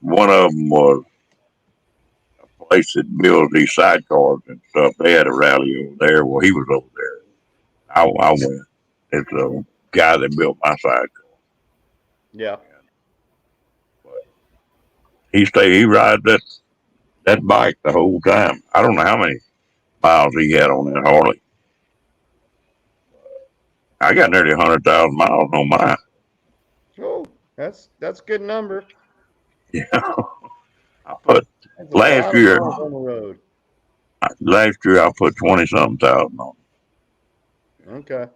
One of them was a place that builds these sidecars and stuff. They had a rally over there. Well, he was over there. I went. It's a guy that built my sidecar. Yeah. But he rides that bike the whole time. I don't know how many miles he had on that Harley. I got nearly 100,000 miles on mine. Oh, that's a good number. Yeah. I put That's a lot last of year. miles on the road. Last year I put 20-something thousand on it. Okay.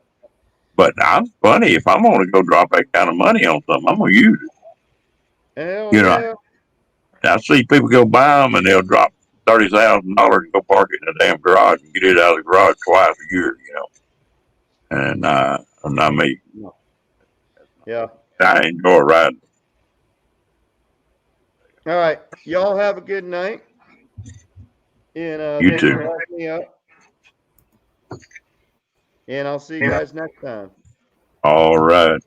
But I'm funny. If I'm going to go drop that kind of money on something, I'm going to use it. Hell You know, yeah. I see people go buy them and they'll drop $30,000 and go park it in the damn garage and get it out of the garage twice a year. And I'm not me. Yeah. I enjoy riding. All right. Y'all have a good night. And You thanks too. for having me up. And I'll see you guys next time. All right.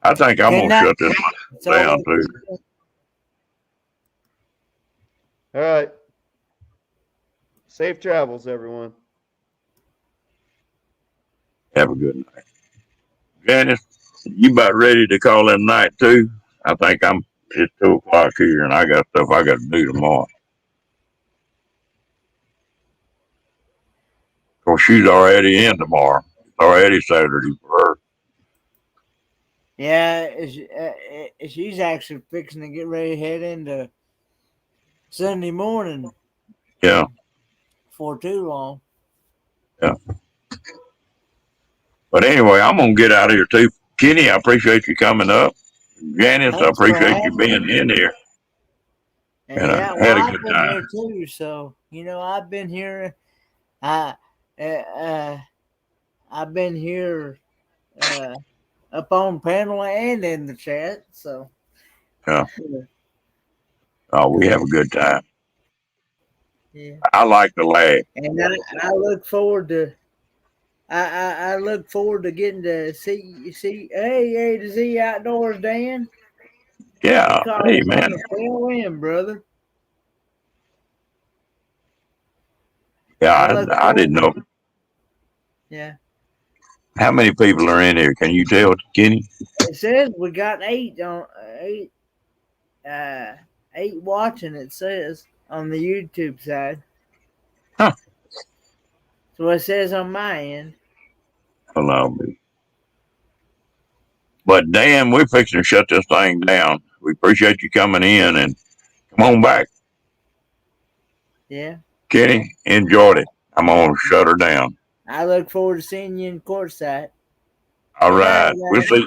I think I'm Good going to night. shut this So, down too. All right. Safe travels, everyone. Have a good night. Janice, you about ready to call it night too? I think it's 2 o'clock here and I got stuff I got to do tomorrow. Of course, she's already in tomorrow. It's already Saturday for her. yeah, she's actually fixing to get ready to head into Sunday morning Yeah. before too long. But anyway, I'm going to get out of here too Kenny, I appreciate you coming up. Janice, I Thanks for appreciate you having me. being in here. And And yeah, I well, had a I've good been time. here too. So I've been here. I I've been here up on panel and in the chat. So Oh, we have a good time. yeah, I like to laugh. and I look forward to. I look forward to getting to see A to Z Outdoors, Dan. You Yeah. caught Hey, us on man. the tail end, brother. I Yeah, look I didn't know. forward. Yeah, How many people are in here? Can you tell, Kenny? it says we got eight watching. It says on the YouTube side. Huh. So it says on my end. Hold on. But Dan, we're fixing to shut this thing down. We appreciate you coming in and come on back. Yeah, Kenny, enjoyed it. I'm going to shut her down. I look forward to seeing you in courtside. All Good night, right. We'll guys. see.